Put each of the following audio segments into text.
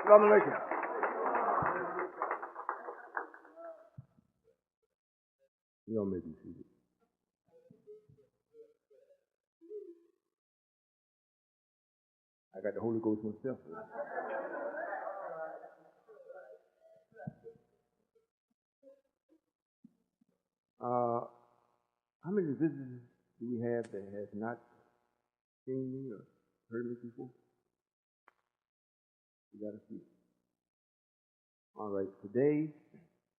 Assalamu alaikum. You all may be seated. I got the Holy Ghost myself. How many visitors do we have that has not seen me or heard me before? You got a few. All right, today,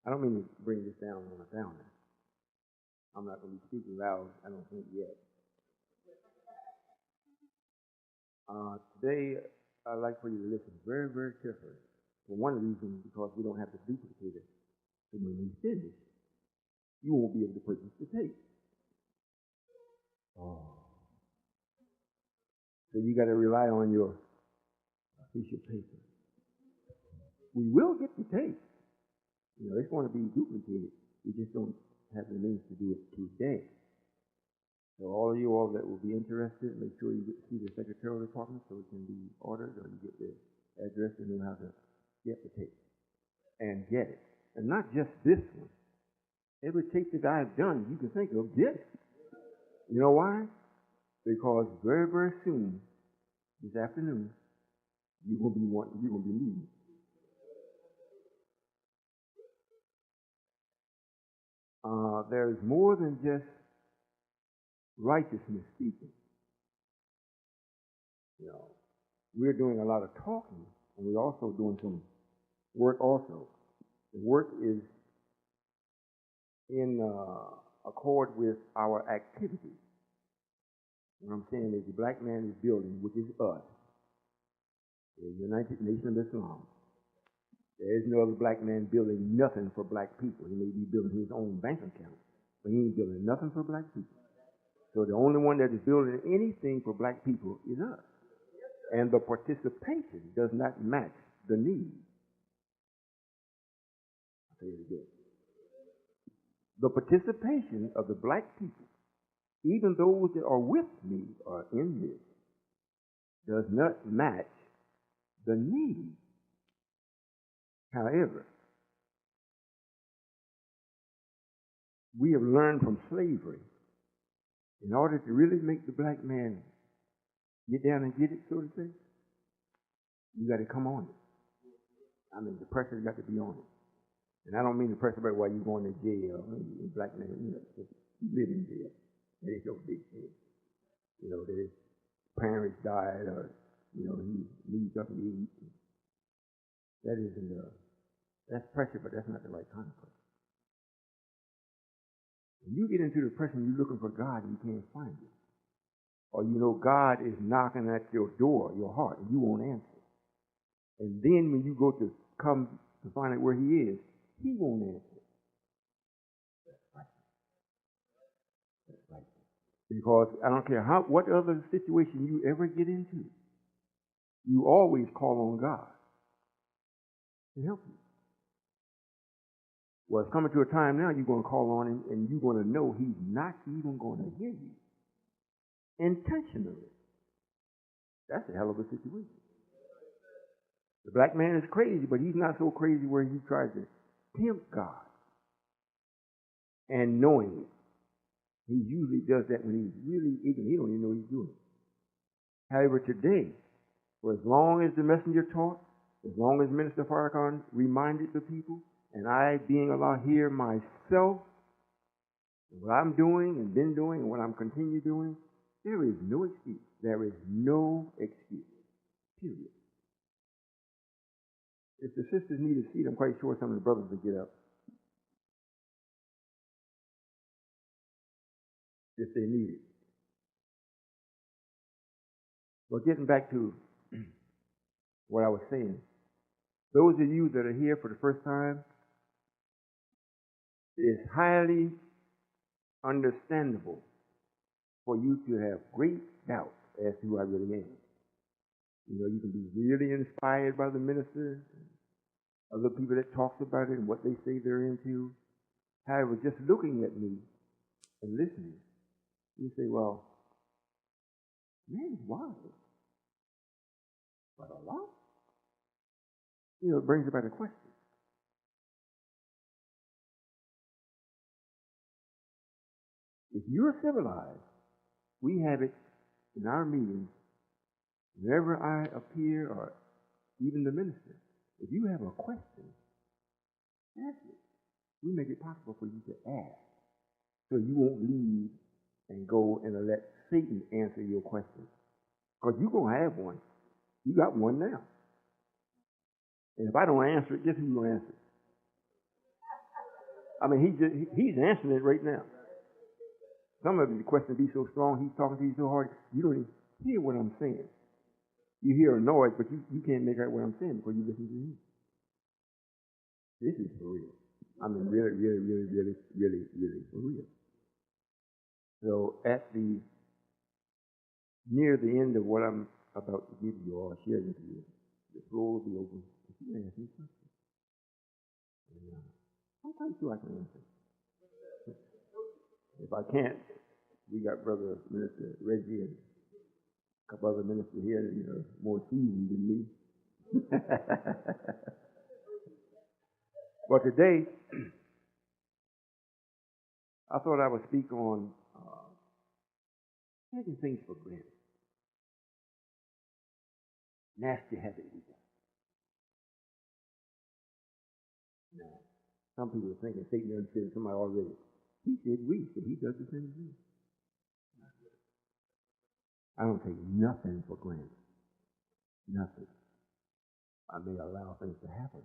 I don't mean to bring this down on a downer. I'm not going to be speaking loud, I don't think yet. Today, I'd like for you to listen very, very carefully. For one reason, because we don't have to duplicate it. So when we finish, you won't be able to purchase the tape. Oh. So you got to rely on your piece of paper. We will get the tape. You know, it's going to be duplicated. We just don't have the means to do it today. So all of you all that will be interested, make sure you see the secretarial department so it can be ordered, or you get the address and know how to get the tape and get it. And not just this one. Every tape that I've done, you can think of, get it. You know why? Because very, very soon, this afternoon, you're going to be needing it. There is more than just righteousness speaking. You know, we're doing a lot of talking, and we're also doing some work also. The work is in accord with our activity. What I'm saying is the black man is building, which is us, the United Nation of Islam. There is no other black man building nothing for black people. He may be building his own bank account, but he ain't building nothing for black people. So the only one that is building anything for black people is us. And the participation does not match the need. I'll say it again. The participation of the black people, even those that are with me or in this, does not match the need. However, we have learned from slavery, in order to really make the black man get down and get it, so to say, you got to come on it. I mean, the pressure's got to be on it. And I don't mean the pressure about why you're going to jail. The black man, you live in jail. That is your big thing. You know, that his parents died, or, you know, he needs something to eat. That isn't, that's pressure, but that's not the right kind of pressure. When you get into the pressure and you're looking for God and you can't find it, or you know God is knocking at your door, your heart, and you won't answer. And then when you go to come to find out where He is, He won't answer. That's right. That's right. Because I don't care what other situation you ever get into, you always call on God to help you. Well, it's coming to a time now you're going to call on Him and you're going to know He's not even going to hear you intentionally. That's a hell of a situation. The black man is crazy, but he's not so crazy where he tries to tempt God. And knowing it, he usually does that when he's really ignorant. He don't even know he's doing it. However, today, for as long as the messenger taught, as long as Minister Farrakhan reminded the people, and I, being Allah here myself, what I'm doing and been doing and what I'm continue doing, there is no excuse. There is no excuse. Period. If the sisters need a seat, I'm quite sure some of the brothers will get up. If they need it. Well, getting back to what I was saying, those of you that are here for the first time, it is highly understandable for you to have great doubt as to who I really am. You know, you can be really inspired by the minister, other people that talks about it and what they say they're into. However, just looking at me and listening, you say, well, man, why? But Allah? It brings about a question. If you're civilized, we have it in our meetings, whenever I appear, or even the minister, if you have a question, ask it. We make it possible for you to ask, so you won't leave and go and let Satan answer your question. Because you're going to have one. You got one now. And if I don't answer it, guess who's going to answer it? I mean, he's answering it right now. Some of the questions be so strong, he's talking to you so hard, you don't even hear what I'm saying. You hear a noise, but you can't make out what I'm saying because you listen to him. This is for real. I mean, really, really, really, really, really, really for real. So near the end of what I'm about to give you or share with you, the floor will be open. If you ask me questions. And sometimes too I can answer. If I can't, we got Brother Minister Reggie and a couple other ministers here that are more seasoned than me. But today, I thought I would speak on taking things for granted. Nasty habit we got. Now, some people are thinking Satan done said somebody already. He said we, so he does the same as me. I don't take nothing for granted. Nothing. I may allow things to happen,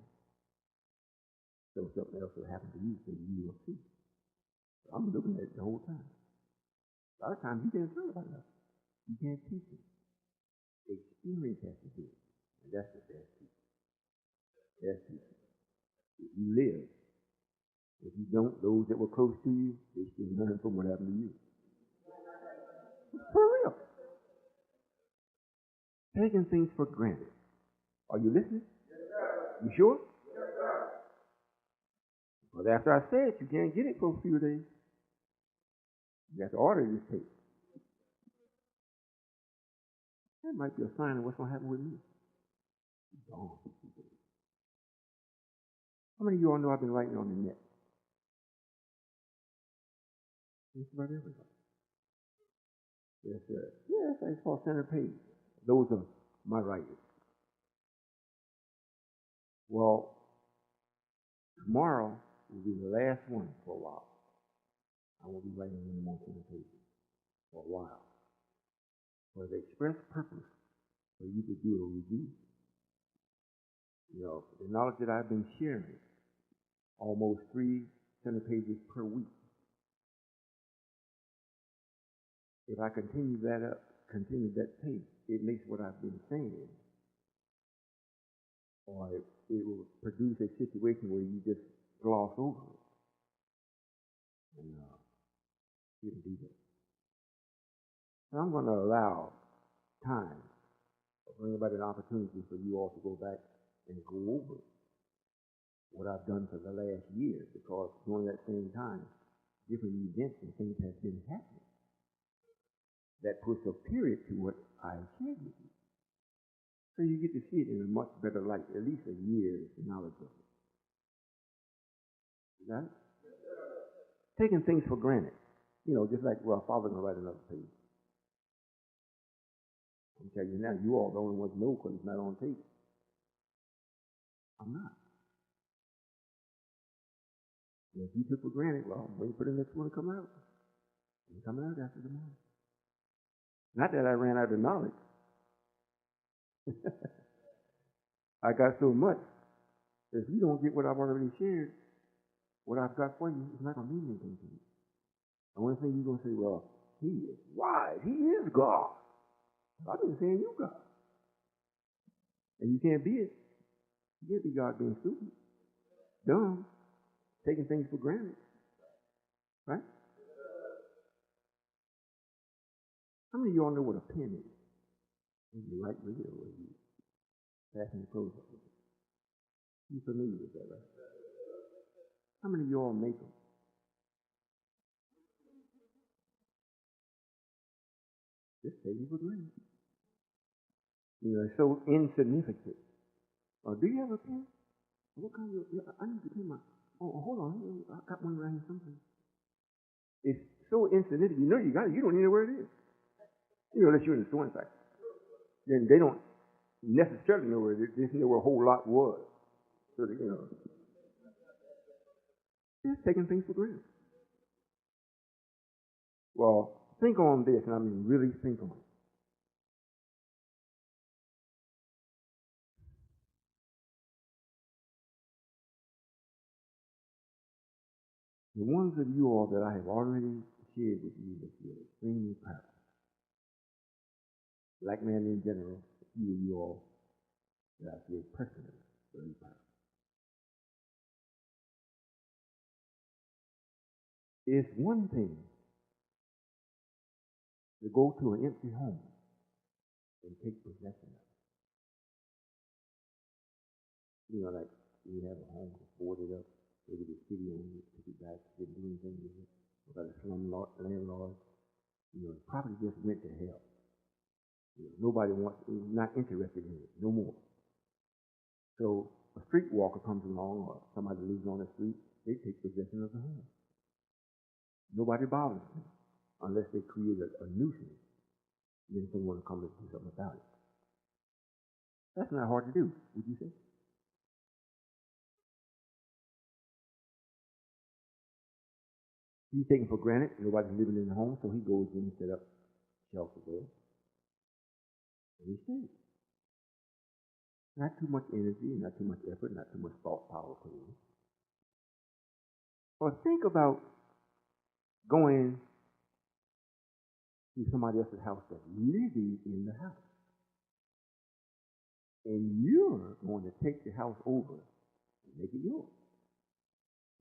so something else will happen to you, so you will see. So I'm looking at it the whole time. A lot of times you can't tell about nothing. You can't teach it. Experience has to do it. And that's the best teaching. Best teaching. If you live, if you don't, those that were close to you, they still learn from what happened to you. For real. Taking things for granted. Are you listening? Yes, sir. You sure? Yes, sir. But after I say it, you can't get it for a few days. You have to order this tape. That might be a sign of what's going to happen with me. Gone. How many of you all know I've been writing on the net? Just about everybody. Yes, sir. Yes, it's called center page. Those are my writings. Well, tomorrow will be the last one for a while. I won't be writing any more center pages for a while. For the express purpose for you to do a review. The knowledge that I've been sharing, almost 3 center pages per week. If I continue that pace, it makes what I've been saying, or it will produce a situation where you just gloss over it. And you can do that. So I'm going to allow time, or bring about an opportunity for you all to go back and go over what I've done for the last year, because during that same time, different events and things have been happening that puts a period to what I shared with you. So you get to see it in a much better light, at least a year's knowledge of it. You got it? Taking things for granted. Just like, well, Father's going to write another page. I'm telling you now, you all the only ones know because it's not on tape. I'm not. And if you took for granted, well, I'm waiting for the next one to come out. It's coming out after tomorrow. Not that I ran out of knowledge. I got so much that if you don't get what I've already shared, what I've got for you, it's not going to mean anything to you. The only thing you're going to say, well, he is wise. He is God. I've been saying you God. And you can't be it. You can't be God being stupid, dumb, taking things for granted. Right? How many of y'all know what a pen is? When you write with it or you fasten your clothes up with it? You're familiar with that, right? How many of y'all make them? Just take it for granted. It's so insignificant. Do you have a pen? What kind of? Yeah, I need to pay my. Oh, hold on. I got one right here someplace. It's so insignificant. You know you got it. You don't even know where it is. Unless you're in the store, in fact. Then they don't necessarily know where it is. They just know where a whole lot was. So that, just taking things for granted. Well, think on this, and I mean really think on it. The ones of you all that I have already shared with you that you're extremely proud of. Black man in general, a few of you all that I feel personally very proud of. It's one thing to go to an empty home and take possession of it. Like you have a home that's boarded up, maybe the city owns it, took it back, didn't do anything with it. Or got a slum landlord, probably just went to hell. Nobody is not interested in it, no more. So a streetwalker comes along or somebody lives on the street, they take possession of the home. Nobody bothers them unless they create a nuisance. Then someone will come and do something about it. That's not hard to do, would you say? He's taken for granted. Nobody's living in the home, so he goes in and set up shelter there. And he stays. Not too much energy, not too much effort, not too much thought power put in. Or think about going to somebody else's house that's living in the house. And you're going to take the house over and make it yours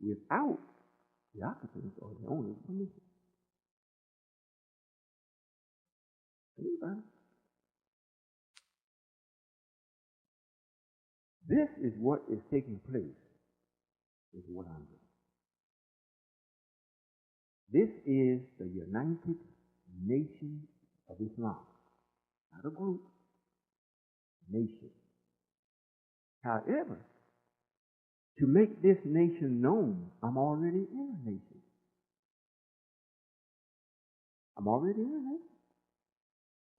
without the occupants or the owner's permission. Think about it. This is what is taking place, is what I'm doing. This is the United Nations of Islam. Not a group, nation. However, to make this nation known, I'm already in a nation. I'm already in a nation.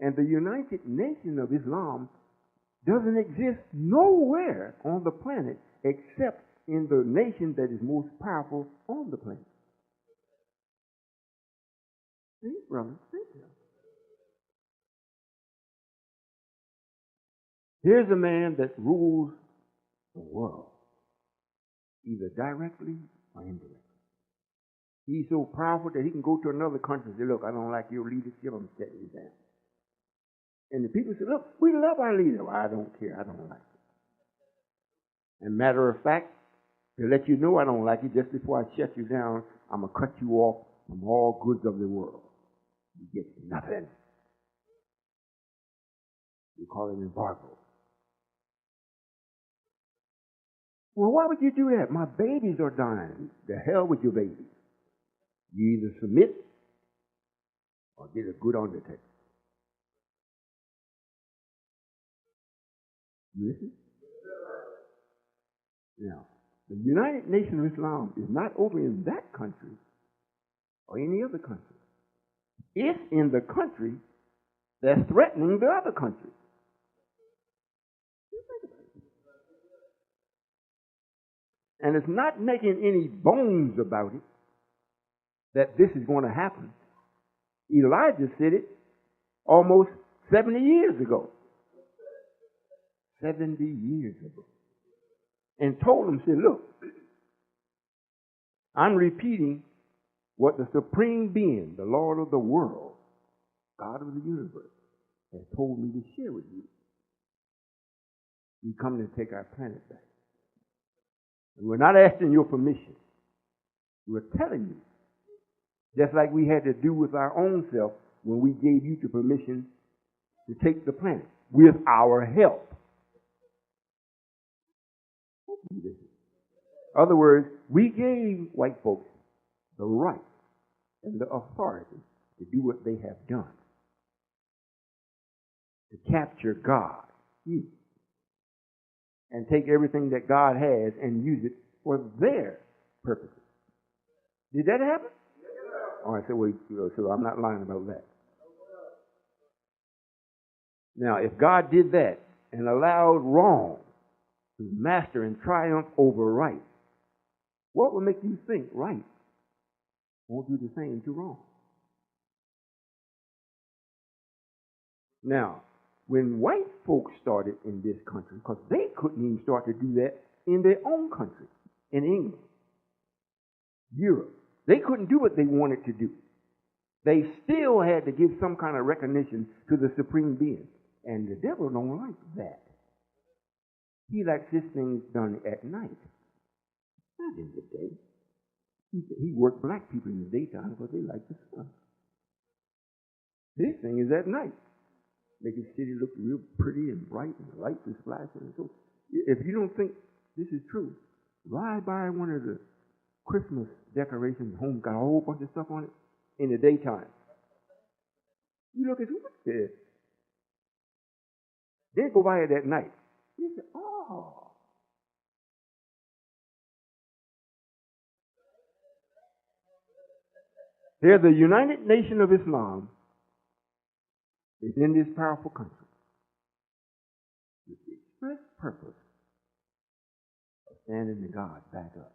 And the United Nation of Islam doesn't exist nowhere on the planet except in the nation that is most powerful on the planet. See, brother, see. Here's a man that rules the world, either directly or indirectly. He's so powerful that he can go to another country and say, look, I don't like your leadership, I'm shutting you down. And the people say, look, we love our leader. Well, I don't care, I don't like it. And matter of fact, to let you know I don't like it, just before I shut you down, I'm going to cut you off from all goods of the world. You get nothing. We call it embargo. Well, why would you do that? My babies are dying. The hell with your babies. You either submit or get a good undertaking. You listen? Now, the United Nations of Islam is not over in that country or any other country. It's in the country that's threatening the other country. And it's not making any bones about it that this is going to happen. Elijah said it almost 70 years ago. 70 years ago. And told him, said, look, I'm repeating what the supreme being, the Lord of the world, God of the universe, has told me to share with you. We're coming to take our planet back. And we're not asking your permission. We're telling you. Just like we had to do with our own self when we gave you the permission to take the planet with our help. In other words, we gave white folks the right and the authority to do what they have done. To capture God. and take everything that God has and use it for their purposes. Did that happen? All right, so I'm not lying about that. Now, if God did that and allowed wrong to master and triumph over right, what would make you think right won't do the same to wrong? Now, when white folks started in this country, because they couldn't even start to do that in their own country, in England, Europe, they couldn't do what they wanted to do. They still had to give some kind of recognition to the supreme being. And the devil don't like that. He likes his things done at night, not in the day. He worked black people in the daytime because they like the sun. His thing is at night. Make the city look real pretty and bright and the lights is flashing. And so if you don't think this is true, ride by one of the Christmas decorations home, got a whole bunch of stuff on it in the daytime. You look at what's there. Then go by it at night. You say, oh. Here, the United Nation of Islam is in this powerful country with the express purpose of standing the God back up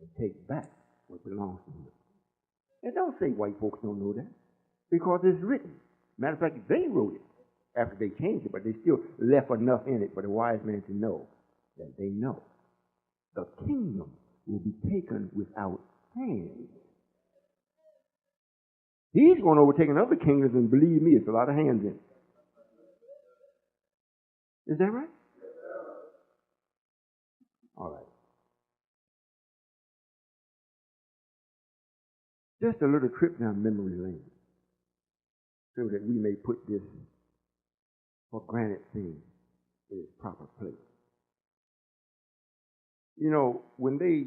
and take back what belongs to him. And don't say white folks don't know that, because it's written. Matter of fact, they wrote it after they changed it, but they still left enough in it for the wise man to know that they know the kingdom will be taken without hands. He's going to overtake other kingdoms, and believe me, it's a lot of hands in it. Is that right? All right. Just a little trip down memory lane so that we may put this for granted thing in its proper place. You know, when they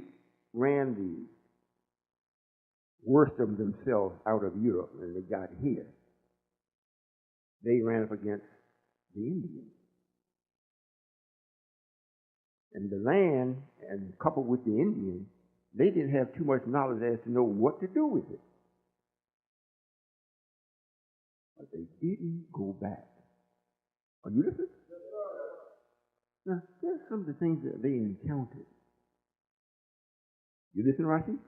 ran the worst of themselves out of Europe and they got here, they ran up against the Indians. And the land, and coupled with the Indians, they didn't have too much knowledge as to know what to do with it. But they didn't go back. Are you listening? Now, there's some of the things that they encountered. You listen, Rashi?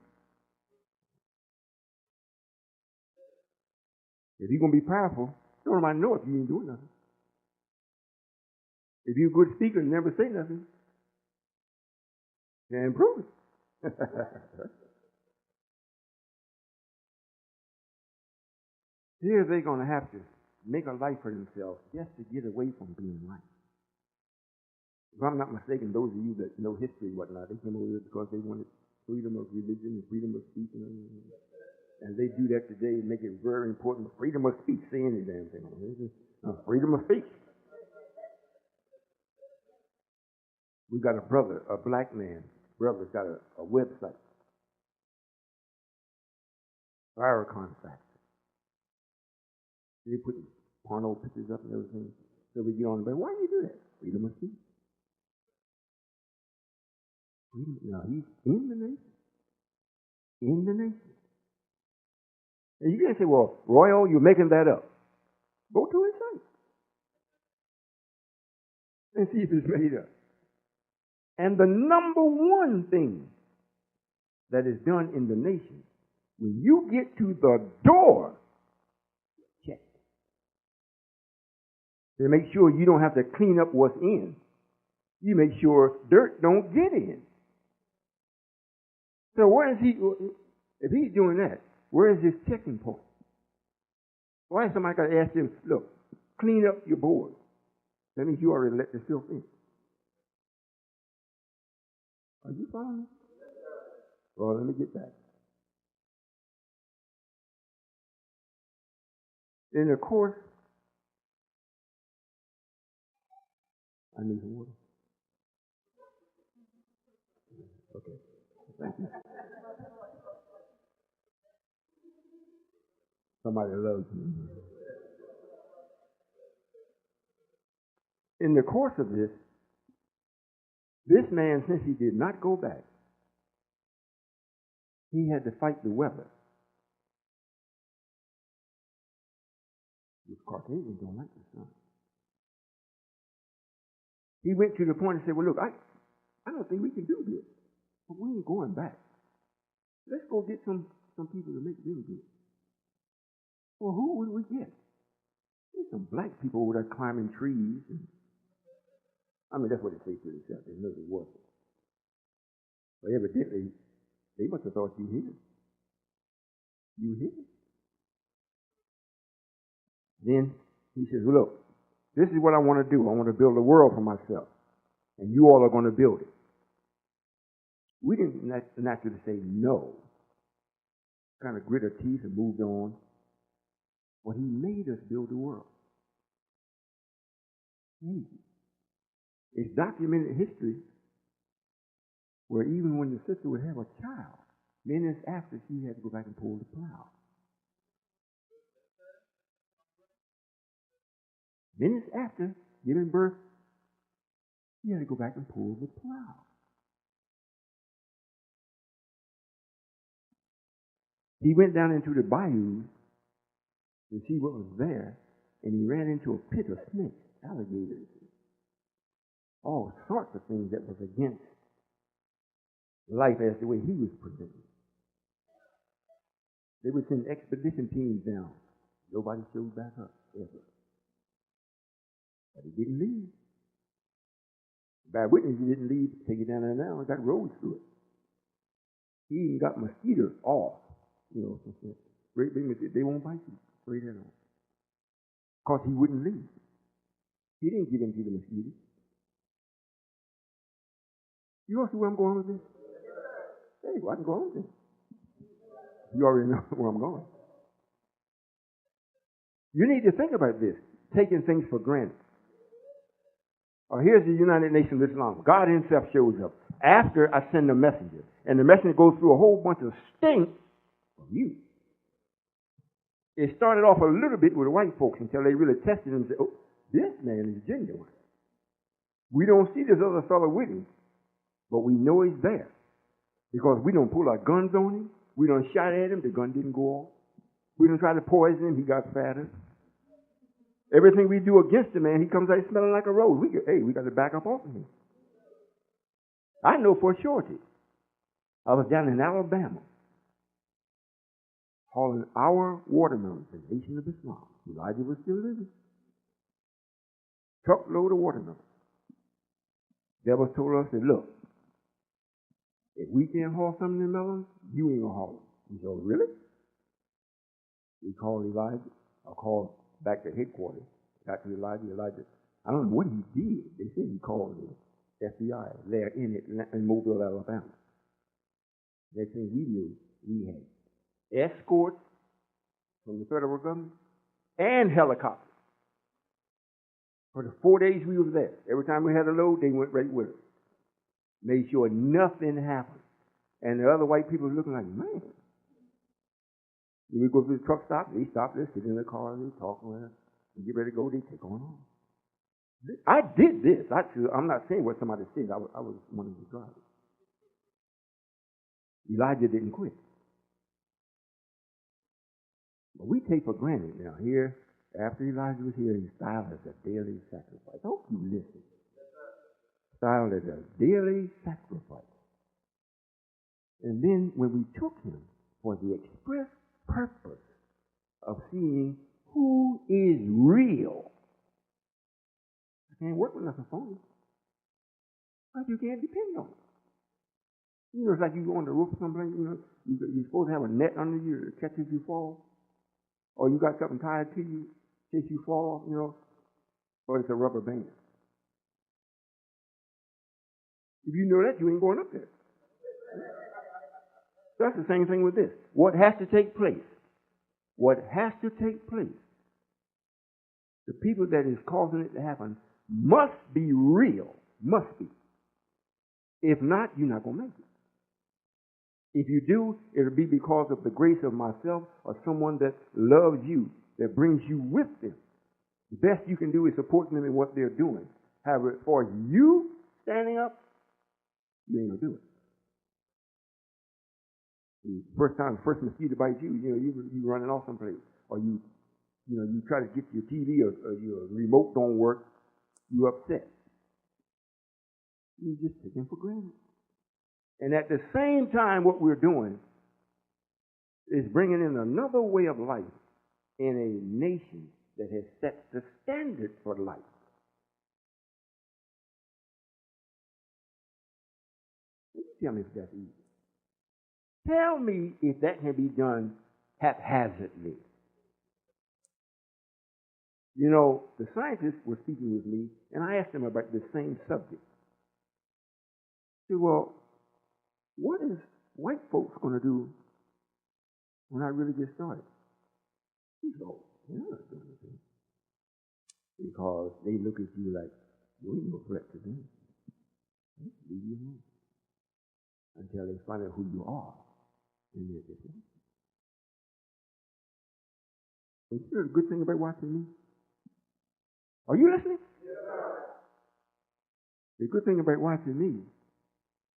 If you're going to be powerful, don't nobody know if you ain't doing nothing. If you're a good speaker and never say nothing, you can't improve it. Here they're going to have to make a life for themselves just to get away from being right. If I'm not mistaken, those of you that know history and whatnot, they came over here because they wanted freedom of religion and freedom of speech. And they do that today and make it very important. Freedom of speech, say any damn thing. Freedom of speech. We got a brother, a black man, brother's got a website. Farrakhan Factor. They put porno pictures up and everything. So we get on the why do you do that? Freedom of speech. Freedom. Now he's in the nation. In the nation. And you can't say, well, Royall, you're making that up. Go to his site and see if it's made up. And the number one thing that is done in the nation, when you get to the door, check. To make sure you don't have to clean up what's in. You make sure dirt don't get in. So where is he, if he's doing that, where is his checking point? Why is somebody got to ask him, look, clean up your board? That means you already let the filth in. Are you following me? Well, let me get back. In the course, I need some water. Okay. Thank you. Somebody loves me. In the course of this, This man, since he did not go back, he had to fight the weather. These Caucasians don't like the sun. He went to the point and said, well, look, I don't think we can do this. But we ain't going back. Let's go get some people to make them good. Well, who would we get? There's some black people over there climbing trees. I mean, that's what they say to themselves. They know they wasn't. But evidently, they must have thought you here. You here? Then he says, well, look, this is what I want to do. I want to build a world for myself. And you all are going to build it. We didn't naturally say no. Kind of grit our teeth and moved on. But he made us build the world. It's documented history where even when the sister would have a child, minutes after she had to go back and pull the plow. Minutes after giving birth, she had to go back and pull the plow. He went down into the bayou to see what was there, and he ran into a pit of snakes, alligators, all sorts of things that was against life as the way he was presented. They would send expedition teams down. Nobody showed back up ever. But he didn't leave. Bad witness, he didn't leave, take it down there now, and got roads through it. He even got mosquitoes off. Great big mosquitoes, they won't bite you. Straight head on. Because he wouldn't leave. He didn't get into the mosquitoes. You all see where I'm going with this? Hey, well, I can go on with this. You already know where I'm going. You need to think about this, taking things for granted. Here's the United Nations of Islam. God himself shows up after I send a messenger. And the messenger goes through a whole bunch of stink of you. It started off a little bit with the white folks until they really tested him and said, oh, this man is genuine. We don't see this other fellow with him, but we know he's there. Because we don't pull our guns on him. We don't shot at him. The gun didn't go off. We don't try to poison him. He got fatter. Everything we do against the man, he comes out smelling like a rose. We got to back up off of him. I know for surety. I was down in Alabama hauling our watermelons, the Nation of Islam. Elijah was still living. Truckload of watermelons. Devil told us that, look, if we can't haul some of them melons, you ain't going to haul them. We said, oh, really? We called Elijah. I called back to headquarters. Got to Elijah. I don't know what he did. They said he called the FBI there in Mobile, Alabama. Next thing we knew, we had escorts from the federal government and helicopters. For the 4 days we were there, every time we had a load, they went right with us. Made sure nothing happened. And the other white people were looking like, man. We go to the truck stop, they stop there, sit in the car, they talk with us. We get ready to go, they take on home. I did this. I'm not saying what somebody said. I was one of the drivers. Elijah didn't quit. But we take for granted now here, after Elijah was here, he styled as a daily sacrifice. I hope you listen. Styled as a daily sacrifice. And then when we took him for the express purpose of seeing who is real, I can't work with nothing phony. Because you can't depend on it. It's like you go on the roof someplace, you're supposed to have a net under you to catch if you fall. Or you got something tied to you in case you fall, or it's a rubber band. If you know that, you ain't going up there. So that's the same thing with this. What has to take place? What has to take place? The people that is causing it to happen must be real. Must be. If not, you're not going to make it. If you do, it'll be because of the grace of myself or someone that loves you, that brings you with them. The best you can do is support them in what they're doing. However, as far as you standing up, You ain't going to do it. First mosquito bites you, you running off someplace. Or you try to get your TV or your remote don't work, you upset. You just take them for granted. And at the same time, what we're doing is bringing in another way of life in a nation that has set the standard for life. Tell me if that's easy. Tell me if that can be done haphazardly. The scientists were speaking with me, and I asked them about the same subject. I said, well, what is white folks going to do when I really get started? He said, oh, they're not doing anything. Because they look at you like, you ain't no threat to them. Just leave you alone. Until they find out who you are. And they're different. And you know the good thing about watching me? Are you listening? Yeah. The good thing about watching me,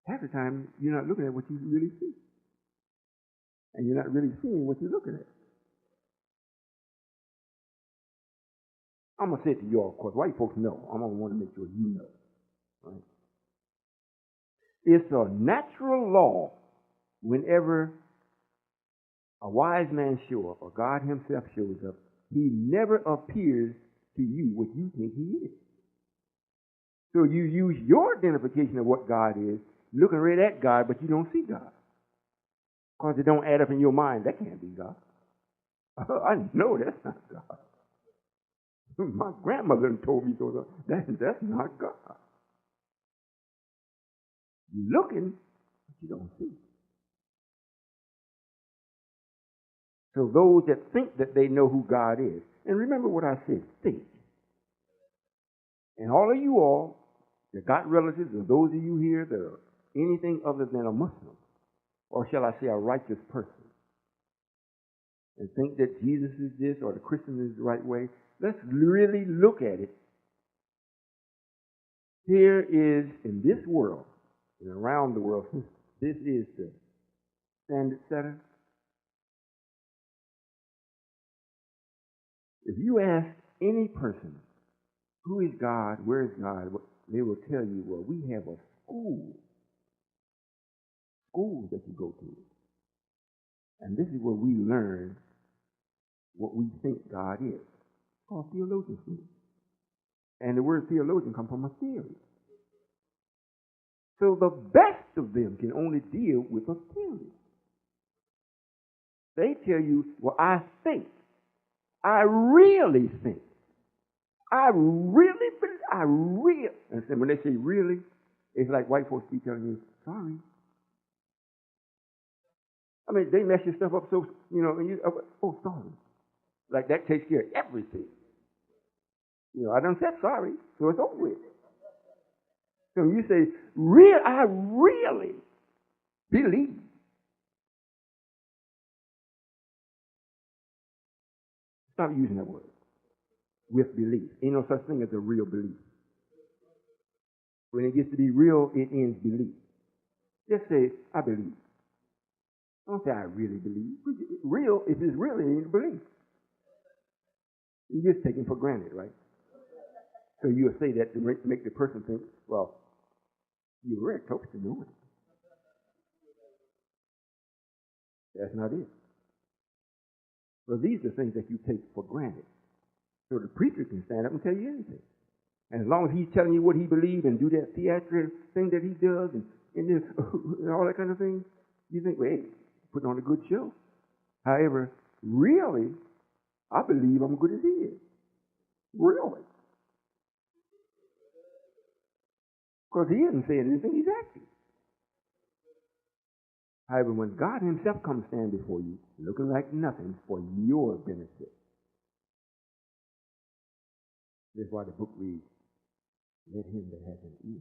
half the time you're not looking at what you really see. And you're not really seeing what you're looking at. I'm going to say it to you all, of course. White folks know. I'm going to want to make sure you know. Right? It's a natural law whenever a wise man shows up or God himself shows up, he never appears to you what you think he is. So you use your identification of what God is, looking right at God, but you don't see God. Because it don't add up in your mind. That can't be God. I know that's not God. My grandmother told me so. That's not God. You're looking, but you don't see. So those that think that they know who God is, and remember what I said, think. And all of you all that got relatives, or those of you here that are anything other than a Muslim, or shall I say a righteous person, and think that Jesus is this or the Christian is the right way, let's really look at it. Here is, in this world, and around the world, this is the standard setter. If you ask any person, who is God, where is God, they will tell you, well, we have a school that you go to. And this is where we learn what we think God is. It's called theologian school. And the word theologian comes from a theory. So the best of them can only deal with a theory. They tell you, well, I think. I really think. And when they say really, it's like white folks be telling you, sorry. I mean, they mess your stuff up so, and you, oh, sorry. Like that takes care of everything. I done said sorry, so it's over with. So you say, I really believe. Stop using that word. With belief. Ain't no such thing as a real belief. When it gets to be real, it ends belief. Just say, I believe. Don't say, I really believe. Real, if it's real, it ain't belief. You're just taking for granted, right? So you'll say that to make the person think, well, you're very close to doing it. That's not it. Well, these are things that you take for granted. So the preacher can stand up and tell you anything. And as long as he's telling you what he believes and do that theatrical thing that he does and all that kind of thing, you think, well, hey, putting on a good show. However, really, I believe I'm good as he is. Really. Because he isn't saying anything, he's acting. However, when God himself comes stand before you, looking like nothing for your benefit. This is why the book reads, let him that has an ear.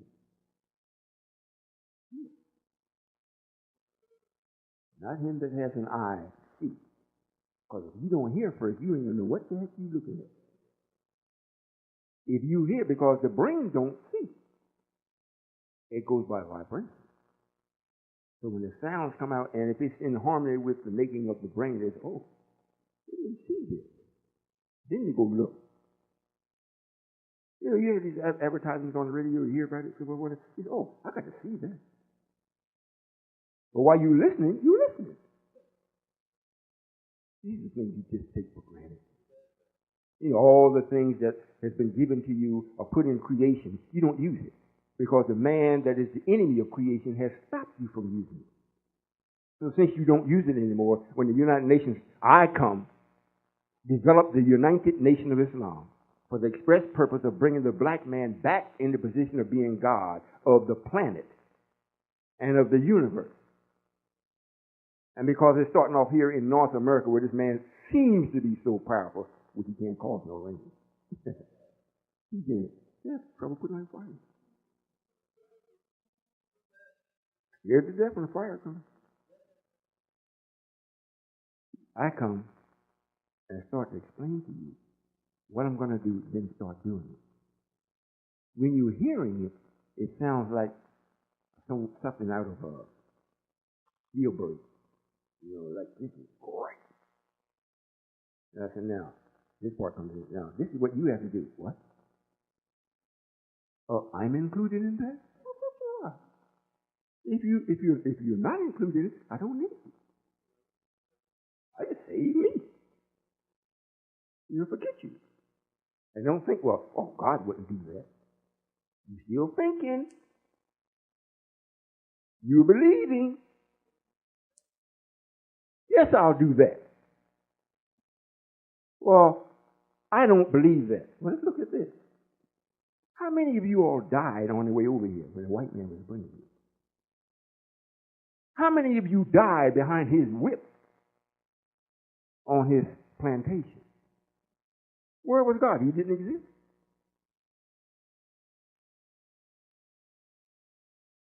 Not him that has an eye see. Because if you don't hear first, you ain't going to know what the heck you're looking at. If you hear, because the brain don't see. It goes by vibration. So when the sounds come out, and if it's in harmony with the making of the brain, it's, oh, you didn't see this. Then you go look. You know, you hear these advertisements on the radio, you hear about it, you say, oh, I got to see that. But while you're listening, you're listening. These are things you just take for granted. You know, all the things that has been given to you are put in creation. You don't use it because the man that is the enemy of creation has stopped you from using it. So since you don't use it anymore, when the United Nations, I come, develop the United Nation of Islam for the express purpose of bringing the black man back in the position of being God of the planet and of the universe. And because it's starting off here in North America where this man seems to be so powerful, which he can't cause no rain. He can't. Yeah, trouble putting on fire. Scared to death when the fire comes. I come and start to explain to you what I'm going to do, then start doing it. When you're hearing it, it sounds like something out of a Spielberg. You know, like, this is great. And I said, now, this part comes in. Now, this is what you have to do. What? Oh, I'm included in that? Oh, sure. If you're not included in it, I don't need you. I just save me. You'll forget you. And don't think, well, oh, God wouldn't do that. You're still thinking. You're believing. Yes, I'll do that. Well, I don't believe that. Well, let's look at this. How many of you all died on the way over here when the white man was bringing you? How many of you died behind his whip on his plantation? Where was God? He didn't exist.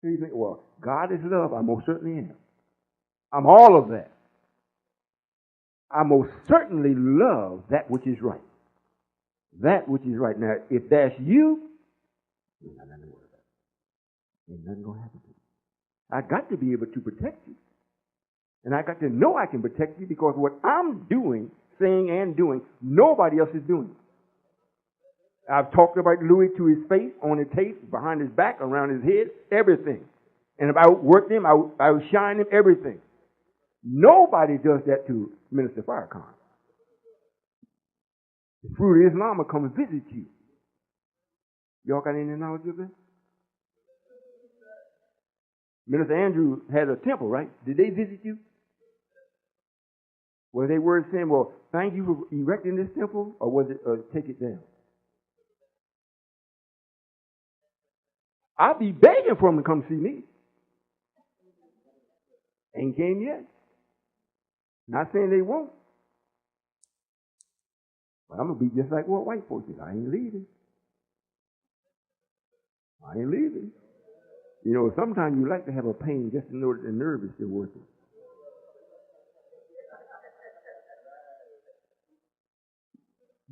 So you think, well, God is love. I most certainly am. I'm all of that. I most certainly love that which is right. That which is right. Now, if that's you, ain't nothing to worry about. Ain't nothing going to happen to you. I got to be able to protect you. And I got to know I can protect you because what I'm doing, saying and doing, nobody else is doing. I've talked about Louis to his face, on his tape, behind his back, around his head, everything. And if I outworked him, I outshine him, everything. Nobody does that to Minister Farrakhan. The fruit of Islam will come and visit you. Y'all got any knowledge of that? Minister Andrew had a temple, right? Did they visit you? Were they words saying, well, thank you for erecting this temple, or was it, take it down? I'll be begging for them to come see me. Ain't came yet. Not saying they won't. But I'm going to be just like what white folks did. I ain't leaving. I ain't leaving. You know, sometimes you like to have a pain just to know that the nerve is still working.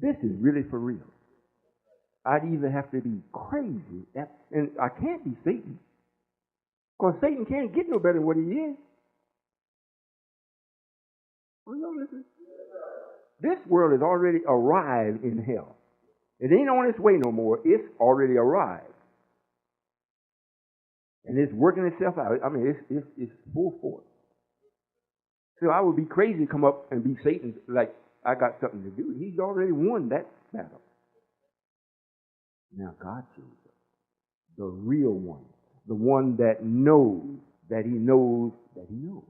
This is really for real. I'd either have to be crazy, and I can't be Satan. Because Satan can't get no better than what he is. Are y'all listening? This world has already arrived in hell. It ain't on its way no more. It's already arrived. And it's working itself out. I mean, it's full force. So I would be crazy to come up and be Satan like I got something to do. He's already won that battle. Now God shows up. The real one. The one that knows that he knows that he knows.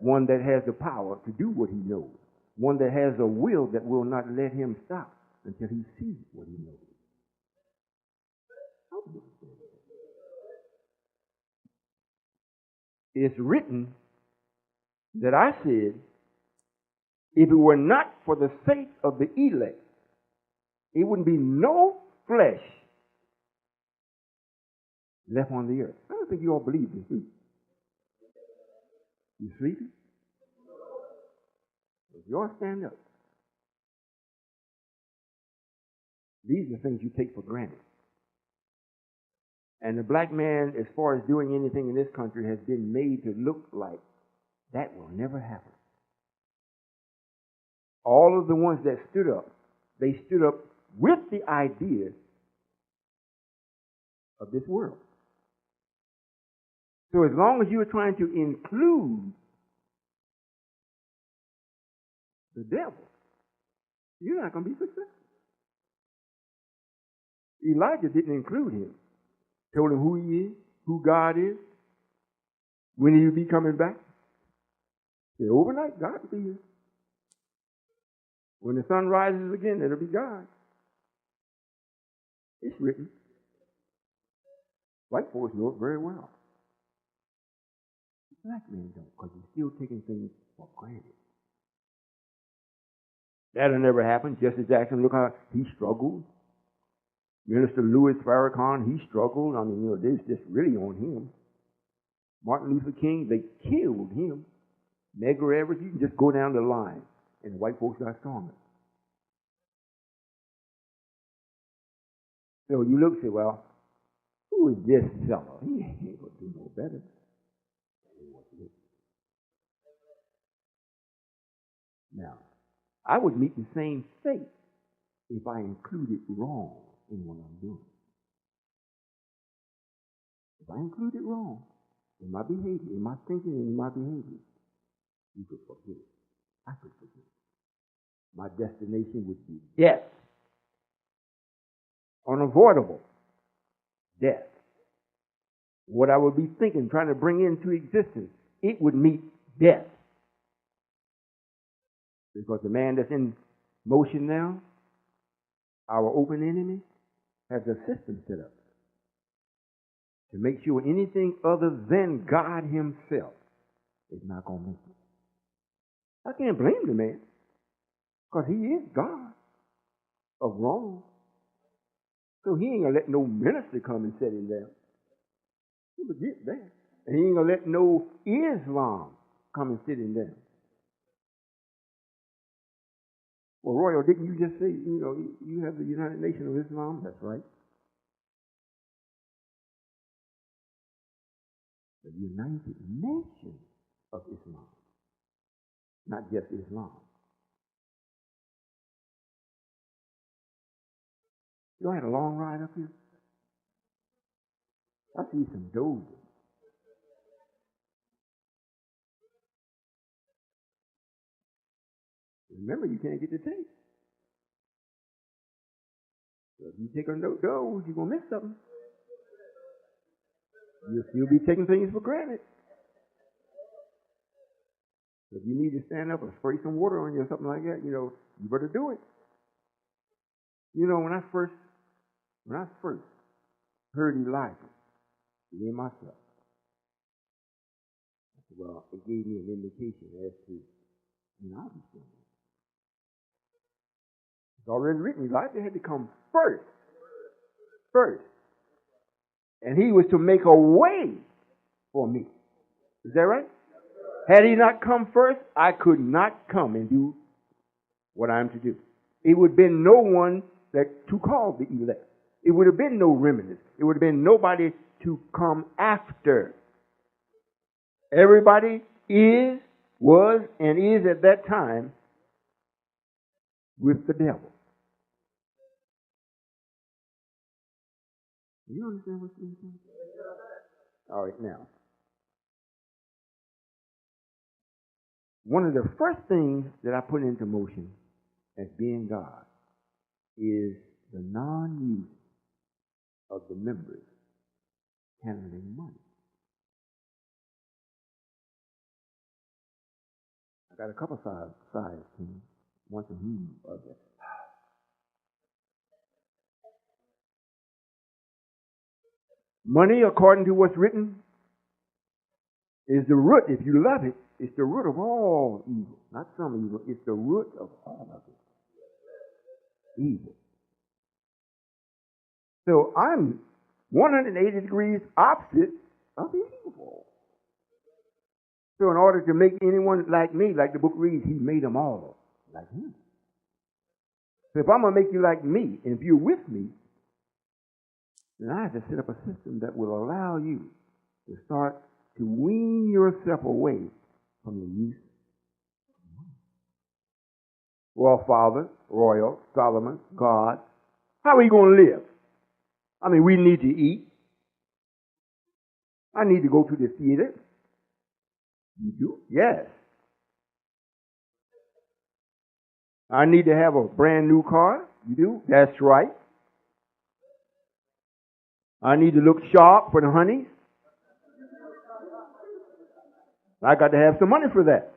One that has the power to do what he knows. One that has a will that will not let him stop until he sees what he knows. It's written that I said, if it were not for the sake of the elect, it wouldn't be no flesh left on the earth. I don't think you all believe this, do you? You sleeping? If you all stand up. These are things you take for granted. And the black man, as far as doing anything in this country, has been made to look like that will never happen. All of the ones that stood up, they stood up with the idea of this world. So as long as you are trying to include the devil, you're not going to be successful. Elijah didn't include him. Told him who he is, who God is, when he'll be coming back. Said, overnight, God will be here. When the sun rises again, it'll be God. It's written. White folks know it very well. Black men don't, because he's still taking things for granted. That'll never happen. Jesse Jackson, look how he struggled. Minister Louis Farrakhan, he struggled. I mean, this just really on him. Martin Luther King, they killed him. Medgar Evers, you can just go down the line, and the white folks got stronger. So you look and say, well, who is this fellow? He ain't going to do no better. Now, I would meet the same fate if I included wrong in what I'm doing. If I included wrong in my behavior, in my thinking, and in my behavior, you could forget it. I could forget it. My destination would be death. Unavoidable death. What I would be thinking, trying to bring into existence, it would meet death. Because the man that's in motion now, our open enemy, has a system set up to make sure anything other than God himself is not going to make it. I can't blame the man, because he is God of wrong. So he ain't going to let no minister come and set him down. He forget that. And he ain't going to let no Islam come and sit him down. Well, Royall, didn't you just say, you have the United Nations of Islam? That's right. The United Nations of Islam. Not just Islam. You had a long ride up here? I see some dozing. Remember, you can't get the tape. So if you take a doze, you're going to miss something. You'll still be taking things for granted. So if you need to stand up or spray some water on you or something like that, you better do it. When I first heard Elijah, me and myself, I said, well, it gave me an indication as to, I'll be standing. It's already written, Elijah had to come first. And he was to make a way for me. Is that right? Had he not come first, I could not come and do what I'm to do. It would have been no one to call the elect. It would have been no remnants. It would have been nobody to come after. Everybody was, and is at that time with the devil. You understand what's being said? All right, now. One of the first things that I put into motion as being God is the non-use of the members handling money. I got a couple sides to me. One to whom other. Money, according to what's written, is the root. If you love it, it's the root of all evil. Not some evil. It's the root of all of it. Evil. So I'm 180 degrees opposite of evil. So in order to make anyone like me, like the book reads, he made them all like him. So if I'm going to make you like me, and if you're with me, then I have to set up a system that will allow you to start to wean yourself away from the use. Well, Father, Royall, Solomon, God, how are you going to live? I mean, we need to eat. I need to go to the theater. You do? Yes. I need to have a brand new car. You do? That's right. I need to look sharp for the honey. I got to have some money for that.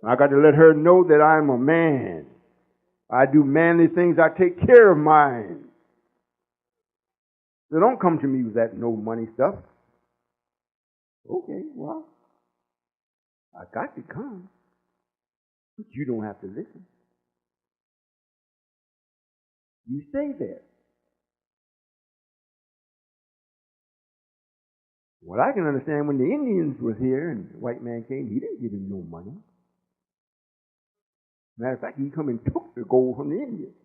I got to let her know that I'm a man. I do manly things. I take care of mine. So don't come to me with that no money stuff. Okay, well, I got to come. But you don't have to listen. You stay there. Well, I can understand when the Indians was here and the white man came, he didn't give him no money. Matter of fact, he come and took the gold from the Indians.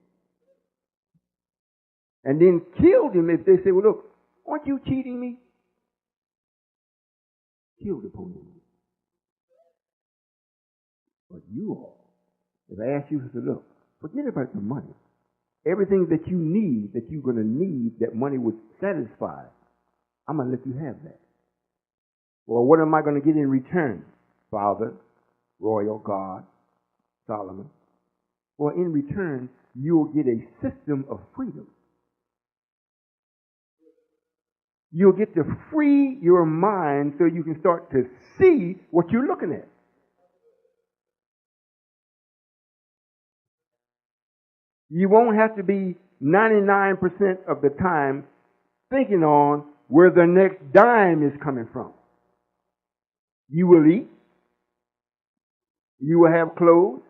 And then killed him if they say, well, look, aren't you cheating me? Killed upon him. But you all, if I ask you to look, forget about the money. Everything that you need, that you're going to need, that money would satisfy, I'm going to let you have that. Well, what am I going to get in return? Father, Royall, God, Solomon. Well, in return, you'll get a system of freedom. You'll get to free your mind so you can start to see what you're looking at. You won't have to be 99% of the time thinking on where the next dime is coming from. You will eat. You will have clothes.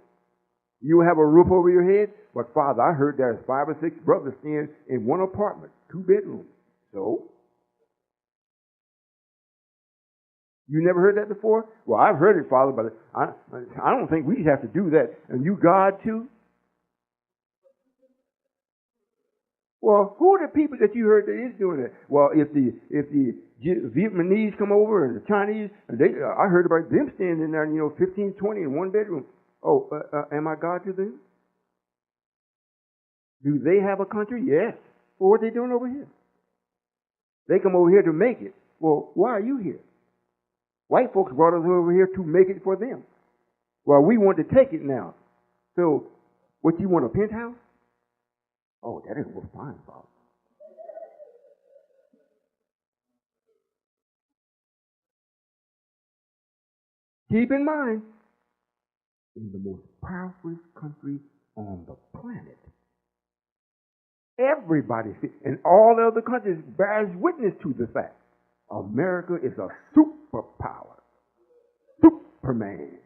You will have a roof over your head. But Father, I heard there's 5 or 6 brothers staying in one apartment, 2 bedrooms. So? You never heard that before? Well, I've heard it, Father, but I don't think we have to do that. And you God too? Well, who are the people that you heard that is doing that? Well, if the Vietnamese come over and the Chinese, and I heard about them staying in there, 15, 20 in one bedroom. Oh, am I God to them? Do they have a country? Yes. Well, what are they doing over here? They come over here to make it. Well, why are you here? White folks brought us over here to make it for them. Well, we want to take it now. So, what, you want a penthouse? Oh, that ain't worth fine, Father. Keep in mind, in the most powerful country on the planet, everybody, and all other countries bears witness to the fact, America is a superpower, Superman.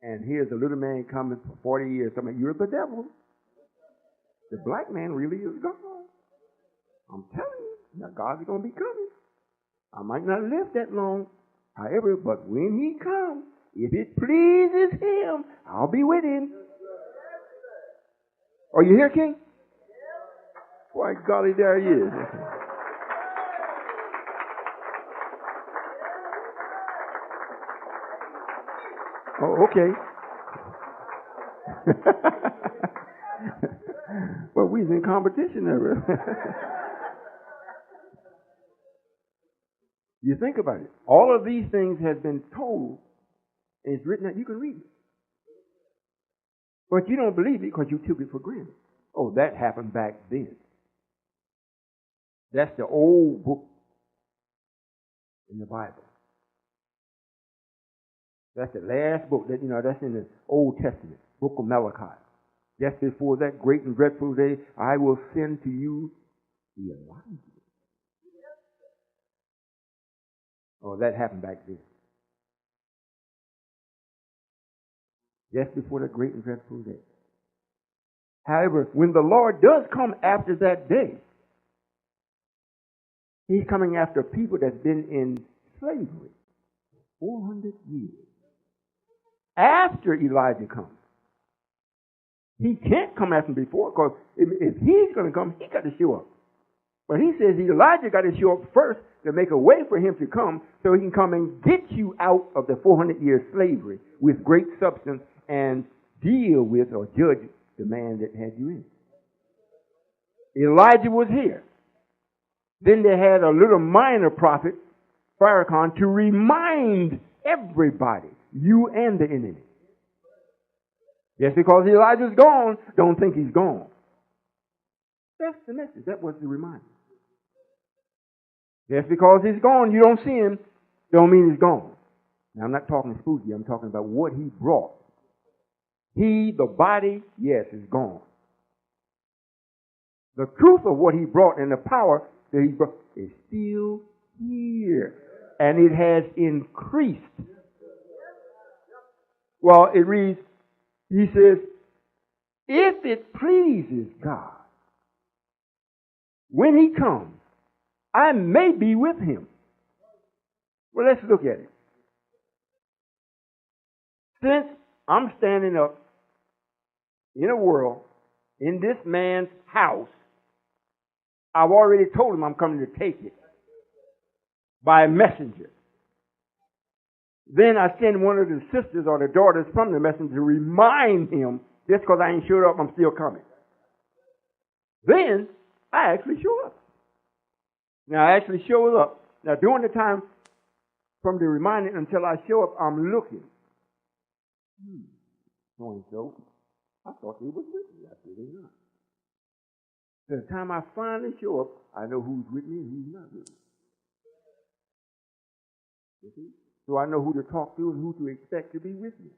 And here's a little man coming for 40 years, saying, you're the devil. The black man really is God. I'm telling you, now God's going to be coming. I might not live that long. However, but when he comes, if it pleases him, I'll be with him. Are you here, King? Why, golly, there he is. Oh, okay. Well, we's in competition there. You think about it. All of these things have been told, and it's written out. You can read it. But you don't believe it because you took it for granted. Oh, that happened back then. That's the old book in the Bible. That's the last book that, that's in the Old Testament, book of Malachi. Just before that great and dreadful day, I will send to you Elijah. Oh, that happened back then. Just before the great and dreadful day. However, when the Lord does come after that day, he's coming after people that's been in slavery 400 years. After Elijah comes. He can't come after him before, because if he's going to come, he got to show up. But he says Elijah got to show up first to make a way for him to come, so he can come and get you out of the 400-year slavery with great substance and deal with or judge the man that had you in. Elijah was here. Then they had a little minor prophet, Farrakhan, to remind everybody, you and the enemy. Just because Elijah's gone, don't think he's gone. That's the message. That was the reminder. Just because he's gone, you don't see him, don't mean he's gone. Now, I'm not talking spooky. I'm talking about what he brought. He, the body, yes, is gone. The truth of what he brought and the power that he brought is still here. And it has increased. Well, it reads, he says, if it pleases God, when he comes, I may be with him. Well, let's look at it. Since I'm standing up in a world, in this man's house, I've already told him I'm coming to take it by a messenger. Then I send one of the sisters or the daughters from the messenger to remind him, just because I ain't showed up, I'm still coming. Then I actually show up. Now, I actually show up. Now, during the time from the reminding until I show up, I'm looking. So-and-so, I thought they was with me. I said they're not. By the time I finally show up, I know who's with me and who's not with me. You see? So I know who to talk to and who to expect to be with me.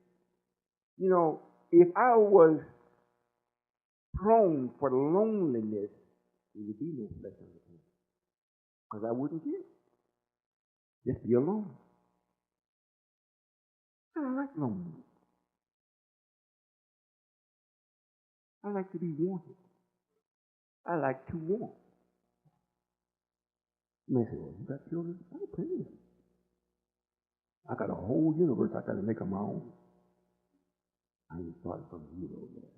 You know, if I was prone for loneliness, there would be no flesh on the planet. Because I wouldn't care. Just be alone. I don't like loneliness. I like to be wanted. I like to want. You may say, well, you got children? I got plenty of them. I got a whole universe I got to make on my own. I ain't starting from zero yet.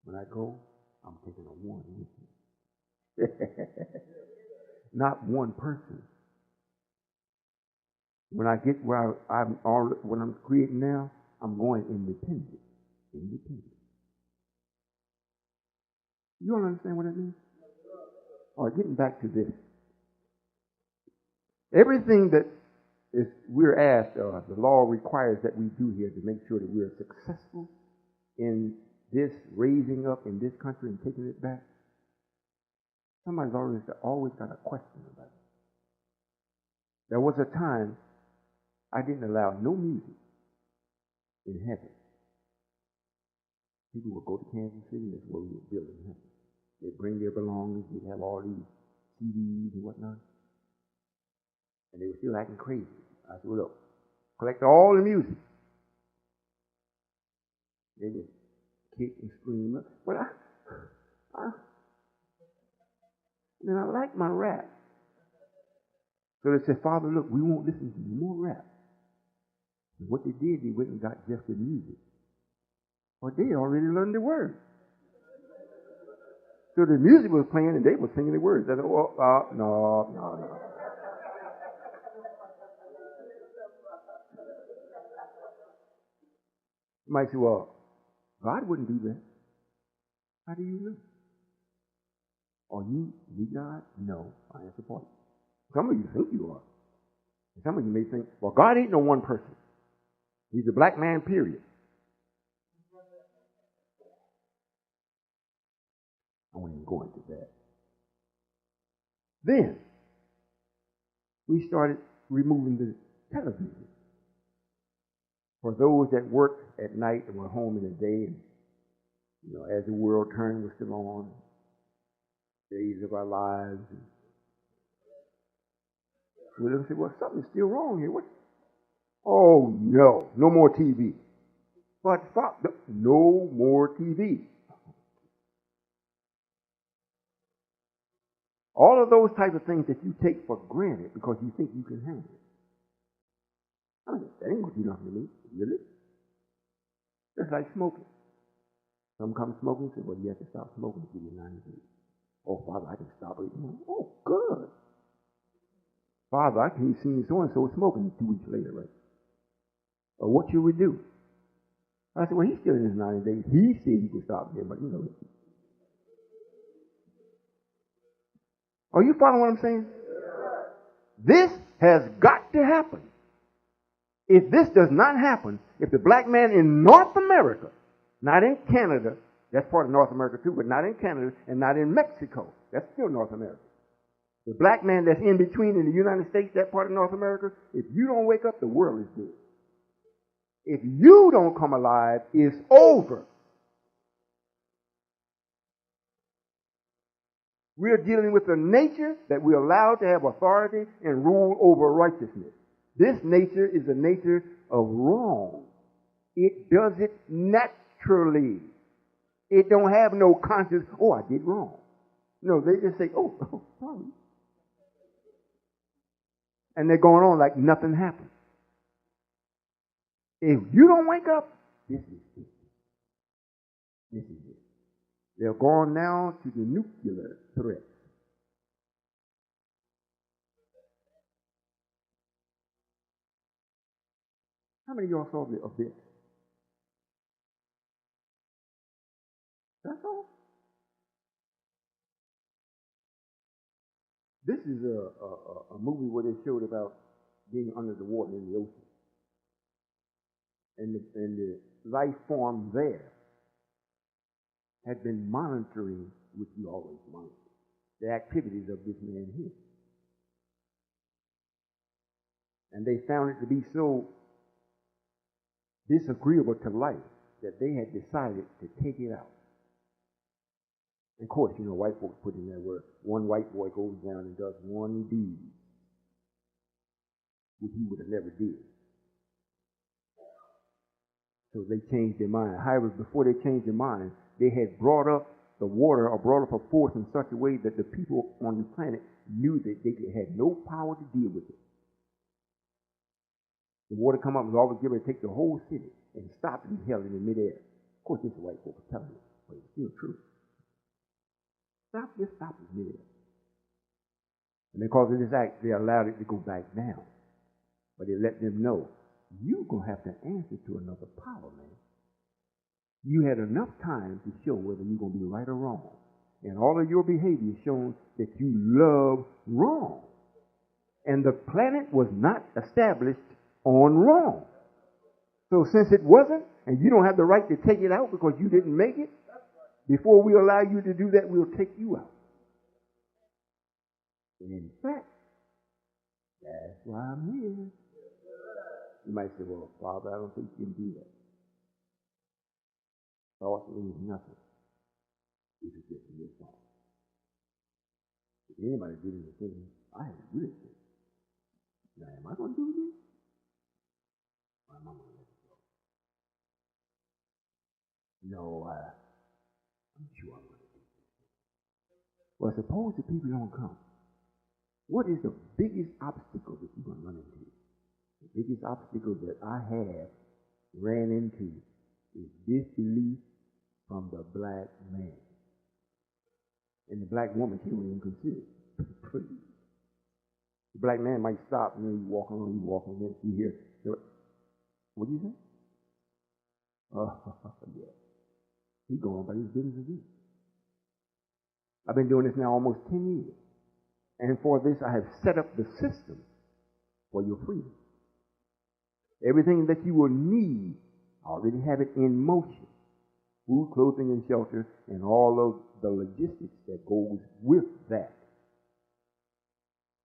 When I go, I'm taking a one with me. Not one person. When I get where what I'm creating now, I'm going independent. Independent. You don't understand what that means? All right, getting back to this. Everything that we're asked of, the law requires that we do here to make sure that we're successful in this raising up in this country and taking it back. Somebody's always got a question about it. There was a time I didn't allow no music in heaven. People would go to Kansas City, that's where we were building heaven. They'd bring their belongings, they'd have all these CDs and whatnot. And they were still acting crazy. I said, well, look, collect all the music. They would kick and scream. But I like my rap. So they said, Father, look, we won't listen to any more rap. And what they did, they went and got just the music. Well, they already learned the words. So the music was playing and they were singing the words. I said, no. You might say, well, God wouldn't do that. How do you know? Are you God? No, I answer part. Some of you think you are. And some of you may think, well, God ain't no one person. He's a black man, period. I won't even go into that. Then, we started removing the television. For those that worked at night and were home in the day, and, as the world turned, we're still on, days of our lives. And we look and say, well, something's still wrong here. What? Oh, no more TV. But no more TV. All of those types of things that you take for granted because you think you can handle it. I mean, that ain't going to do nothing to me, really. Just like smoking. Some come smoking and say, well, you have to stop smoking for your 90 days. Oh, Father, I can stop it. Oh, good. Father, I can see so-and-so smoking 2 weeks later, right? Or what should we do? I said, well, he's still in his 90 days. He said he could stop there, but Are you following what I'm saying? This has got to happen. If this does not happen, if the black man in North America, not in Canada, that's part of North America too, but not in Canada and not in Mexico, that's still North America. The black man that's in between in the United States, that part of North America, if you don't wake up, the world is dead. If you don't come alive, it's over. We're dealing with a nature that we're allowed to have authority and rule over righteousness. This nature is a nature of wrong. It does it naturally. It don't have no conscience, oh, I did wrong. No, they just say, oh, sorry. And they're going on like nothing happened. If you don't wake up, this is it. This is it. They're going now to the nuclear threat. How many of y'all saw of this? That's all. This is a movie where they showed about being under the water in the ocean. And the life form there had been monitoring, which you always monitor, the activities of this man here. And they found it to be so disagreeable to life that they had decided to take it out. And of course, white folks put in there where one white boy goes down and does one deed, which he would have never did. So they changed their mind. However, before they changed their mind, they had brought up the water or brought up a force in such a way that the people on the planet knew that they had no power to deal with it. The water come up and was always given to take the whole city and stop it and held it in midair. Of course, this is white folks telling it, but it's still true. Just stop it midair. And because of this act, they allowed it to go back down. But they let them know, you're going to have to answer to another power, man. You had enough time to show whether you're going to be right or wrong. And all of your behavior shows that you love wrong. And the planet was not established on wrong. So since it wasn't, and you don't have the right to take it out because you didn't make it, before we allow you to do that, we'll take you out. And in fact, that's why I'm here. You might say, well, Father, I don't think you can do that. Thought means nothing. If it gets to your thought. If anybody did anything, I have to do it. Now, am I going to do this? Or am I going to let it go? No, I'm sure I'm going to do this. Well, suppose the people don't come. What is the biggest obstacle that you're going to run into? The biggest obstacle that I have ran into is disbelief from the black man. And the black woman, she wouldn't even consider it. The black man might stop and then you walk on, then you hear, what do you say? Oh, yeah. He's going about his business again. I've been doing this now almost 10 years. And for this, I have set up the system for your freedom. Everything that you will need, I already have it in motion. Food, clothing, and shelter, and all of the logistics that goes with that.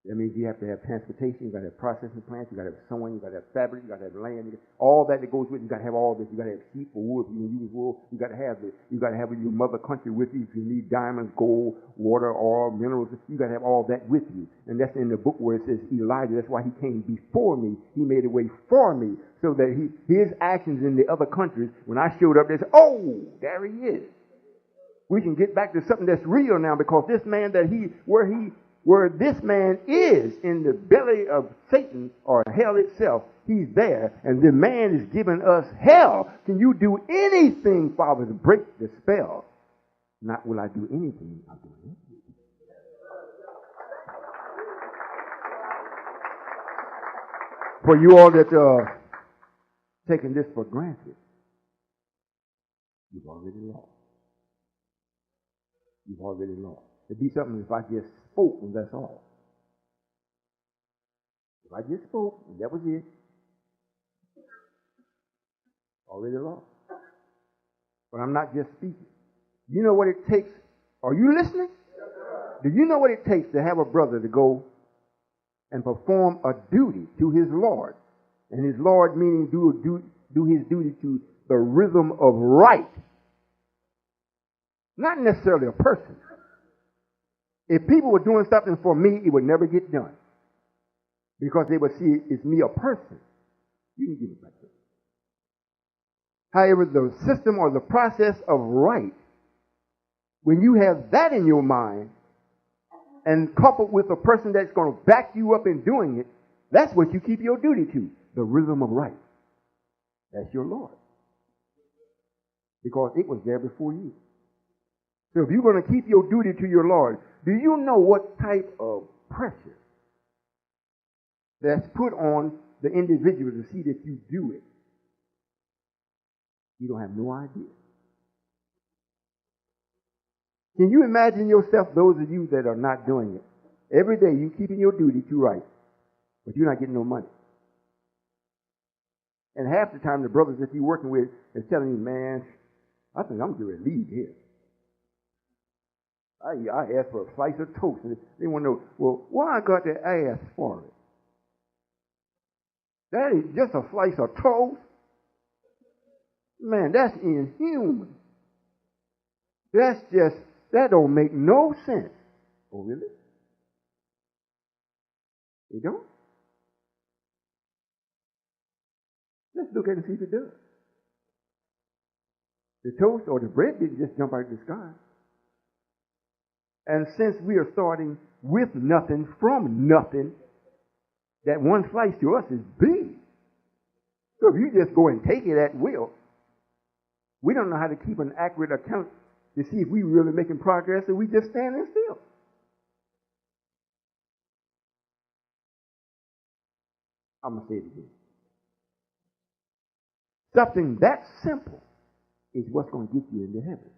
That means you have to have transportation, you got to have processing plants, you got to have sewing, you got to have fabric, you got to have land, all that goes with it. You got to have all this. You got to have sheep or wool if you use wool. You got to have this. You got to have your mother country with you if you need diamonds, gold, water, oil, minerals. You got to have all that with you. And that's in the book where it says Elijah. That's why he came before me. He made a way for me so that his actions in the other countries, when I showed up, they said, oh, there he is. We can get back to something that's real now because this man where he where this man is in the belly of Satan or hell itself. He's there, and the man is giving us hell. Can you do anything, Father, to break the spell? Not will I do anything, I'll do anything. For you all that are taking this for granted, you've already lost. You've already lost. It'd be something if I just spoke and that's all. If I just spoke and that was it, already lost. But I'm not just speaking. You know what it takes? Are you listening? Do you know what it takes to have a brother to go and perform a duty to his Lord? And his Lord meaning do his duty to the rhythm of right. Not necessarily a person. If people were doing something for me, it would never get done. Because they would see it's me a person. You can give it back to me. However, the system or the process of right, when you have that in your mind, and coupled with a person that's going to back you up in doing it, that's what you keep your duty to, the rhythm of right. That's your Lord. Because it was there before you. So if you're going to keep your duty to your Lord, do you know what type of pressure that's put on the individual to see that you do it? You don't have no idea. Can you imagine yourself, those of you that are not doing it, every day you keeping your duty to right, but you're not getting no money. And half the time the brothers that you're working with is telling you, man, I think I'm going to leave here. I asked for a slice of toast, and they want to know, well, why I got to ask for it? That is just a slice of toast? Man, that's inhuman. That don't make no sense. Oh, really? You don't? Let's look at it and see if it does. The toast or the bread didn't just jump out of the sky. And since we are starting with nothing from nothing, that one slice to us is big. So if you just go and take it at will, we don't know how to keep an accurate account to see if we really making progress or we just standing still. I'm going to say it again. Something that simple is what's going to get you into heaven.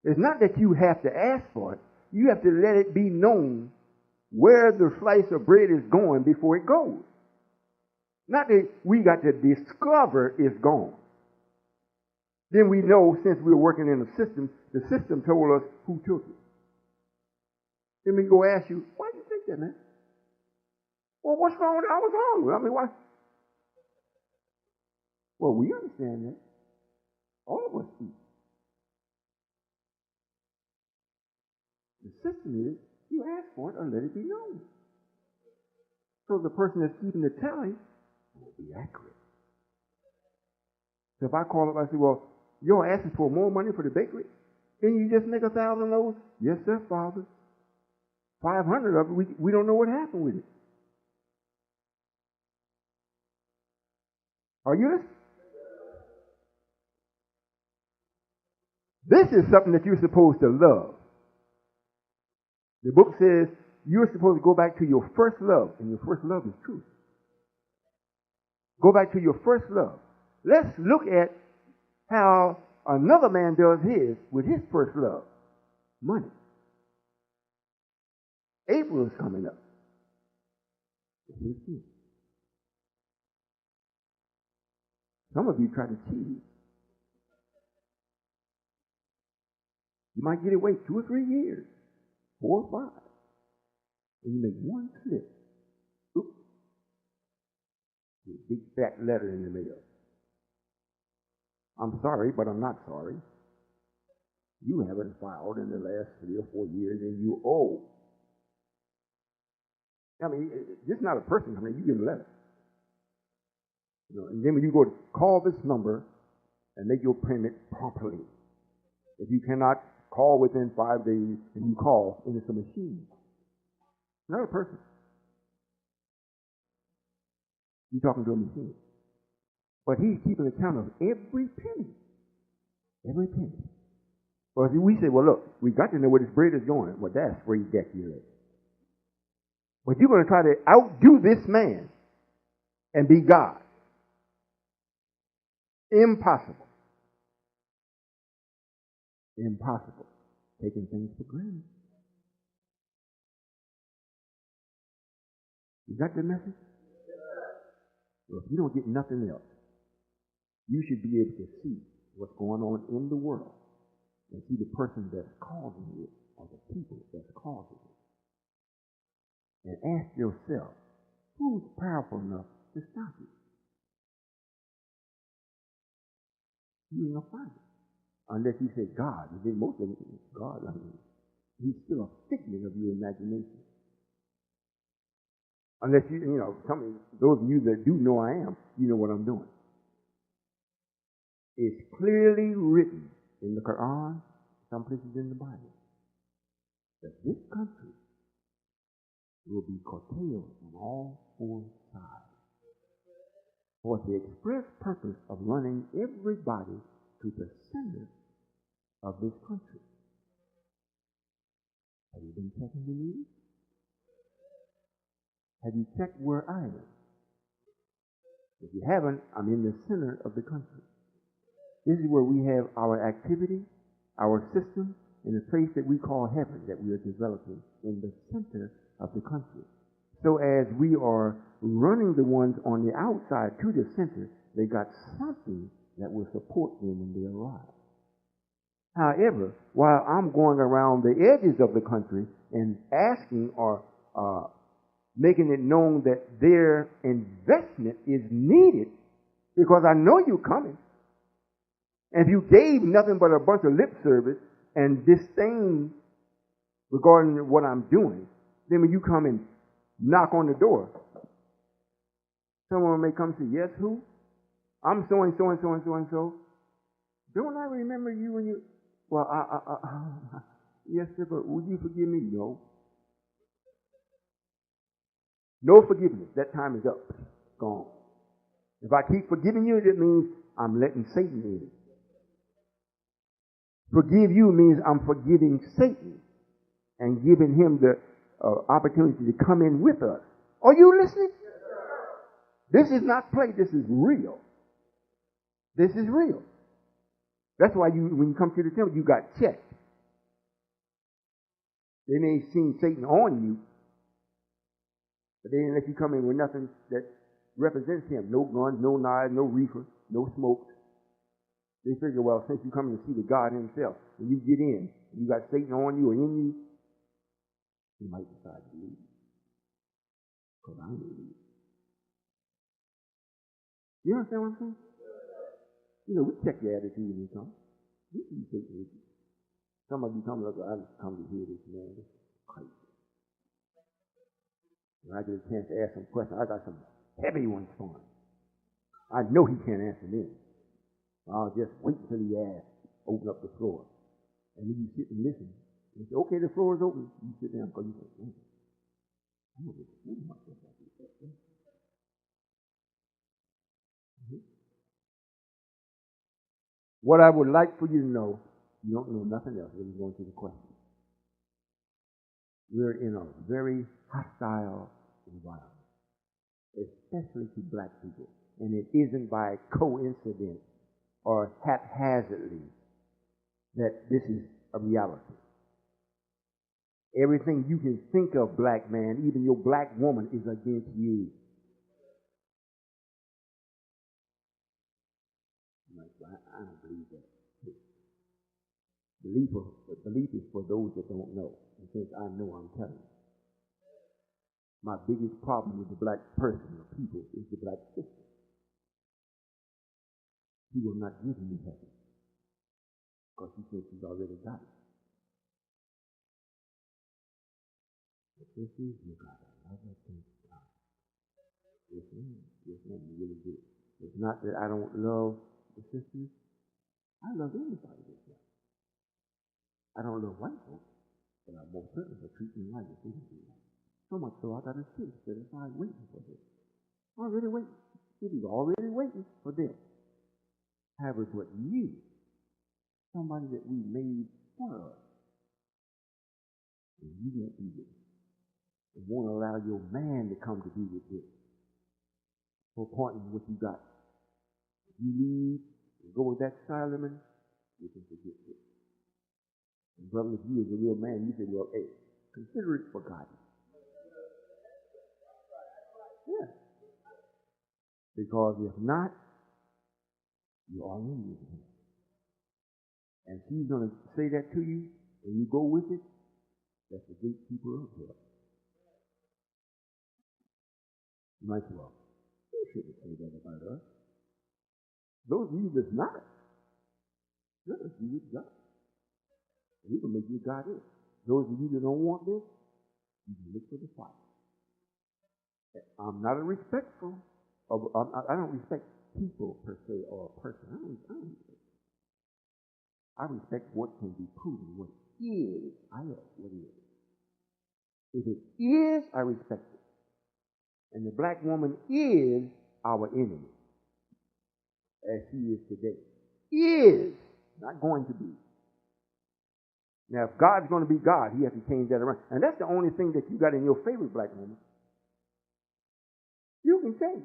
It's not that you have to ask for it. You have to let it be known where the slice of bread is going before it goes. Not that we got to discover it's gone. Then we know, since we're working in the system told us who took it. Then we go ask you, why did you take that, man? Well, what's wrong with it? I was hungry. I mean, why? Well, we understand that. All of us eat. The system is, you ask for it or let it be known. So the person that's keeping the tally will be accurate. So if I call up, I say, well, you're asking for more money for the bakery? Can you just make 1,000 of those? Yes, sir, Father. 500 of it, we don't know what happened with it. Are you listening? This is something that you're supposed to love. The book says you're supposed to go back to your first love, and your first love is truth. Go back to your first love. Let's look at how another man does his with his first love, money. April is coming up. Some of you try to cheat. You might get away 2 or 3 years, 4 or 5, and you make one slip. Oops. A big fat letter in the mail. I'm sorry, but I'm not sorry. You haven't filed in the last 3 or 4 years, and you owe. I mean, it's not a person coming in. You get a letter. You know, and then when you go to call this number and make your payment properly. If you cannot call within 5 days, and you call, and it's a machine. Not a person. You're talking to a machine. But he's keeping account of every penny. Every penny. Well, we say, well, look, we got to know where this bread is going. Well, that's free deculate. But you're going to try to outdo this man and be God. Impossible. Impossible. Taking things for granted. You got the message? Well, if you don't get nothing else, you should be able to see what's going on in the world and see the person that's causing it or the people that's causing it. And ask yourself, who's powerful enough to stop it? You ain't going to find it. Unless you say God. And then most of it is God. I mean, he's still a figment of your imagination. Unless those of you that do know I am, you know what I'm doing. It's clearly written in the Quran, some places in the Bible, that this country will be curtailed on all four sides for the express purpose of running everybody to the center of this country. Have you been checking the news? Have you checked where I am? If you haven't, I'm in the center of the country. This is where we have our activity, our system, in the place that we call heaven that we are developing in the center of the country. So as we are running the ones on the outside to the center, they got something that will support them when they arrive. However, while I'm going around the edges of the country and asking or making it known that their investment is needed, because I know you're coming. And if you gave nothing but a bunch of lip service and disdain regarding what I'm doing, then when you come and knock on the door, someone may come and say, yes, who? I'm so and so and so and so and so. Don't I remember you when you... Well, yes, sir, but would you forgive me? No. No forgiveness. That time is up. Gone. If I keep forgiving you, it means I'm letting Satan in. Forgive you means I'm forgiving Satan and giving him the opportunity to come in with us. Are you listening? This is not play. This is real. This is real. That's why when you come to the temple, you got checked. They may have seen Satan on you, but they didn't let you come in with nothing that represents him. No guns, no knives, no reefer, no smoke. They figure, well, since you're coming to see the God himself, when you get in, you got Satan on you or in you, you might decide to leave. Because I may leave. You understand what I'm saying? You know, we check your attitude when you come. We see Satan with you. Some of you come up, I just come to hear this man. This is crazy. When I get a chance to ask some questions, I got some heavy ones for him. I know he can't answer them. I'll just wait until he asks, open up the floor. And then you sit and listen. And say, okay, the floor is open. You sit down because you say, I'm going to fool myself like this. What I would like for you to know, you don't know nothing else when you're going through the question. We're in a very hostile environment, especially to black people. And it isn't by coincidence or haphazardly that this is a reality. Everything you can think of, black man, even your black woman, is against you. I don't believe that. Belief is for those that don't know. And since I know, I'm telling you. My biggest problem with the black person or people is the black system. He will not give me heaven because he says he's already got it. But this is, you got another thing to come. Yes, ma'am. Yes, ma'am. You really do. It's not that I don't love the sisters. I love anybody that's black. I don't love white folks, but I most certainly treat them right if they do that. So much so I got a seat set aside waiting for them. Already waiting. City's already waiting for them. Have us what you, somebody that we made for us. And you won't be with us. And won't allow your man to come to be with you. For pointing what you got. If you leave and go with that Solomon, you can forget this. And brother, if you is a real man, you say, well, hey, consider it forgotten. Yeah. Because if not, you are in with him. And she's going to say that to you, and you go with it, that's the gatekeeper of hell. You might say, well, you shouldn't say that about us. Those of you that's not, let us be with God. And he can make you God is. Those of you that don't want this, you can look for the fire. I'm not a respectful, I don't respect people per se or a person. I respect what can be proven, what is. I know what is. If it is, I respect it. And the black woman is our enemy, as she is today. Is not going to be. Now, if God's going to be God, he has to change that around. And that's the only thing that you got in your favor, black woman. You can change.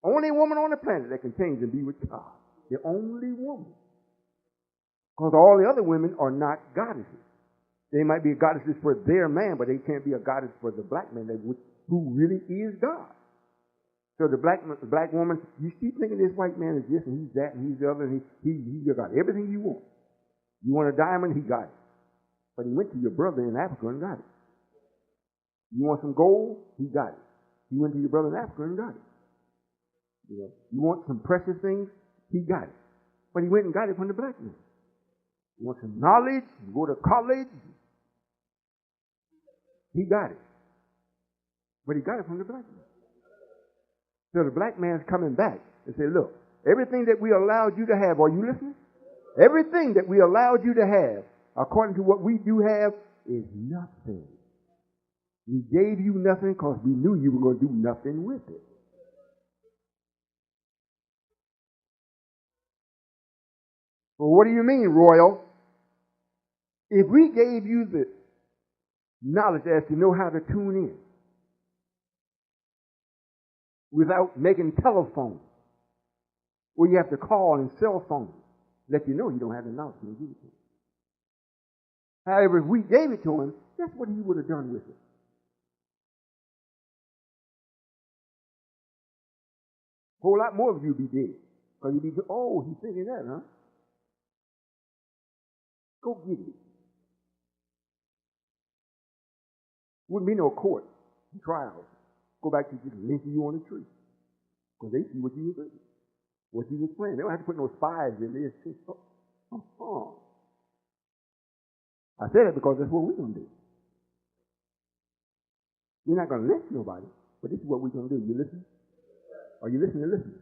Only woman on the planet that can change and be with God. The only woman. Because all the other women are not goddesses. They might be goddesses for their man, but they can't be a goddess for the black man who really is God. So the black woman, you keep thinking this white man is this and he's that and he's the other, and he got everything you want. You want a diamond, he got it. But he went to your brother in Africa and got it. You want some gold, he got it. He went to your brother in Africa and got it. You want some precious things, he got it. But he went and got it from the black man. You want some knowledge, you go to college, he got it. But he got it from the black man. So the black man's coming back and say, look, everything that we allowed you to have, are you listening? Everything that we allowed you to have, according to what we do have, is nothing. We gave you nothing because we knew you were going to do nothing with it. Well, what do you mean, Royal? If we gave you the knowledge as to know how to tune in without making telephones, where you have to call and cell phones, let you know you don't have the knowledge to give it to him. However, if we gave it to him, that's what he would have done with it. A whole lot more of you be dead. Because you'd be, oh, he's thinking that, huh? Go get it. Wouldn't be no court, trial. Go back to just linking you on the tree. Because they see what you were doing, what you was playing. They don't have to put no spies in there. I said it because that's what we're going to do. We're not going to lynch nobody, but this is what we're going to do. You listen? Are you listening? Listen.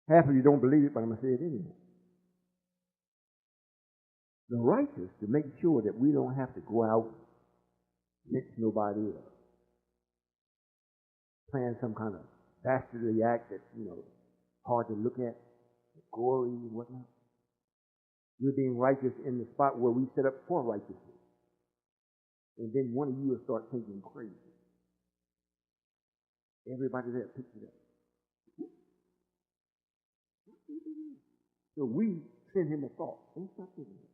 Half of you don't believe it, but I'm going to say it anyway. The righteous, to make sure that we don't have to go out, lynch nobody, or plan some kind of dastardly act that's, hard to look at, gory and whatnot. We're being righteous in the spot where we set up for righteousness. And then one of you will start thinking crazy. Everybody there picks it up. So we send him a thought. Don't stop thinking it.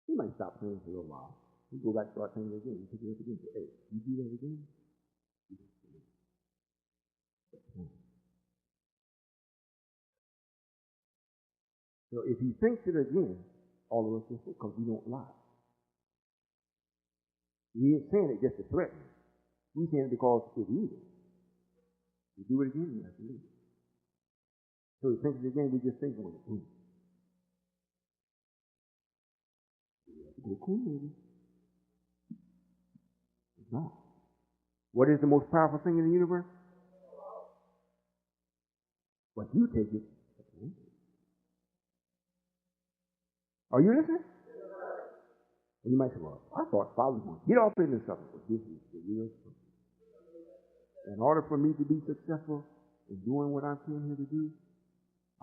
He might stop praying for a little while. He go back and start praying again. He pick it up again. Say, hey, you do that again? So if he thinks it again, all of us will say, because we don't lie. We ain't saying it just to threaten. We're saying it because it is. You do it again, you have to leave it. So he thinks it again, we just think on it. Boom. Go cool, maybe. It's not. What is the most powerful thing in the universe? But you take it. Are you listening? And you might say, well, I thought Father was going to get off into something, but this is the real truth. In order for me to be successful in doing what I'm came here to do,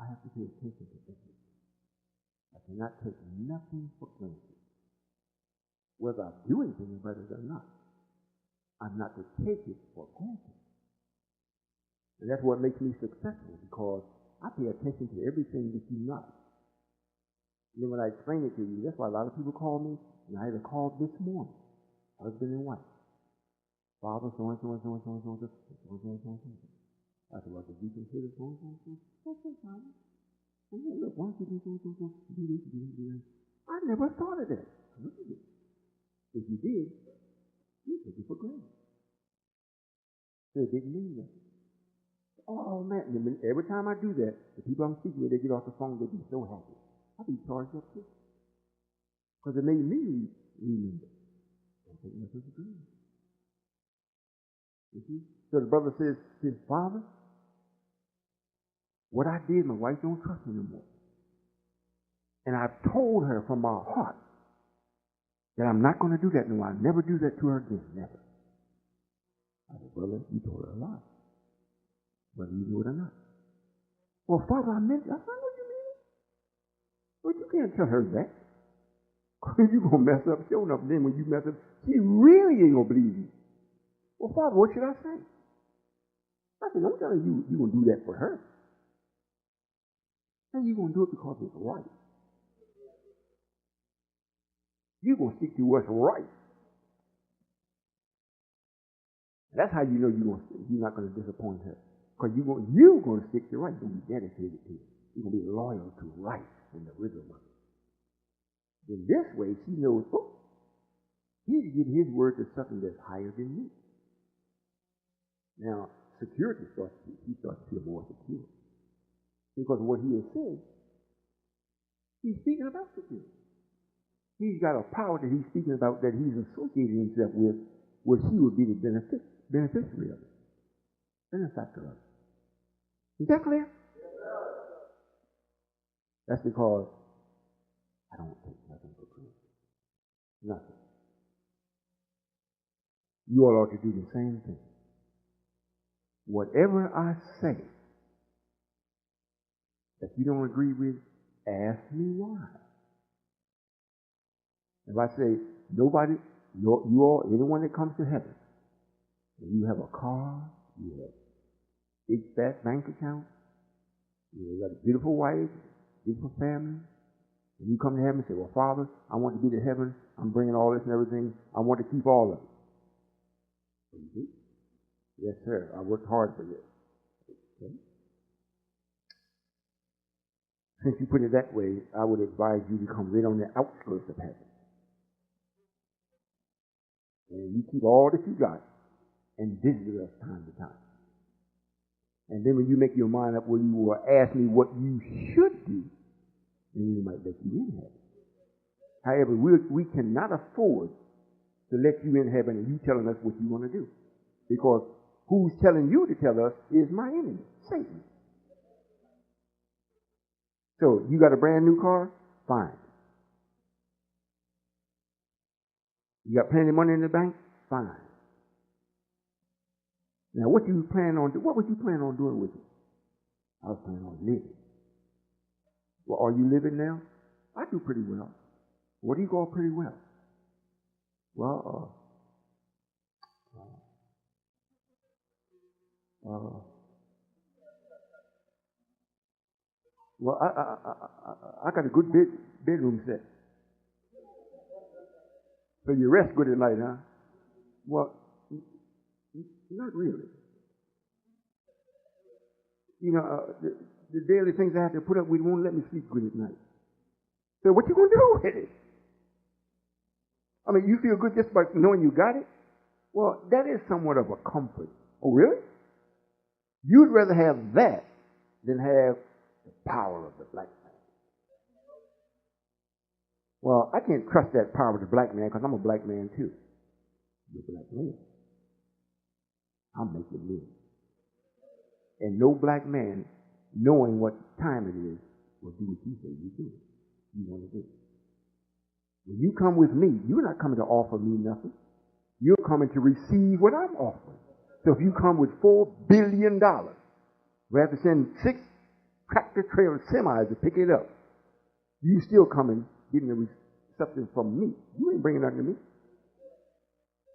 I have to pay attention to everything. I cannot take nothing for granted. Whether I do anything about it or not, I'm not to take it for granted. And that's what makes me successful, because I pay attention to everything that you not. And then when I explain it to you, that's why a lot of people call me, and I had a call this morning, husband and wife. Father, so and so and so and so and so and so and so and so and so. I said, well, did you consider so and so and so? Okay, Father. And then, look, why don't you do so and so and so? Do this, do this, do this. I never thought of that. Look at it. If you did, you take it for granted. So it didn't mean that. Oh, man. And every time I do that, the people I'm speaking with, they get off the phone, they be so happy. I'll be charged up too. Because it made me remember. Don't take nothing for granted. You see? So the brother says, Father, what I did, my wife don't trust me no more. And I've told her from my heart that I'm not going to do that no more. I'll never do that to her again. Never. I said, brother, you told her a lie. Whether you do it or not. Well, Father, I meant it. I said, I know you mean it. But you can't tell her that. Because you're going to mess up, sure enough. Then when you mess up, she really ain't going to believe you. Well, Father, what should I say? I said, don't tell her you're going to do that for her. And you're going to do it because it's right. You're going to stick to what's right. That's how you know you're not going to disappoint her. Because you're going to stick to right. You're going to be dedicated to it. You're going to be loyal to right and the rhythm of it. In this way, she knows, oh, he's giving his word to something that's higher than me. Now, security starts to feel more secure. Because of what he has said, he's speaking about security. He's got a power that he's speaking about that he's associated himself with, where she would be the beneficiary of it, benefactor of it. Is that clear? That's because I don't take nothing for granted. Nothing. You all ought to do the same thing. Whatever I say that you don't agree with, ask me why. If I say, nobody, you all, anyone that comes to heaven, and you have a car, you have a big fat bank account, you got a beautiful wife, beautiful family, and you come to heaven and say, well, Father, I want to be to heaven, I'm bringing all this and everything, I want to keep all of it. Mm-hmm. Yes, sir, I worked hard for this. Okay. Since you put it that way, I would advise you to come right on the outskirts of heaven. And you keep all that you got and visit us time to time. And then when you make your mind up, well, you will ask me what you should do, and we might let you in heaven. However, we cannot afford to let you in heaven and you telling us what you want to do. Because who's telling you to tell us is my enemy, Satan. So, you got a brand new car? Fine. You got plenty of money in the bank? Fine. Now, what would you plan on doing with it? I was planning on living. Well, are you living now? I do pretty well. What do you call pretty well? Well, I got a good bedroom set. So you rest good at night, huh? Well, not really. You know, the daily things I have to put up with won't let me sleep good at night. So what you going to do with it? I mean, you feel good just by knowing you got it? Well, that is somewhat of a comfort. Oh, really? You'd rather have that than have the power of the black man. Well, I can't trust that power of the black man because I'm a black man too. You're a black man. I'll make you live. And no black man, knowing what time it is, will do what you say you do. You want to do. When you come with me, you're not coming to offer me nothing. You're coming to receive what I'm offering. So if you come with $4 billion, we have to send 6 tractor trailer semis to pick it up. You still coming, getting something from me. You ain't bringing nothing to me.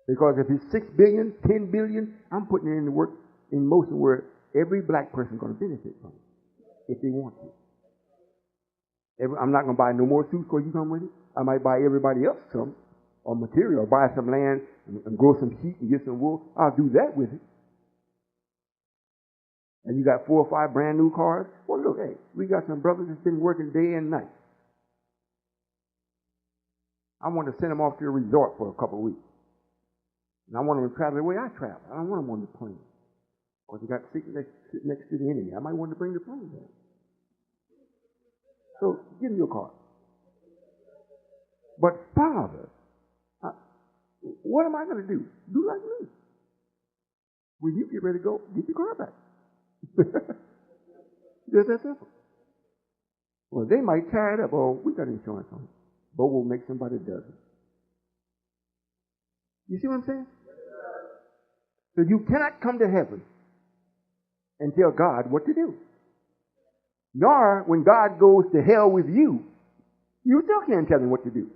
Because if it's 6 billion, 10 billion, I'm putting it in the work in motion where every black person is going to benefit from it if they want to. I'm not going to buy no more suits because you come with it. I might buy everybody else some, or material, or buy some land and grow some sheep and get some wool. I'll do that with it. And you got 4 or 5 brand new cars. Well, look, hey, we got some brothers that's been working day and night. I want to send them off to a resort for a couple of weeks. And I want them to travel the way I travel. I don't want them on the plane. Because they got sitting next to the enemy. I might want to bring the plane down. So give me your car. But Father, what am I going to do? Do like me. When you get ready to go, get your car back. Just that simple. Well, they might tie it up. Oh, we got insurance on it. But we'll make somebody does it. You see what I'm saying? So you cannot come to heaven and tell God what to do. Nor, when God goes to hell with you, you still can't tell him what to do.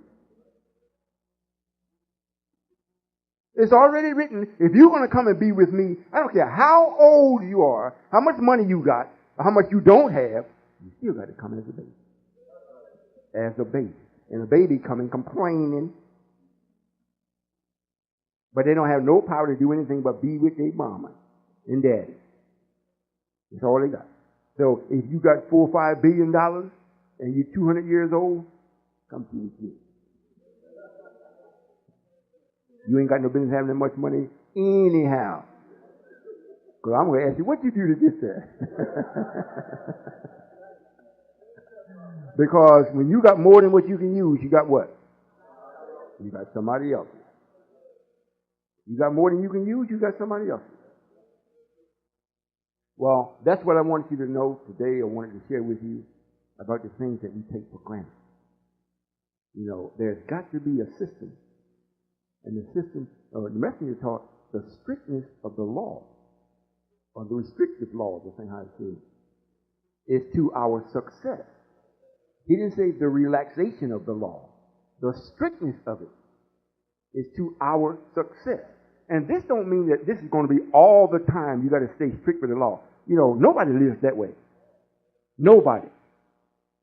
It's already written, if you're going to come and be with me, I don't care how old you are, how much money you got, or how much you don't have, you still got to come as a baby. As a baby. And a baby coming complaining. But they don't have no power to do anything but be with their mama and daddy. That's all they got. So if you got $4 or $5 billion and you're 200 years old, come to me. You ain't got no business having that much money anyhow. Because I'm going to ask you, what you do to get that? Because when you got more than what you can use, you got what? You got somebody else. You got more than you can use, you got somebody else. Well, that's what I wanted you to know today. I wanted to share with you about the things that we take for granted. You know, there's got to be a system. And the system, the messenger taught the strictness of the law, or the restrictive law, the thing how it says, is to our success. He didn't say the relaxation of the law. The strictness of it is to our success. And this don't mean that this is going to be all the time you got to stay strict with the law. You know, nobody lives that way. Nobody.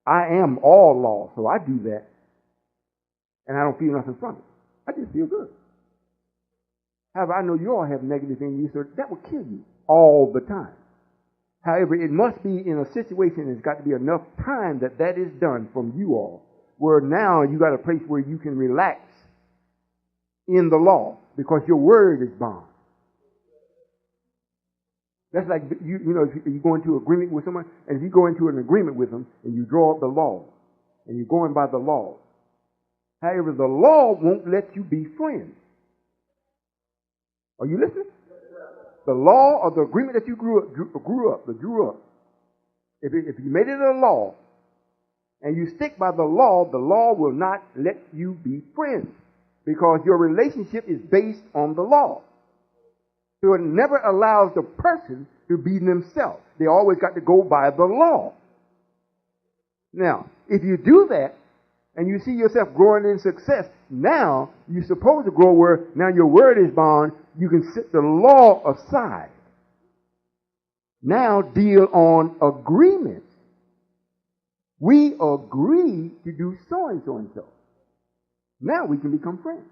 I am all law, so I do that. And I don't feel nothing from it. I just feel good. However, I know you all have negative in you, so that will kill you all the time. However, it must be in a situation there's got to be enough time that that is done from you all, where now you got a place where you can relax in the law because your word is bond. That's like, you know, if you go into agreement with someone, and if you go into an agreement with them and you draw up the law, and you're going by the law. However, the law won't let you be friends. Are you listening? The law or the agreement that you drew up. If you made it a law, and you stick by the law will not let you be friends. Because your relationship is based on the law. So it never allows the person to be themselves. They always got to go by the law. Now, if you do that, and you see yourself growing in success, now you're supposed to grow where now your word is bond, you can set the law aside. Now deal on agreements. We agree to do so and so and so. Now we can become friends.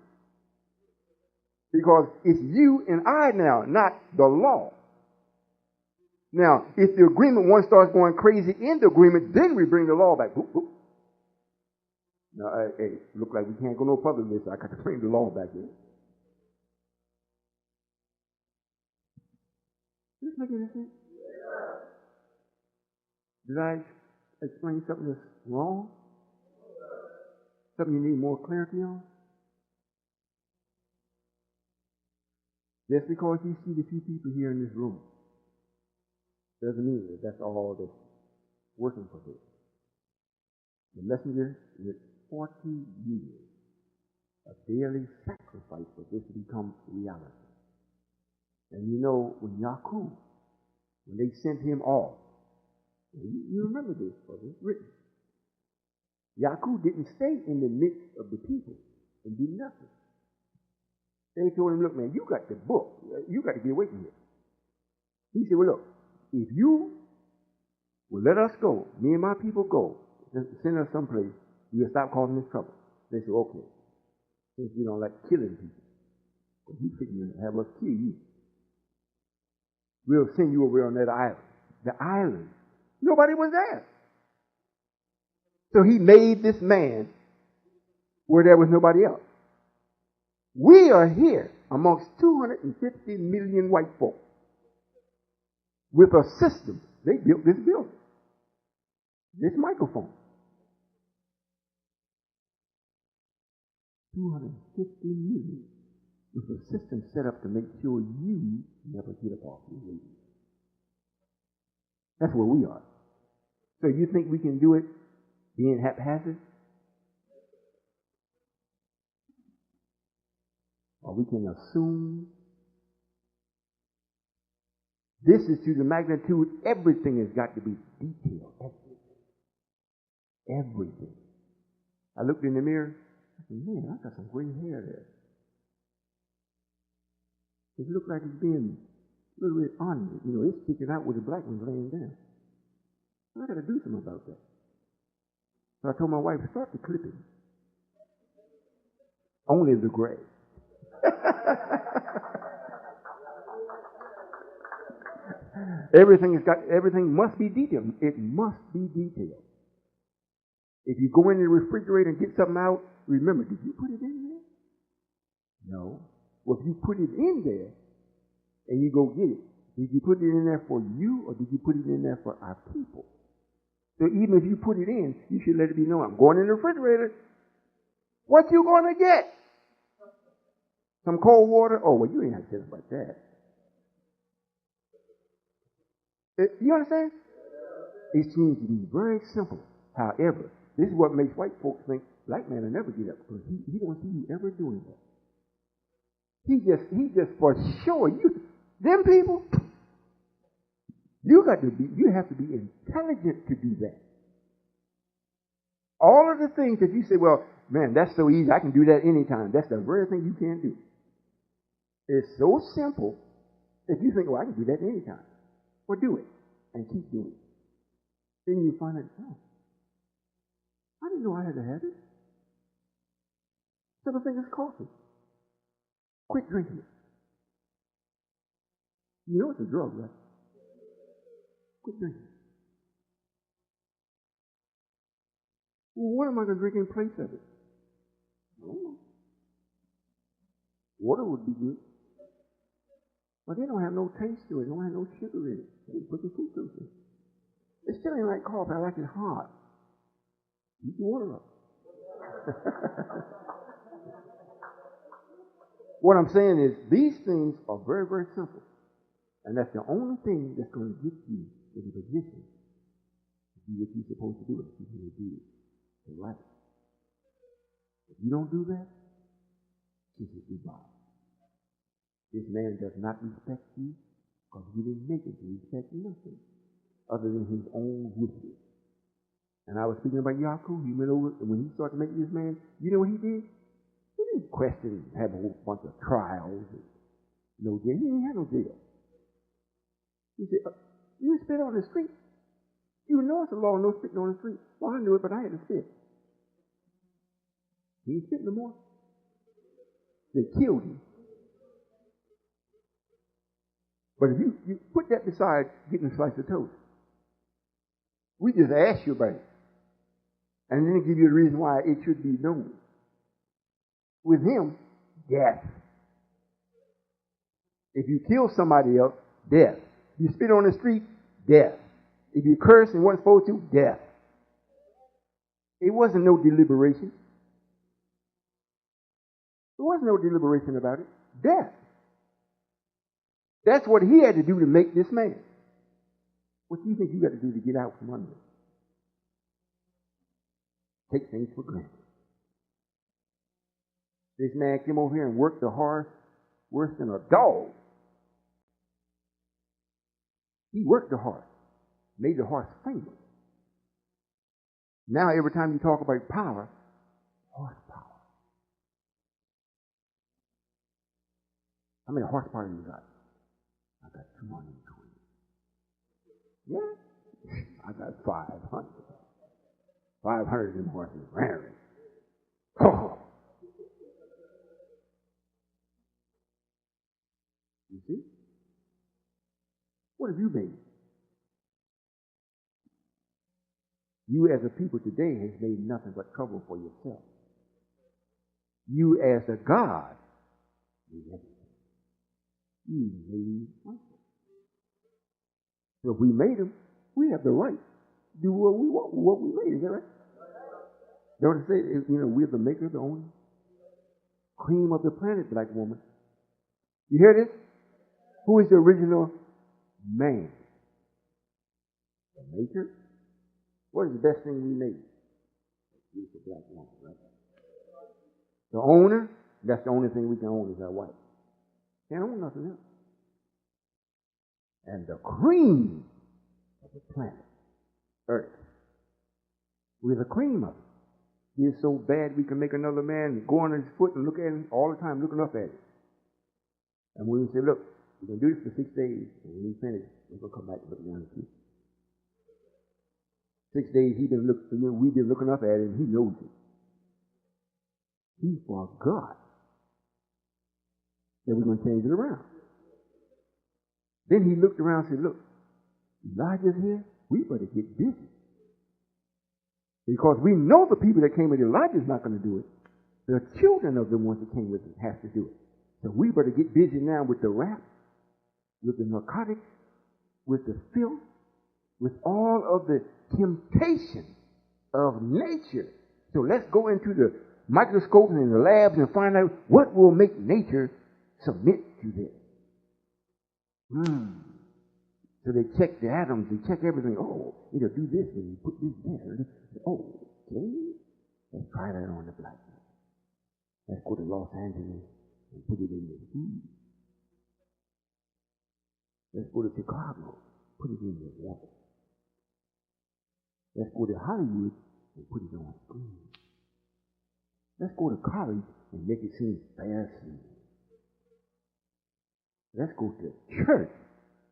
Because it's you and I now, not the law. Now, if the agreement one starts going crazy in the agreement, then we bring the law back. Boop, boop. Now, hey, look like we can't go no further than this. I got to bring the law back in. Is this making any sense? Did I explain something that's wrong? Something you need more clarity on? Just because you see the few people here in this room doesn't mean that that's all that's working for this. The messenger with 40 years a daily sacrifice for this to become reality. And you know, when Yaakov, when they sent him off, you remember this, brother, it's written. Yaakov didn't stay in the midst of the people and do nothing. They told him, look, man, you got the book. You got to get away from here. He said, well, look, if you will let us go, me and my people go, send us someplace, we'll stop causing this trouble. They said, okay, since we don't like killing people, but you figure to have us kill you, we'll send you over on that island. The island. Nobody was there. So he made this man where there was nobody else. We are here amongst 250 million white folk with a system. They built this building, this microphone. 250 million with a system set up to make sure you never get up off your knees. That's where we are. So you think we can do it being haphazard? Or we can assume? This is to the magnitude, everything has got to be detailed. Everything. I looked in the mirror, I said, man, I got some gray hair there. It looked like it's being a little bit ornamented. You know, it's sticking out with the black ones laying down. I got to do something about that. So I told my wife, start the clipping. Only the gray. Everything must be detailed. It must be detailed. If you go in the refrigerator and get something out, remember, did you put it in there? No. Well, if you put it in there and you go get it, did you put it in there for you or did you put it in there for our people? So even if you put it in, you should let it be known. I'm going in the refrigerator. What you going to get? Some cold water? Oh, well, you ain't have to say nothing about that. You understand? It seems to be very simple. However, this is what makes white folks think black man will never get up because he don't see you ever doing that. He just for sure them people. You have to be intelligent to do that. All of the things that you say, well, man, that's so easy. I can do that anytime. That's the very thing you can't do. It's so simple that you think, well, I can do that anytime. Well, do it and keep doing it. Then you find out, oh, I didn't know I had to have it. So the thing is coffee. Quit drinking it. You know it's a drug, right? Quit drinking it. Well, what am I going to drink in place of it? I don't know. Water would be good. But they don't have no taste to it. They don't have no sugar in it. They put the fructose in it. It still ain't like coffee. I like it hot. Heat the water up. What I'm saying is these things are very, very simple. And that's the only thing that's going to get you in a position to do what you're supposed to do if you're going to do it right. If you don't do that, kiss it goodbye. This man does not respect you because he didn't make it to respect nothing other than his own wisdom. And I was speaking about Yaakov. He went over, and when he started making this man, you know what he did? He didn't question and have a whole bunch of trials and no jail. He didn't have no jail. He said, you spit on the street. You know it's a law, no spitting on the street. Well, I knew it, but I had to spit. He didn't spit no more. They killed him. But if you put that beside getting a slice of toast, we just ask you about it. And then give you the reason why it should be known. With him, death. If you kill somebody else, death. If you spit on the street, death. If you curse and weren't supposed to, death. It wasn't no deliberation. There wasn't no deliberation about it. Death. That's what he had to do to make this man. What do you think you got to do to get out from under it? Take things for granted. This man came over here and worked the horse worse than a dog. He worked the horse, made the horse famous. Now every time you talk about power, horsepower. How many horsepower you got? I got 220. Yeah? I got 500. 500 of them horses raring. Oh! You see? What have you made? You as a people today has made nothing but trouble for yourself. You as a God, you made nothing. So if we made them, we have the right to do what we want, what we made. Is that right? Don't it say, we're the maker, the owner, cream of the planet, black woman. You hear this? Who is the original man? The maker? What is the best thing we made? It's the black woman, right? The owner, that's the only thing we can own is our wife. Can't own nothing else. And the cream of the planet, Earth. We're the cream of it. It's so bad we can make another man go on his foot and look at him all the time, looking up at it. And when we say, look, we're going to do this for 6 days, and when we finish, we're going to come back and look down at you. 6 days we've been looking up at him, he knows it. He forgot that we're going to change it around. Then he looked around and said, look, Elijah's here, we better get busy. Because we know the people that came with Elijah's not going to do it. The children of the ones that came with him have to do it. So we better get busy now with the rap, with the narcotics, with the filth, with all of the temptation of nature. So let's go into the microscopes and the labs and find out what will make nature submit to this. So they check the atoms, they check everything. Oh, it'll do this and you put this there. Oh, okay. Let's try that on the black man. Let's go to Los Angeles and put it in the food. Let's go to Chicago, put it in the water. Let's go to Hollywood and put it on screen. Let's go to college and make it seem fancy. Let's go to church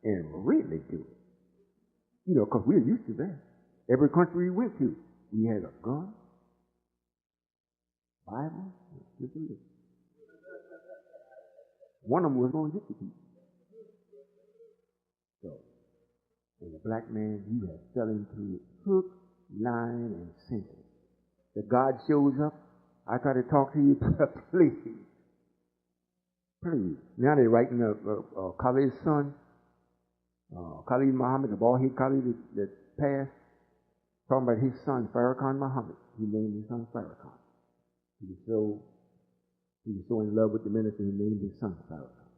and really do it. Because we're used to that. Every country we went to, we had a gun, Bible, and this. One of them was going to get the people. So, as a black man, you have fell into it hook, line, and sinker. If God shows up, I try to talk to you, please. Please. Now they're writing Khalid's son, Khalid Muhammad, the bald-head Khalid that passed, talking about his son, Farrakhan Muhammad. He named his son Farrakhan. He was so in love with the minister, he named his son Farrakhan.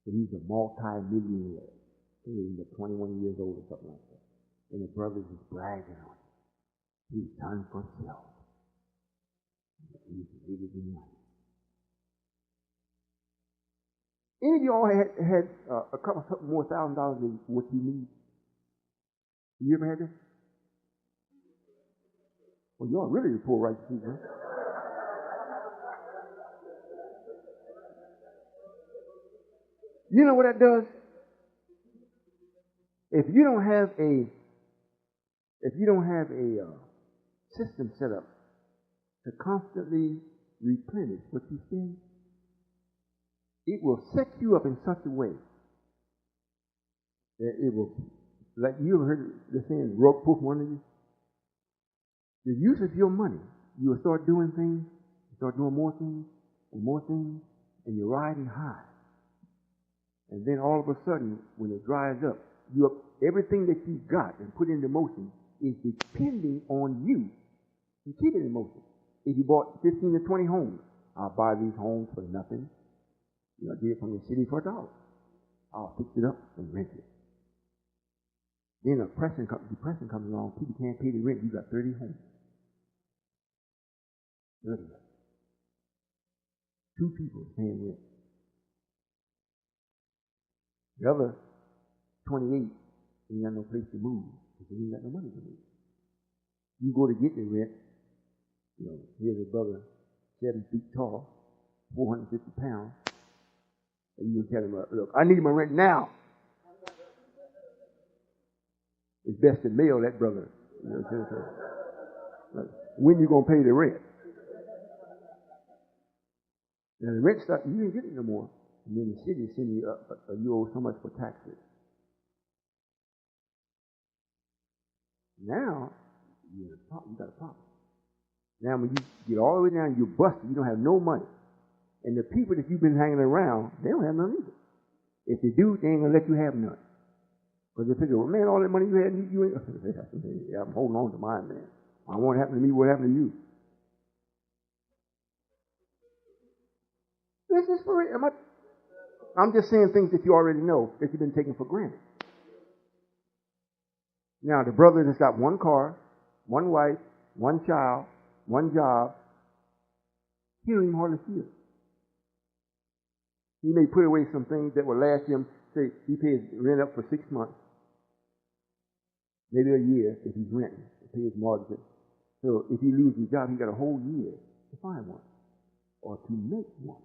So he's a multi-millionaire. He's like 21 years old or something like that. And the brothers is bragging on him. He's done for self. He's bigger than life. Any of y'all had a couple something more $1,000 than what you need? You ever had that? Well, y'all really the poor righteous people. Huh? You know what that does? If you don't have a system set up to constantly replenish what you spend, it will set you up in such a way that it will, like you ever heard the saying, rope pull one of you? The use of your money, you will start doing things, you start doing more things, and you're riding high. And then all of a sudden, when it dries up, everything that you got and put into motion is depending on you to keep it in motion. If you bought 15 to 20 homes, I'll buy these homes for nothing. I get it from the city for $1. I'll fix it up and rent it. Then depression comes along. People can't pay the rent. You got 30 homes. 30. 2 people paying rent. The other 28 ain't got no place to move because he ain't got no money to move. You go to get the rent, here's a brother 7 feet tall, 450 pounds, and you tell him, look, I need my rent now. It's best to mail that brother. When you going to pay the rent? Now the rent stuff, you ain't getting it no more. And then the city send you you owe so much for taxes. Now, you got a problem. Now when you get all the way down, you're busted. You don't have no money. And the people that you've been hanging around, they don't have none either. If they do, they ain't going to let you have none. Because they figure, well, man, all that money you had, you ain't. Yeah, I'm holding on to mine, man. I want what happened to me, what happened to you? This is for it. I'm just saying things that you already know that you've been taking for granted. Now, the brother that's got 1 car, 1 wife, 1 child, 1 job, he don't even hardly feel it. He may put away some things that will last him, say, he pays rent up for 6 months, maybe a year if he's renting, to pay his mortgage. So if he loses his job, he got a whole year to find one or to make one.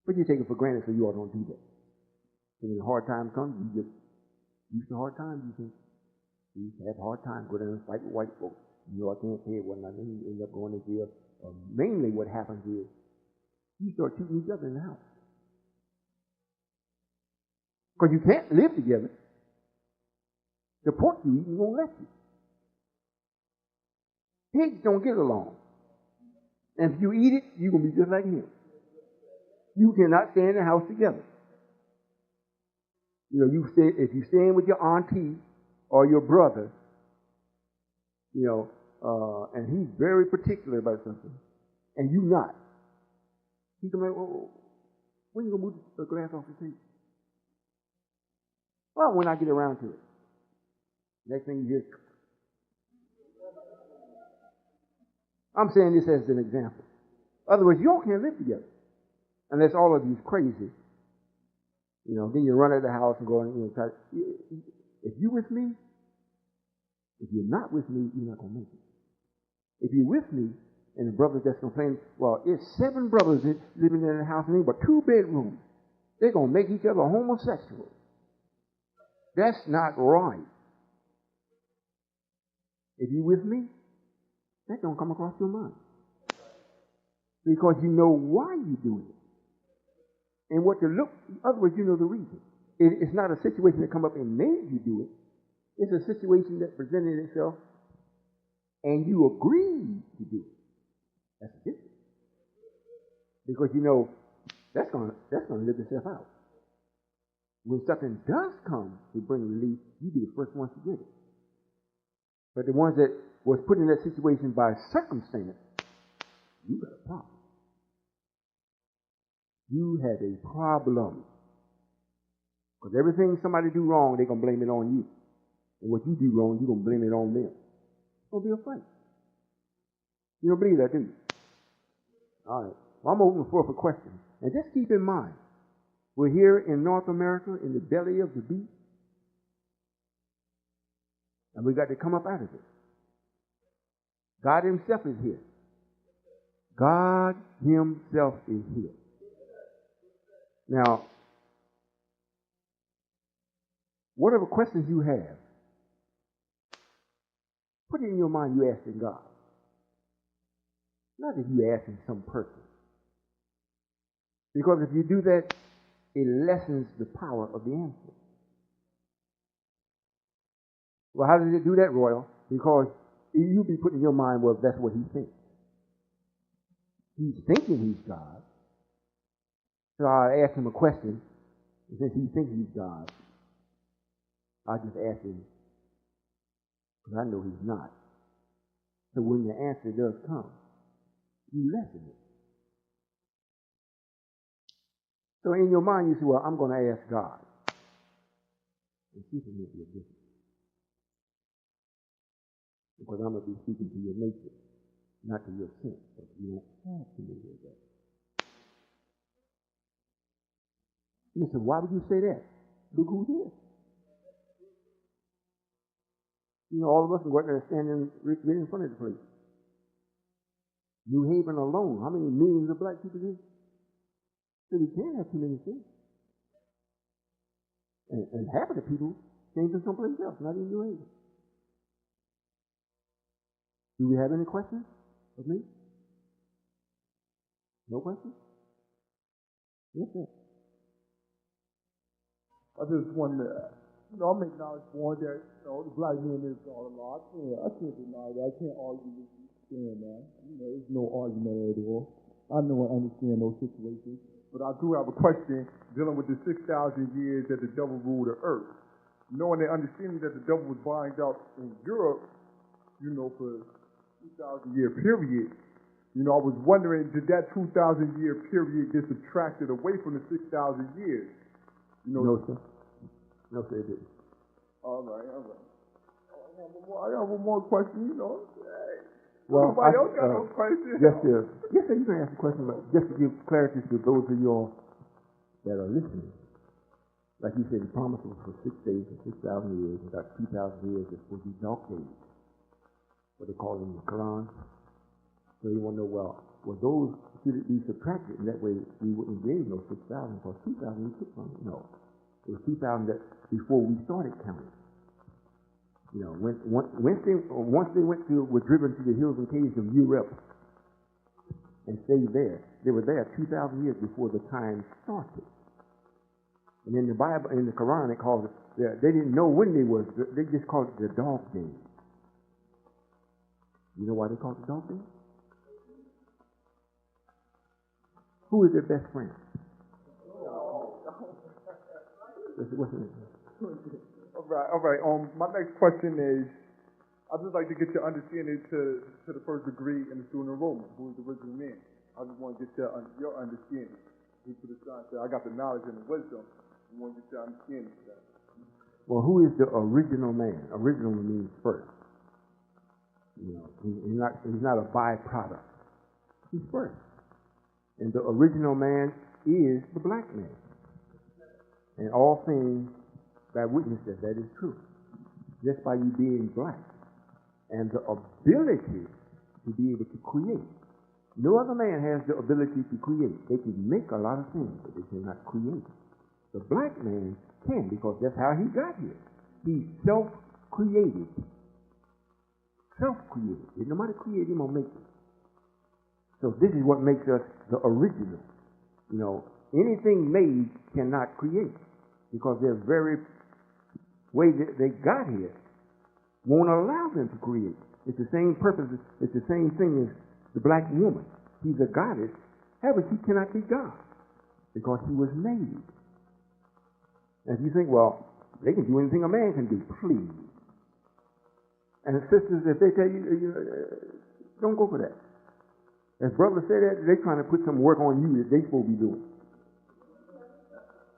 But you take it for granted, so you all don't do that. And when the hard time comes, you just use the hard time. You have a hard time, go down and fight with white folks. I can't pay it, whatnot. Then you end up going to jail. Mainly what happens is you start shooting each other in the house. Because you can't live together. The pork you eat won't let you. Pigs don't get along. And if you eat it, you're going to be just like him. You cannot stay in the house together. If you stay in with your auntie or your brother, and he's very particular about something, and you not, he's going to be like, well, when are you going to move the glass off the table? Well, when I get around to it. Next thing you hear, I'm saying this as an example. Otherwise, you all can't live together unless all of you is crazy. Then you run out of the house and go and try. If you're with me, if you're not with me, you're not going to make it. If you're with me, and the brothers that's complaining, well, it's 7 brothers living in the house and but 2 bedrooms. They're going to make each other homosexual. That's not right. If you're with me, that don't come across your mind. Because you know why you're doing it. And what to look, otherwise you know the reason. It's not a situation that come up and made you do it. It's a situation that presented itself and you agreed to do it. That's different. Because that's gonna live itself out. When something does come to bring relief, you be the first ones to get it. But the ones that was put in that situation by circumstance, you got a problem. You have a problem. Because everything somebody do wrong, they're going to blame it on you. And what you do wrong, you're going to blame it on them. It's going to be a fight. You don't believe that, do you? All right. Well, I'm open for questions. And just keep in mind, we're here in North America, in the belly of the beast. And we got to come up out of it. God himself is here. God himself is here. Now, whatever questions you have, put it in your mind you're asking God. Not that you're asking some person. Because if you do that, it lessens the power of the answer. Well, how does it do that, Royall? Because you'll be putting in your mind, well, that's what he thinks. He's thinking he's God. So I ask him a question, and since he thinks he's God, I just ask him, because I know he's not. So when the answer does come, you lessen it. So in your mind, you say, well, I'm going to ask God. And see if it makes a difference. Because I'm going to be speaking to your nature. not to your sense, but you don't have too many of that. You say, why would you say that? Look who's here. You know, all of us can go out there standing right in front of the place. New Haven alone, how many millions of black people there? So we can't have too many things. And half of the people came from someplace else, not in New Haven. Do we have any questions of me? No questions? Yes, sir. I just wanted to, I'm acknowledging that, the black man is all alive. Yeah, I can't deny that. I can't argue with you saying that. There's no argument at all. I know and understand those situations. But I do have a question dealing with the 6,000 years that the devil ruled the earth. Knowing and understanding that the devil was bound out in Europe, for 2,000 year period, I was wondering, did that 2,000 year period get subtracted away from the 6,000 years? No, sir. No, sir, it didn't. All right. I have one more question, Well, nobody else got no question. Yes, sir, you can ask a question, but just to give clarity to those of you all that are listening. Like you said, the promise was for 6 days and 6,000 years, and about 2,000 years is for the dark days, what they call in the Quran. So you want to know, well, those should it be subtracted? And that way we wouldn't gain those 6,000, because 2,000 we took from it. No. It was 2,000 that before we started counting. Once they were driven to the hills and caves of Europe and stayed there, they were there 2,000 years before the time started. And in the Bible, in the Quran, they called it, they didn't know when they was, they just called it the dog days. You know why they called it dog days? Who is their best friend? What's his name? All right. My next question is, I'd just like to get your understanding to the first degree in the student enrollment, who is the original man. I just want to get your understanding. To the science, I got the knowledge and the wisdom. I want to get your understanding of that. Well, who is the original man? Original means first. He's not a byproduct. He's first. And the original man is the black man. And all things bear witness that is true. Just by you being black. And the ability to be able to create. No other man has the ability to create. They can make a lot of things, but they cannot create. The black man can, because that's how he got here. He's self-created. Self-created. There's nobody create him or make him. So this is what makes us the original. Anything made cannot create, because their very way that they got here won't allow them to create. It's the same purpose. It's the same thing as the black woman. She's a goddess. However, she cannot be God, because she was made. And if you think, well, they can do anything a man can do, please. And the sisters, if they tell you, don't go for that. As brother said that, they're trying to put some work on you that they're supposed to be doing.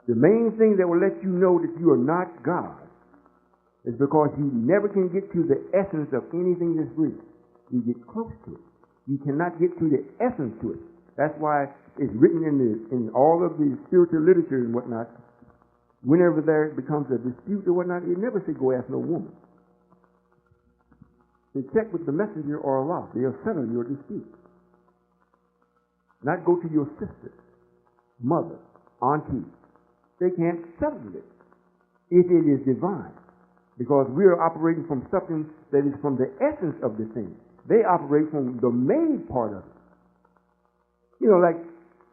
The main thing that will let you know that you are not God is because you never can get to the essence of anything that's real. You get close to it. You cannot get to the essence to it. That's why it's written in all of the spiritual literature and whatnot. Whenever there becomes a dispute or whatnot, it never say go ask no woman. They check with the messenger or Allah. They'll settle your dispute. Not go to your sister, mother, auntie. They can't settle it if it is divine, because we are operating from something that is from the essence of the thing. They operate from the made part of it. Like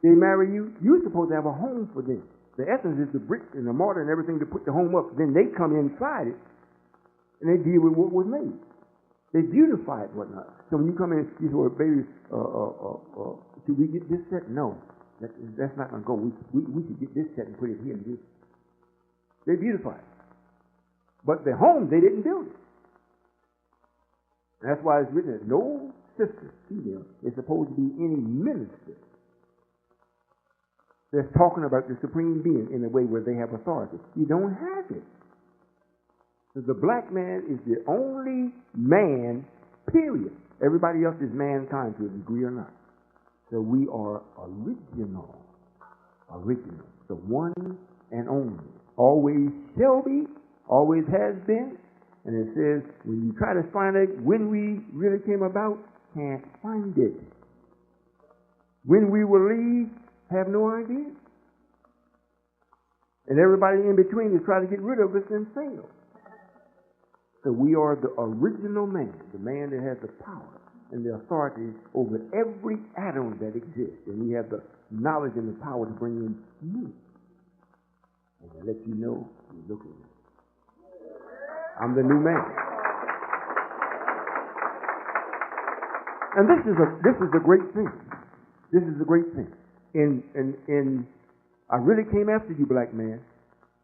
they marry you, you're supposed to have a home for them. The essence is the brick and the mortar and everything to put the home up. Then they come inside it and they deal with what was made. They beautify it, whatnot. So when you come in, you say, well, baby, should we get this set? No. That's not going to go. We should get this set and put it here and this. They beautify it. But the home, they didn't build it. And that's why it's written that no sister, female, is supposed to be any minister that's talking about the supreme being in a way where they have authority. You don't have it. So the black man is the only man, period. Everybody else is mankind to a degree or not. So we are original. Original. The one and only. Always shall be, always has been. And it says, when you try to find out when we really came about, can't find it. When we will leave, have no idea. And everybody in between is trying to get rid of us and fail. So we are the original man, the man that has the power and the authority over every atom that exists. And we have the knowledge and the power to bring in new. And to let you know, you look at me. I'm the new man. And this is a great thing. This is a great thing. I really came after you, black man,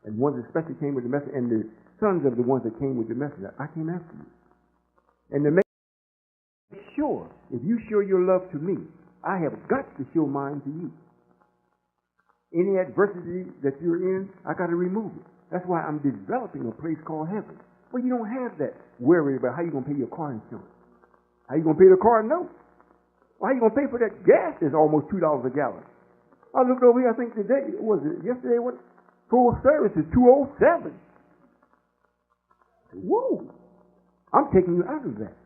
and ones especially came with the message, and the sons of the ones that came with the message. I came after you. And to make sure, if you show your love to me, I have got to show mine to you. Any adversity that you're in, I got to remove it. That's why I'm developing a place called heaven. Well, you don't have that worry about how you're going to pay your car insurance. How you going to pay the car note? Well, how you going to pay for that gas that's almost $2 a gallon? I looked over here, I think today, was it yesterday, what? Full service is $2.07. Whoa! I'm taking you out of that.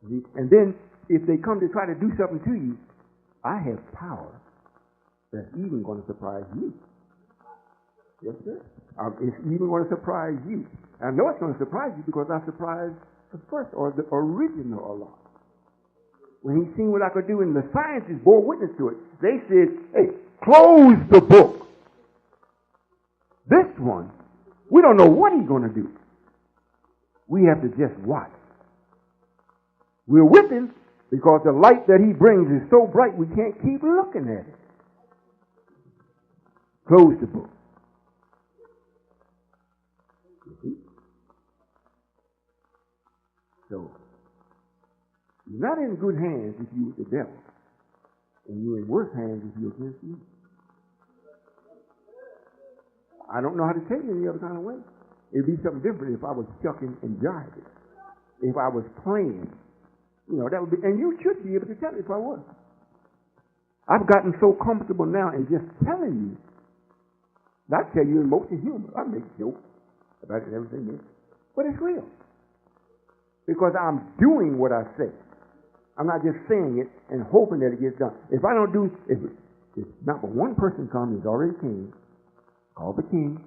See? And then, if they come to try to do something to you, I have power that's even going to surprise you. Yes, sir. It's even going to surprise you. I know it's going to surprise you because I surprised the first or the original Allah. When he seen what I could do, and the scientists bore witness to it, they said, hey, close the book. This one, we don't know what he's going to do. We have to just watch. We're with him because the light that he brings is so bright we can't keep looking at it. Close the book. So, you're not in good hands if you're with the devil. And you're in worse hands if you're against me. I don't know how to tell you any other kind of way. It'd be something different if I was chucking and jiving. If I was playing. You know, that would be, and you should be able to tell if I was. I've gotten so comfortable now in just telling you. I tell you in most of humor. I make jokes about it and everything else. But it's real. Because I'm doing what I say. I'm not just saying it and hoping that it gets done. If I don't do, if not but one person comes, he's already king, called the king.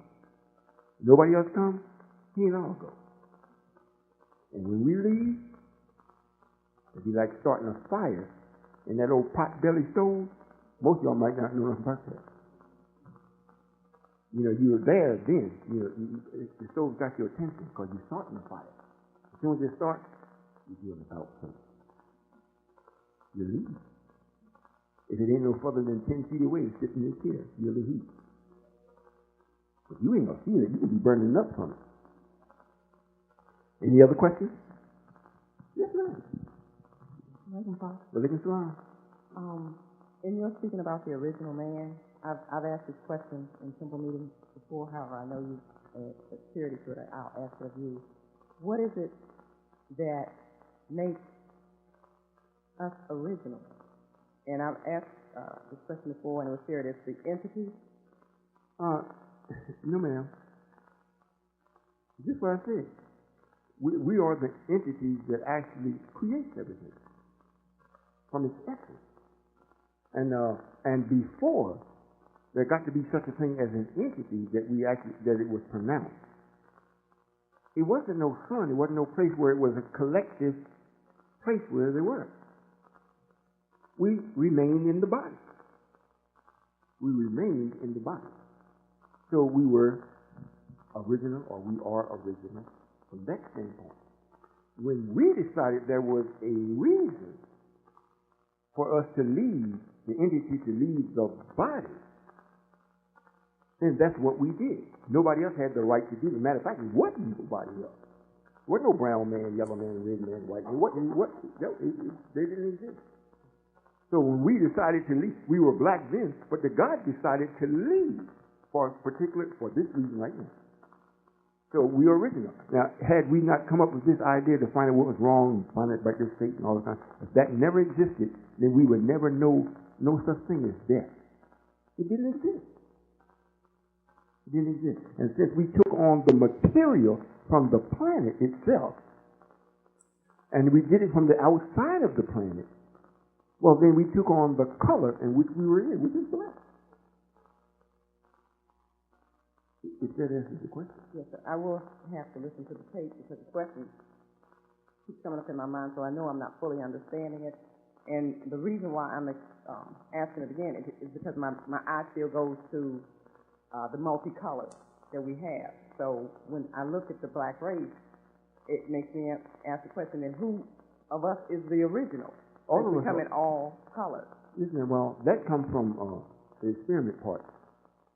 Nobody else comes, he and I'll go. And when we leave, it'd be like starting a fire in that old pot-belly stove. Most of y'all might not know nothing about that. You know, you're there then. The stove got your attention because you're starting a fire. As soon as it starts, you feel about something. You leave. If it ain't no further than 10 feet away, sitting in the chair, feel the heat. But you ain't gonna feel it. You can be burning up from it. Any other questions? Yes, ma'am. Walaikum salam. In your speaking about the original man, I've asked this question in simple meetings before. However, I know you security to it. I'll ask it of you. What is it that makes us original? And I've asked this question before, and it was shared as the entity. No, ma'am. Just what I said. We are the entities that actually creates everything from its essence. And before there got to be such a thing as an entity that it was pronounced. It wasn't no sun. It wasn't no place where it was a collective place where they were. We remained in the body. We remained in the body. So we were original, or we are original from that standpoint. When we decided there was a reason for us to leave, the entity to leave the body, then that's what we did. Nobody else had the right to do it. Matter of fact, it wasn't nobody else. There wasn't no brown man, yellow man, red man, white man. They didn't exist. So when we decided to leave, we were black then, but the God decided to leave for this reason right now. So we are original. Now, had we not come up with this idea to find out what was wrong, find out about this state and all the time, if that never existed, then we would never know no such thing as death. It didn't exist. It didn't exist. And since we took on the material from the planet itself, and we did it from the outside of the planet, well, then we took on the color in which we were in, which is black. If that answers the question. Yes, sir. I will have to listen to the tape because the question keeps coming up in my mind, so I know I'm not fully understanding it. And the reason why I'm asking it again is because my eye still goes to the multicolor that we have. So when I look at the black race, it makes me ask the question, then who of us is the original? All of us becoming all colors. Listen, well, that comes from the experiment part.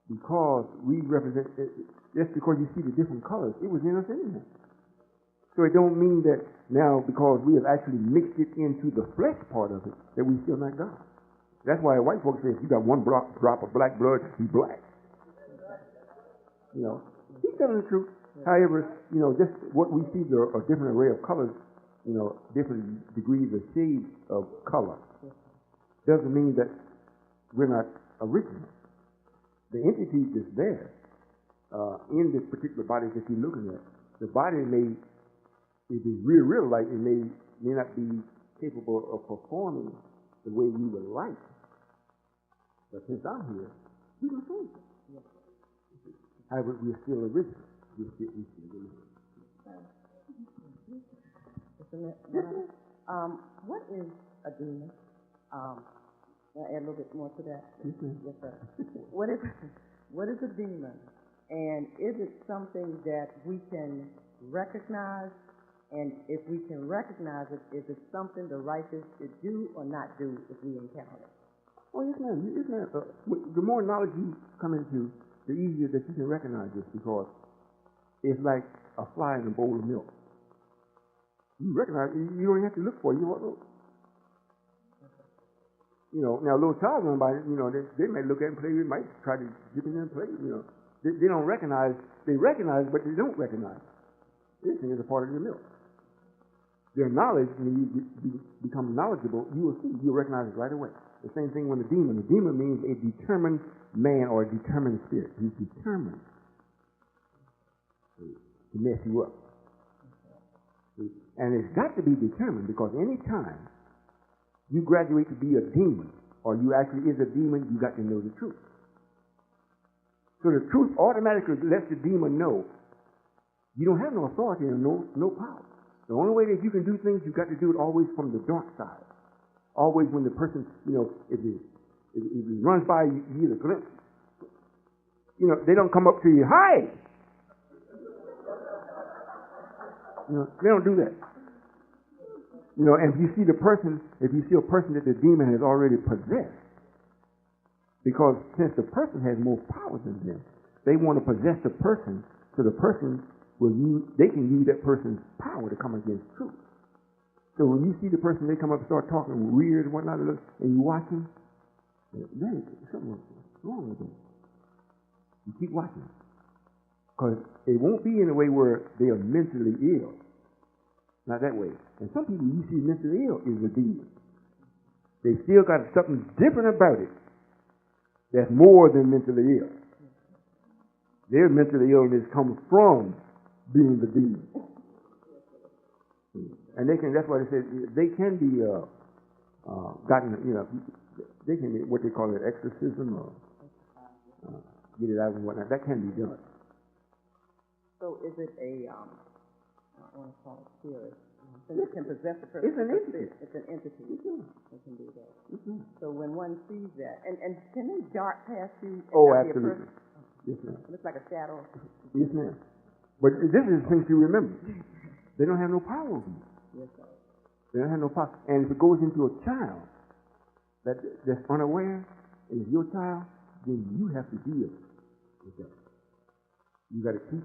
Because we represent, just because you see the different colors, it was in us anyway. So it don't mean that now, because we have actually mixed it into the flesh part of it, that we still not God. That's why white folks say if you got one drop of black blood, he's black. You know, he's telling the truth. However, you know, just what we see, a different array of colors, you know, different degrees of shades of color, doesn't mean that we're not original. The entity that's there in this particular body that you're looking at, the body may, if it's real light, it may not be capable of performing the way you would like. But since I'm here, we can say it. However, we're still original. We're still original. What is a demon? I'll add a little bit more to that. Yes, sir. What is a demon? And is it something that we can recognize? And if we can recognize it, is it something the righteous should do or not do if we encounter it? Oh, yes, ma'am. Yes, ma'am. The more knowledge you come into, the easier that you can recognize this, because it's like a fly in a bowl of milk. You recognize it, you don't have to look for it. You know, now a little child run by, you know, they might look at it and play, they might try to dip in there and play, you know. They don't recognize, they recognize, but they don't recognize. This thing is a part of your milk. Their knowledge, when you become knowledgeable, you will see, you'll recognize it right away. The same thing when a demon. A demon means a determined man or a determined spirit. He's determined to mess you up. And it's got to be determined, because any time you graduate to be a demon, or you actually is a demon, you got to know the truth. So the truth automatically lets the demon know you don't have no authority and no power. The only way that you can do things, you got to do it always from the dark side. Always when the person, you know, if he runs by you, you get a glimpse. You know, they don't come up to you, hi! You know, they don't do that. You know, and if you see a person that the demon has already possessed, because since the person has more power than them, they want to possess the person, so the person they can use that person's power to come against truth. So when you see the person, they come up and start talking weird and whatnot, and you watch them, there's something wrong with them. You keep watching them. Because it won't be in a way where they are mentally ill. Not that way. And some people you see mentally ill is a demon. They still got something different about it that's more than mentally ill. Their mental illness comes from being the demon. And that's why they say they can be gotten, you know, they can be what they call an exorcism or get it out and whatnot. That can be done. So is it I want to call it spirit. Since it can possess a person. It's an entity. It's an entity. It can do that. So when one sees that, and can they dart past you? Oh, absolutely. Yes, ma'am. It looks like a shadow. Yes, ma'am. But this is the thing to remember. They don't have no power over you. Yes, sir. They don't have no power. And if it goes into a child that's unaware, and it's your child, then you have to deal with that. You got to keep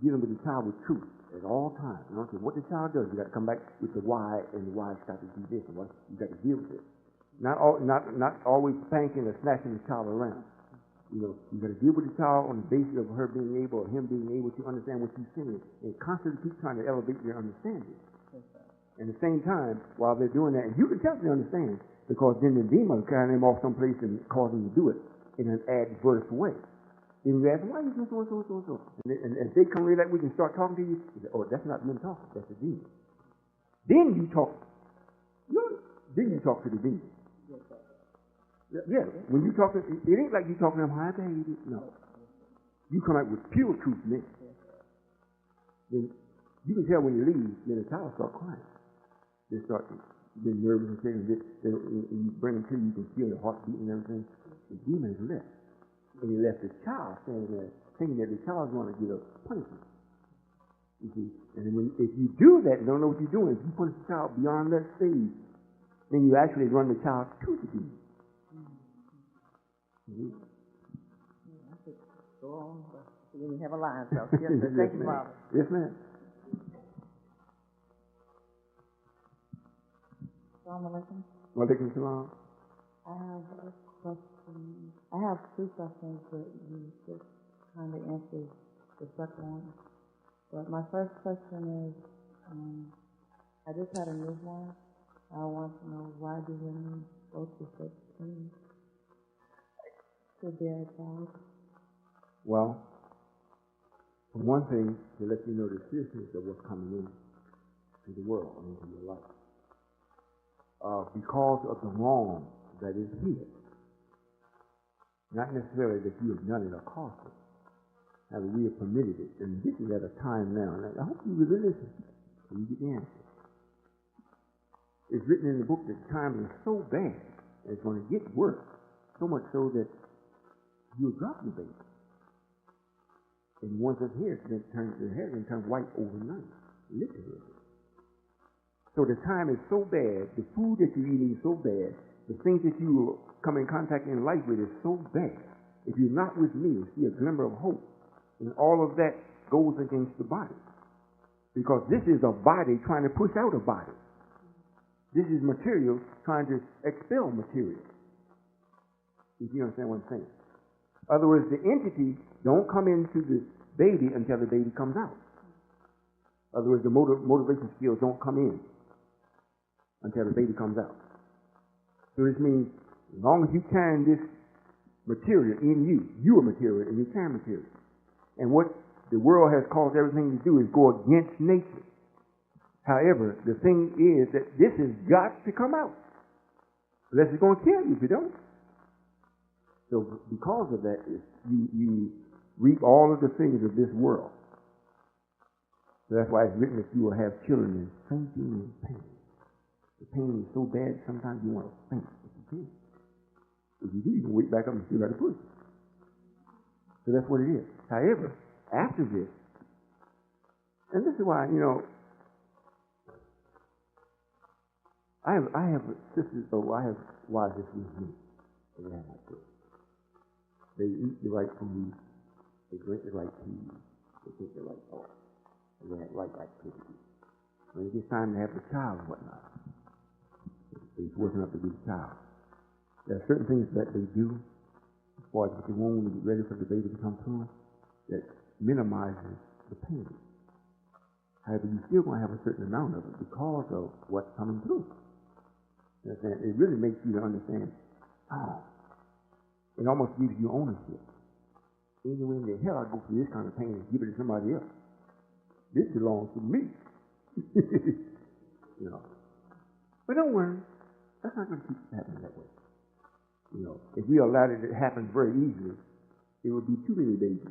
dealing with the child with truth at all times. You don't care what the child does. You got to come back with the why, and the why's got to do this, and what you got to deal with it. Not always spanking or snatching the child around. You know, you got to deal with the child on the basis of her being able or him being able to understand what she's saying, and constantly keep trying to elevate their understanding. And at the same time, while they're doing that, and you can tell they understand, because then the demon carrying them off someplace and causing them to do it in an adverse way. Then you ask them, why are you doing so? And as they come realize we can start talking to you, say, oh, that's not them talking, that's the demon. Then you talk. Then you talk to the demon. Yeah, when you talk, it ain't like you talking to them, hi baby. No, you come out with pure truth then. Then you can tell when you leave, then the child start crying. They start getting nervous and shaking. Then you bring them to you, you can feel the heart beating and everything. The demon is left, and he left the child standing there, thinking that the child's going to get a punishment. You see, and if you do that and don't know what you're doing, if you punish the child beyond that stage, then you actually run the child to the demon. Mm-hmm. I could go on, but we have a line, so yes, sir. Thank you, Father. Yes, ma'am. Assalamu alaikum. Walaikum salam. I have a question. I have two questions, but you just kind of answered the second one. But my first question is, I just had a newborn. I want to know, why do women go to such things to bear a child? Well, for one thing, to let you know the seriousness of what's coming into the world and into your life. Because of the wrong that is here. Not necessarily that you have done it or caused it. However, we have permitted it. And this is at a time now. And I hope you really listen when you get the answer. It's written in the book that times are so bad, and it's going to get worse. So much so that you'll drop your baby. And once it's here, their hair is going to turn white overnight. Literally. So the time is so bad, the food that you're eating is so bad, the things that you come in contact in life with is so bad. If you're not with me, you see a glimmer of hope. And all of that goes against the body. Because this is a body trying to push out a body. This is material trying to expel material. If you understand what I'm saying. In other words, the entity don't come into the baby until the baby comes out. In other words, the motivation skills don't come in until the baby comes out. So this means, as long as you carry this material in you, you are material and you carry material. And what the world has caused everything to do is go against nature. However, the thing is that this has got to come out. Unless it's going to kill you if you don't. So because of that, you reap all of the things of this world. So that's why it's written that you will have children in fainting and pain. The pain is so bad, sometimes you want to faint, but you can't. If you do, you can wake back up and still got to push. So that's what it is. However, after this, and this is why, I have sisters, I have wives this with me. They have like this. They eat the right food. They drink the right tea. They take the right thought. They have right activity. When it gets time to have the child and whatnot, it's working up to be the child. There are certain things that they do as far as what they want when they get ready for the baby to come through that minimizes the pain. However, you're still going to have a certain amount of it because of what's coming through. It really makes you understand, it almost gives you ownership. Anyway in the hell I go through this kind of pain and give it to somebody else. This belongs to me. But don't worry. That's not going to keep happening that way. If we allowed it to happen very easily, it would be too many babies.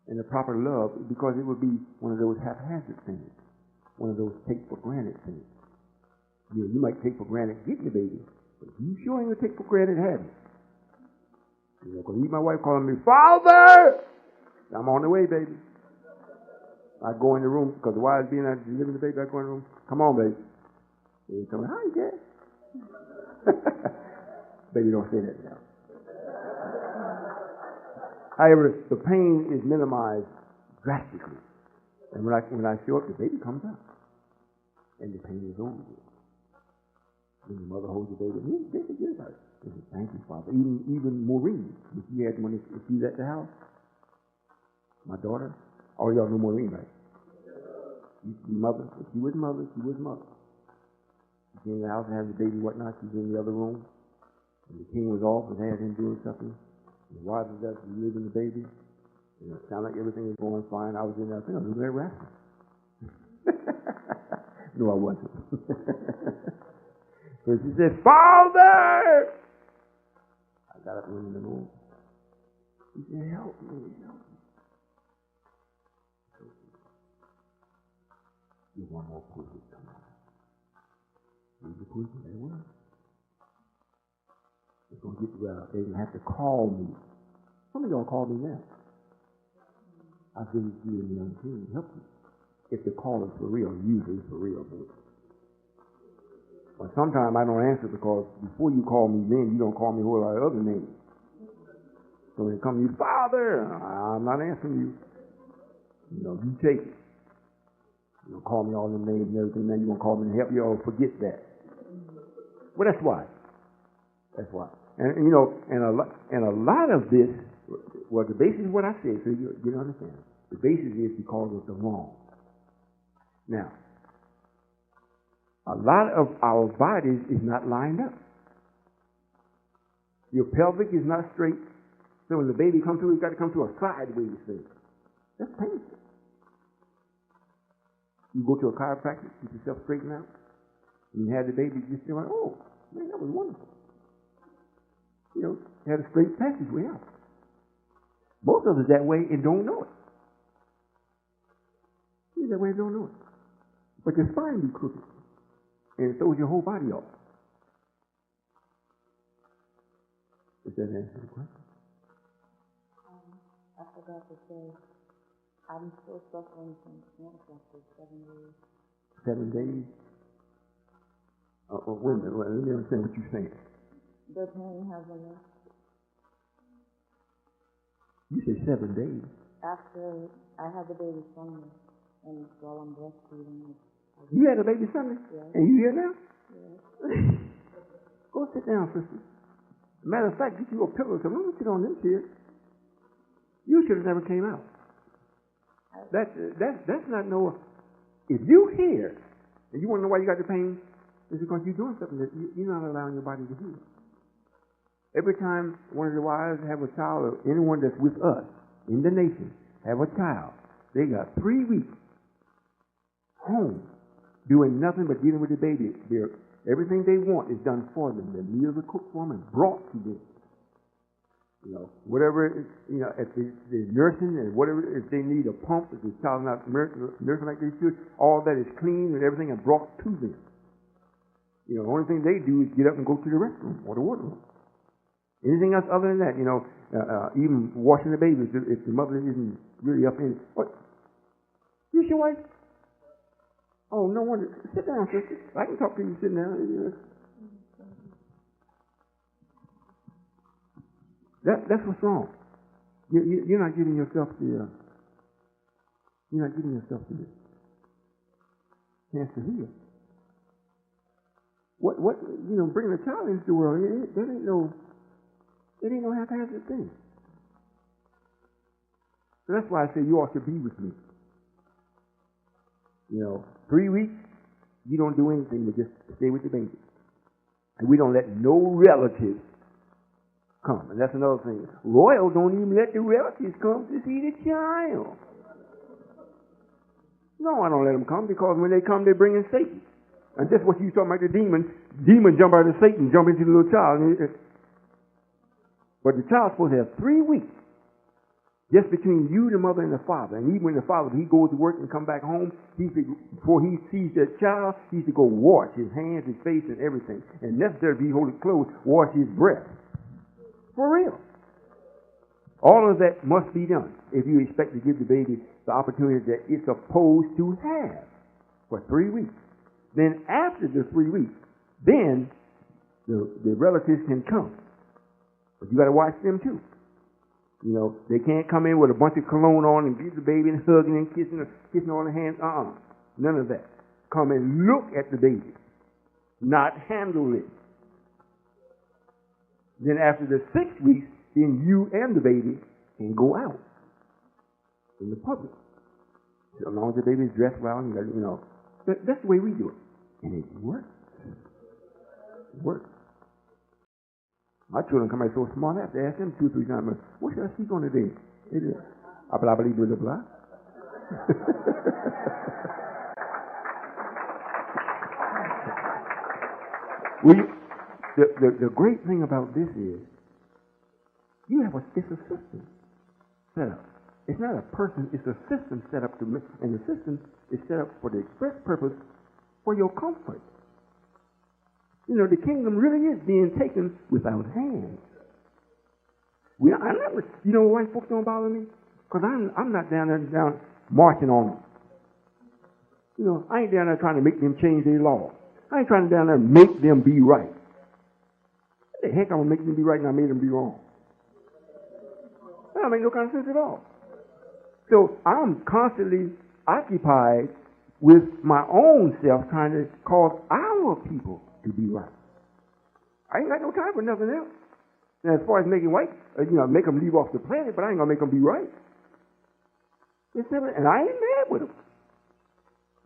And the proper love, because it would be one of those haphazard things. One of those take for granted things. You might take for granted getting the baby, but you sure ain't going to take for granted having it. Because my wife calling me, Father! I'm on the way, baby. I go in the room, because the wife's being out delivering the baby, I go in the room. Come on, baby. They tell me, hi, Dad. Baby, don't say that now. However, the pain is minimized drastically. And when I show up, the baby comes out. And the pain is over with. Then the mother holds the baby. They forget about it. I said, thank you, Father. Even Maureen, if you had money, if she's at the house, my daughter, all y'all know Maureen, right? Mother, if she was mother, she was mother. She came in the house and had the baby, whatnot. She's in the other room. And the king was off and had him doing something. And the wife was up delivering the baby. And it sounded like everything was going fine. I was in there, I think I was looking at wrestling. No, I wasn't. So she said, Father! I got up and went in the room. He said, help me, help me. You want more pussy? Come on. Need the pussy? They will. It's going to get you out. They're going to have to call me. Some of y'all call me now. I think you and the young king help you. If the call is for real, usually it's for real, baby. But sometimes I don't answer because before you call me then, you don't call me a whole lot of other names. So when it comes to you, Father, I'm not answering you. You know, you take it. You don't call me all them names and everything. Now you're going to call me to help you. Oh, forget that. Well, that's why. That's why. And you know, and a lot of this, well, the basis is what I said, so you understand. The basis is because of the wrong. Now, a lot of our bodies is not lined up. Your pelvic is not straight. So when the baby comes through, it's got to come to a sideways thing. That's painful. You go to a chiropractor, get yourself straightened out, and you have the baby, you just feel like, oh, man, that was wonderful. You know, had a straight passageway out. Most of us that way and don't know it. You're that way and don't know it. But your spine be crooked, and it throws your whole body off. Does that answer the question? I forgot to say, I'm still suffering from cancer for 7 days. 7 days? Wait a minute, let me understand what you're saying. The pain hasn't left. You say 7 days. After I had the baby Sunday, and while I'm breastfeeding. You had a baby Sunday? Yes. And you here now? Yes. Go sit down, sister. Matter of fact, get you a pillow. So don't sit on them chairs. You should have never came out. That's not no. If you hear and you want to know why you got the pain, it's because you're doing something that you're not allowing your body to heal. Every time one of the wives have a child, or anyone that's with us in the nation have a child, they got 3 weeks home doing nothing but dealing with the baby. Everything they want is done for them. The meals are cooked for them and brought to them. You know, whatever, if they're nursing and whatever, if they need a pump, if the child's not nursing like they should, all that is clean and everything and brought to them. You know, the only thing they do is get up and go to the restroom or the water room. Anything else other than that, even washing the baby, if the mother isn't really up in it. What? You your wife? Oh, no wonder. Sit down, sister. I can talk to you sitting down. That's what's wrong. You're not giving yourself the chance to heal. What bringing a child into the world, that ain't no haphazard thing. So that's why I say you ought to be with me. 3 weeks, you don't do anything but just stay with the baby. And we don't let no relatives come. And that's another thing. Royall don't even let the relatives come to see the child. No, I don't let them come because when they come, they bring in Satan. And that's what you talking about, the demon. Demon jump out of Satan, jump into the little child. But the child's supposed to have 3 weeks just between you, the mother, and the father. And even when the father, he goes to work and come back home, before he sees that child, he's to go wash his hands, his face, and everything. And necessary, if he holds it closed, wash his breast. For real. All of that must be done if you expect to give the baby the opportunity that it's supposed to have for 3 weeks. Then after the 3 weeks, then the relatives can come. But you got to watch them too. They can't come in with a bunch of cologne on and give the baby and hugging and kissing all the hands. None of that. Come and look at the baby, not handle it. Then after the 6 weeks, then you and the baby can go out in the public. As long as the baby is dressed well, that's the way we do it. And it works. It works. My children come out so smart, I have to ask them 2 or 3 times, what should I speak on today? It is blah, blah, blah, blah, blah. The great thing about this is, it's a system set up. It's not a person, it's a system set up to, and the system is set up for the express purpose for your comfort. The kingdom really is being taken without hands. Why folks don't bother me? Because I'm not down there marching on them. I ain't down there trying to make them change their law. I ain't trying to down there make them be right. What the heck I'm going to make them be right and I made them be wrong? That don't make no kind of sense at all. So I'm constantly occupied with my own self trying to cause our people to be right. I ain't got no time for nothing else. Now, as far as making white, make them leave off the planet, but I ain't going to make them be right. And I ain't mad with them.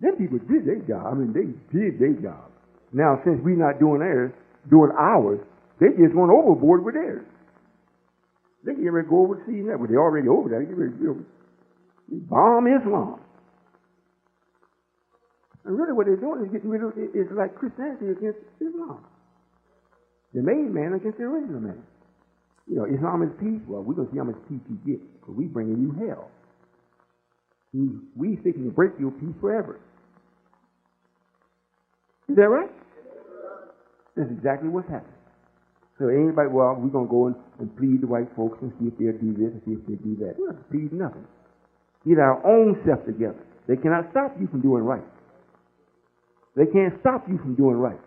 Them people did their job. They did their job. Now, since we're not doing ours, they just went overboard with theirs. They get ready to go over to see that, but they're already over there. They get ready to bomb Islam. And really what they're doing is getting rid of it's like Christianity against Islam. The made man against the original man. Islam is peace. Well, we're going to see how much peace you get, because we bringing you hell. We thinking to break your peace forever. Is that right? That's exactly what's happening. So anybody, we're going to go and plead the white folks and see if they'll do this and see if they'll do that. We don't have to plead nothing. Get our own self together. They cannot stop you from doing right. They can't stop you from doing right.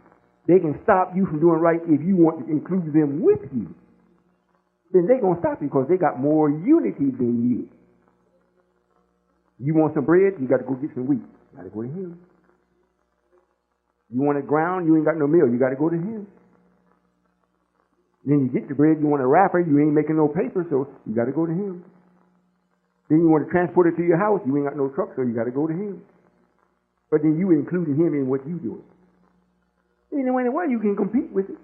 They can stop you from doing right if you want to include them with you. Then they're going to stop you because they got more unity than you. You want some bread? You got to go get some wheat. You got to go to him. You want it ground? You ain't got no meal. You got to go to him. Then you get the bread. You want a wrapper? You ain't making no paper, so you got to go to him. Then you want to transport it to your house. You ain't got no truck, so you got to go to him. But then you including him in what you doing. Anyway, you can compete with it.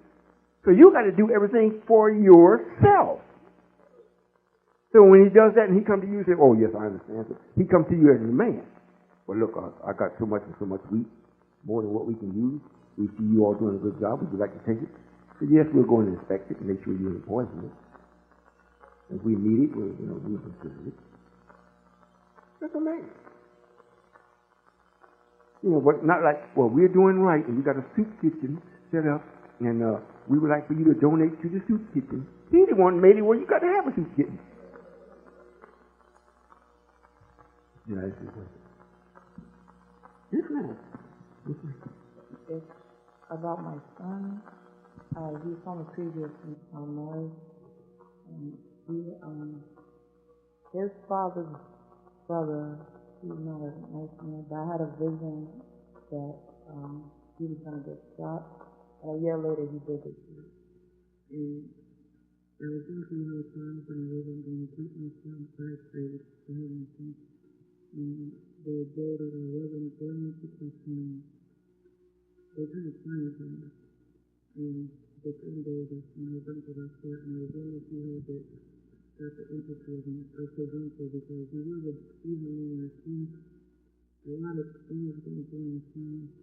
So you got to do everything for yourself. So when he does that and he comes to you and says, oh, yes, I understand. So he comes to you as a man. Well, look, I got so much and so much wheat, more than what we can use. We see you all doing a good job. Would you like to take it? So yes, we'll go and inspect it and make sure you ain't poison it. If we need it, we'll consider it. That's a man. But not like, well, we're doing right and we got a soup kitchen set up and we would like for you to donate to the soup kitchen. He's the one made it where you got to have a soup kitchen. It's nice. It's about my son. He's from a previous marriage. His father's brother, he's not a nice man, but I had a vision that he was going to get shot. And a year later, he did it. And I was going through hard times, and I wasn't going to keep myself isolated to him. And the day that I wasn't going to continue, they kind of planned for me. And the 10 days I was going to that start, and I was going to see how that got the empathy of Toronto, because he was a evil man. I see a lot of things going through my son.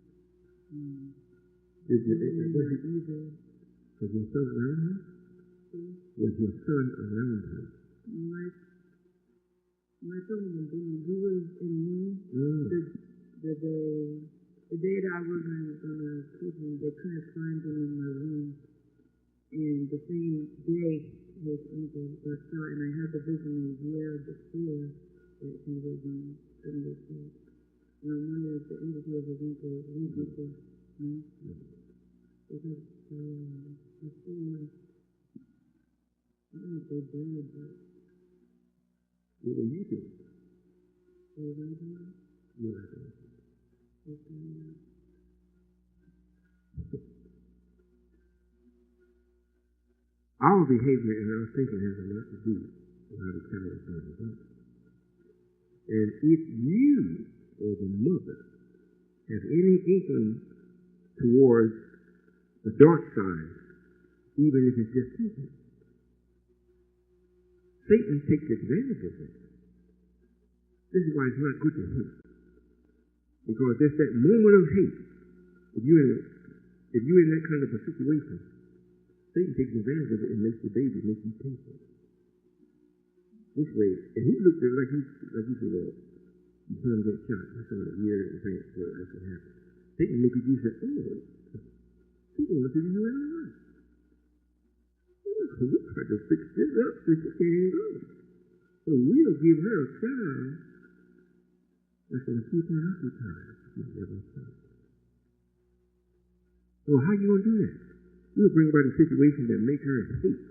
Was your son around him? Was your son around him? My son was doing, he was in me. The day that I wasn't going to keep him, they couldn't find him in my room. And the same day, his uncle got shot, and I had the vision a year before that he was going to get shot. And I'm wondering if the embassy of his uncle, because I feel I don't know if they're bad, but what are you doing? what was I doing? What are you Okay. Our behavior and our thinking has a lot to do with how the child is going to be. And if you or the mother have any inkling towards the dark side, even if it's just thinking, Satan takes advantage of it. This is why it's not good to hate. Because there's that moment of hate. If you're in that kind of a situation, Satan takes advantage of it and makes the baby make you painful. This way, and he looked at it like you said, well, you saw him get shot, you saw the ear and things, so that's what happened. Satan looked at you and said, oh, people want to do you right away. We tried to fix this up so she can't go. So we'll give her a child that's going to keep her occupied. Well, how you going to do that? We'll bring about a situation that makes her hate.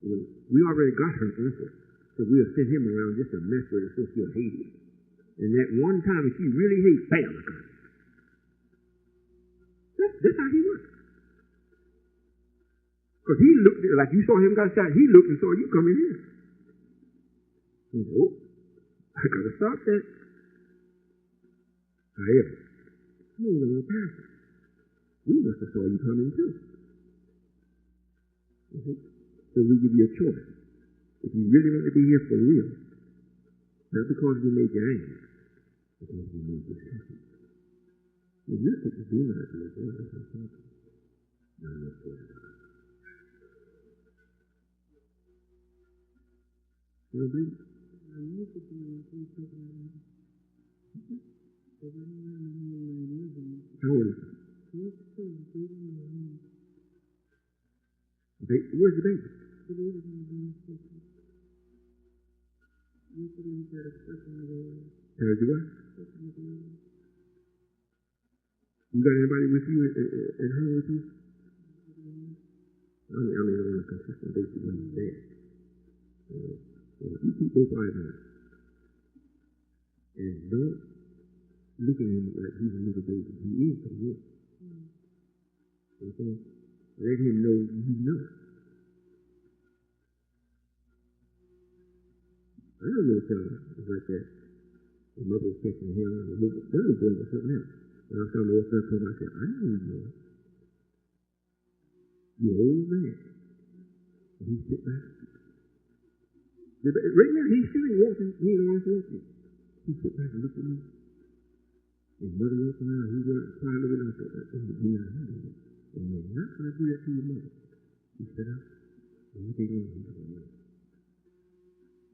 We already got her uncle, so we'll send him around just a mess with her so she'll hate him. And that one time if she really hates, bam, I got her. That's how he works. Because he looked, like you saw him got shot, he looked and saw you coming in. He said, oh, I got to stop that. However, he ain't no pastor. We must have saw you coming too. So we give you a choice. If you really want to be here for real, not because we made you angry, because we made you happy. If you think you do not do it, that's not something. No, not for it. You believe? I need to do it. How old is it? Where's the baby? You what? You got anybody with you at home with you? I mean on a consistent basis when you're there. You keep those eyes on. And don't look at him like he's a little baby. He is what he is. Okay? Let him know you know. I don't know it's like that. The mother was catching him and the little boy was something else. And I found the old son came, I said, I know you are. You're an old man. And he sit back. Right now he's still walking, he ain't always walking. He sit back and looked at me. His mother walked around, he went quiet over there and said, I think you're not handling it. And you're not going to do that to your mother. He stood up, and he did it, and he said,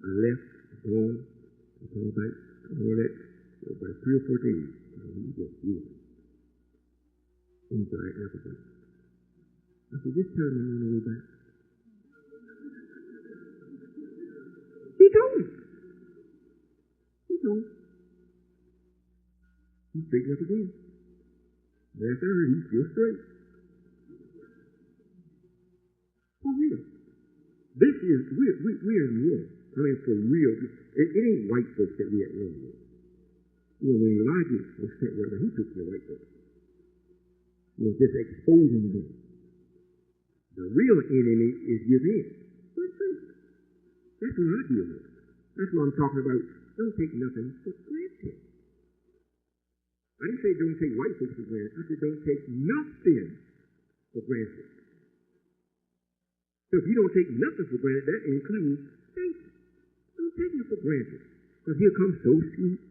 I left, gone, and came back, and all that, for about 3 or 4 days. And he just did it. And he died after that. I said, just tell me on the way back. He told me. He straightened up again. Last I heard, he's still straight. For real. This is, we're in war. I mean, for real. It ain't white folks that we at war with. You know, when Elijah was sent there, he took the white folks. You know, just exposing them. The real enemy is within. That's what I deal with. That's what I'm talking about. Don't take nothing for granted. I didn't say don't take white folks for granted. I said don't take nothing for granted. So if you don't take nothing for granted, that includes faith. Don't take it for granted. Because he'll come so sweet.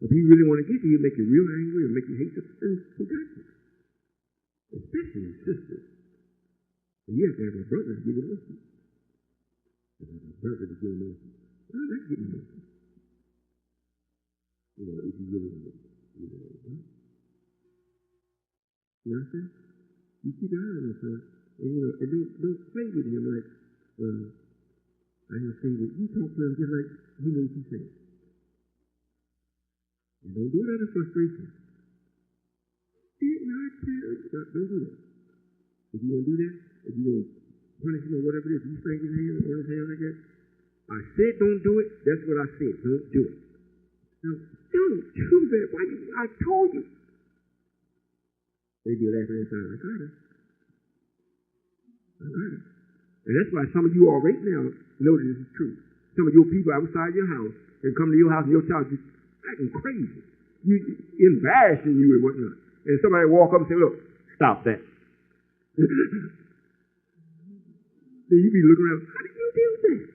If he really want to get you, he'll make you real angry or make you hate you. And he got you. Especially sisters. And you have to have a brother to give it mercy. You have a brother to give it mercy. Well, that's getting mercy. You know, if you really want to. You know what I'm saying? You keep your eye on this, son. And you know, and don't play with him like, I just say that you talk to him just like he knows what you're saying. And don't do it out of frustration. Didn't I tell you? Don't do that. If you want to do that, if you want to punish him or whatever it is, you spank his hand or his hand like that, I said don't do it, that's what I said. Don't do it. Now, don't do that. Why I told you. They be laughing inside like, I All right. And that's why some of you all right now know that this is true. Some of your people outside your house and come to your house and your child just acting crazy. You embarrassing you and whatnot. And somebody walk up and say, look, stop that. Then you be looking around, how did you do that?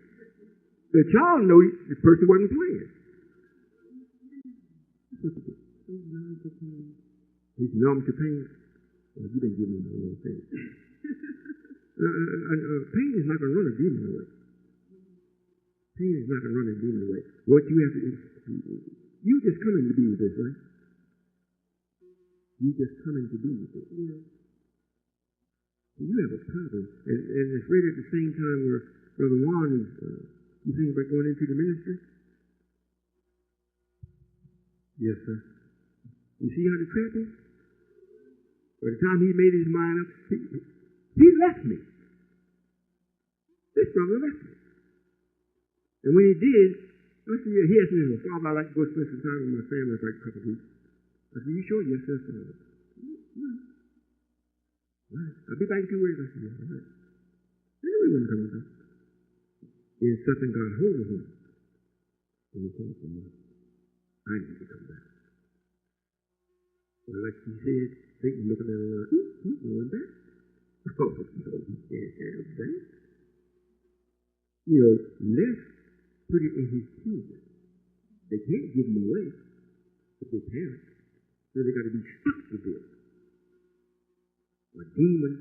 The child know the person wasn't playing. He's numb to pain. Well, you didn't give me no more pain. Pain is not going to run a demon away. Pain is not going to run a demon away. What you have to do, you just coming to be with this, right? You just coming to be with it. Yeah. You have a problem. And it's right at the same time where Brother Juan is, you think about going into the ministry? Yes, sir. You see how the trap is? By the time he made his mind up, he left me. This brother left me. And when he did, I said, yeah, he asked me, well, Father, I'd like to go spend some time with my family for a couple of weeks. I said, you sure? Yes, sir. No. Right. I'll be back in 2 weeks. I said, yeah, all right. I knew he wasn't coming back. And something got hold of him. And he came to me. I need to come back. Well, like he said, Satan looking at him like, he's going back. Oh, no, he can't have that. You know, let's put it in his children. They can't give him away if they parents. So they got to be stuck with it. A demon,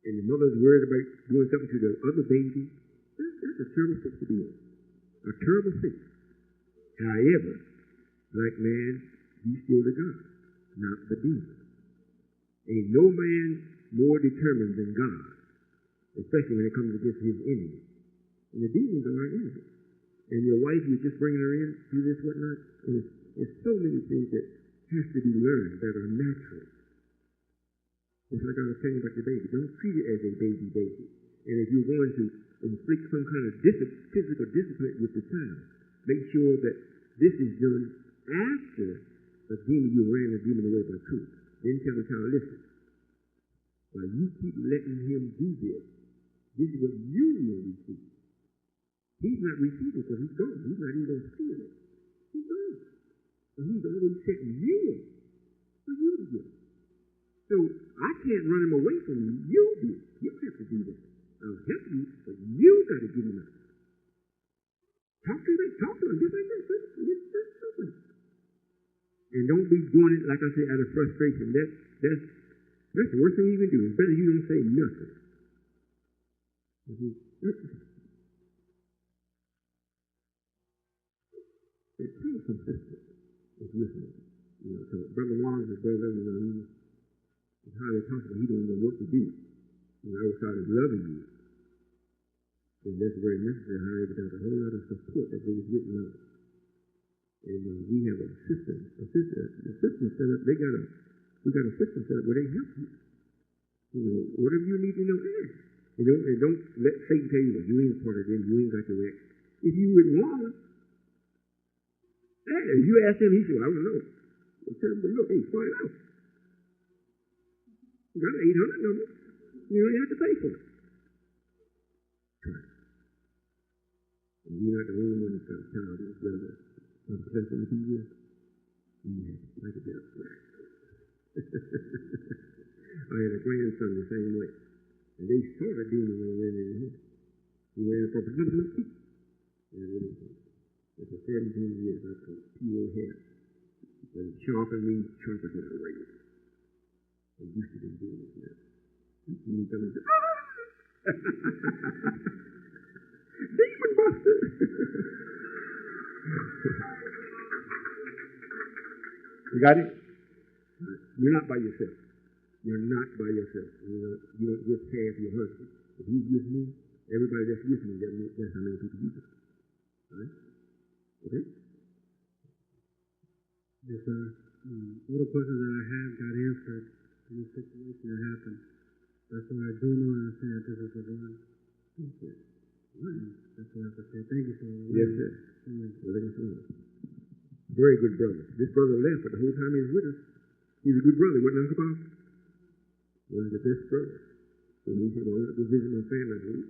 and the mother's worried about doing something to the other baby. That's a terrible thing to be in. A terrible thing. However, like man, be still the God, not the demon. Ain't no man more determined than God, especially when it comes against his enemy. And the demons are our enemy. And your wife, you're just bringing her in, do this, whatnot. And it's so many things that has to be learned that are natural. It's like I was telling you about your baby. Don't treat it as a baby. And if you're going to inflict some kind of physical discipline with the child, make sure that this is done after the demon, you ran the demon away by truth. Then tell the child, listen, while you keep letting him do this is what you will receive. He's not receiving because he's gone. He's not even going to feel it. He's gone. And he's always setting you up for you to get. So I can't run him away from you. You do. You have to do this. I'll help you, but you got to give him up. Talk to him, just like that. And don't be doing it, like I say, out of frustration. That's the worst thing you can do. It's better you don't say nothing. It's pretty consistent. It's listening. You know, so Brother Long is a brother, you know, he's highly possible. He don't know what to do. You know, outside of loving you. And that's very necessary. However, there's a whole lot of support that goes with love. And we have a system set up. We got a system set up where they help you. You know, whatever you need to know, ask. And don't let Satan tell you that you ain't part of them, you ain't got your ex. If you wouldn't want, if you ask him, he said, well, I don't know. Well, tell him to look, hey, find out. You got an 800 number. You don't have to pay for it. And you're not the only one that's got a child that's brother. Something to be with. Like a bit of flash. I had a grandson the same way. And they saw the demon when he ran in here. He ran for another kid. And for 17 years, I put pure hair. And sharper than a razor. I used to be doing this now. You see me coming to, Demon Buster! You got it? You're not by yourself. You're not by yourself. You don't just have your husband. If he's with me, everybody that's with me, that's how many people you got. All right? Okay? Yes, sir. All the questions that I had got answered in the situation that happened. That's why I do know and understand this is the one. Okay. That's what I have to say. Thank you, sir. Yes, sir. Very good brother. This brother left, but the whole time he was with us. He's a good brother. Wasn't Uncle Bob? One of the best brothers. So he said, well, I have to visit my family.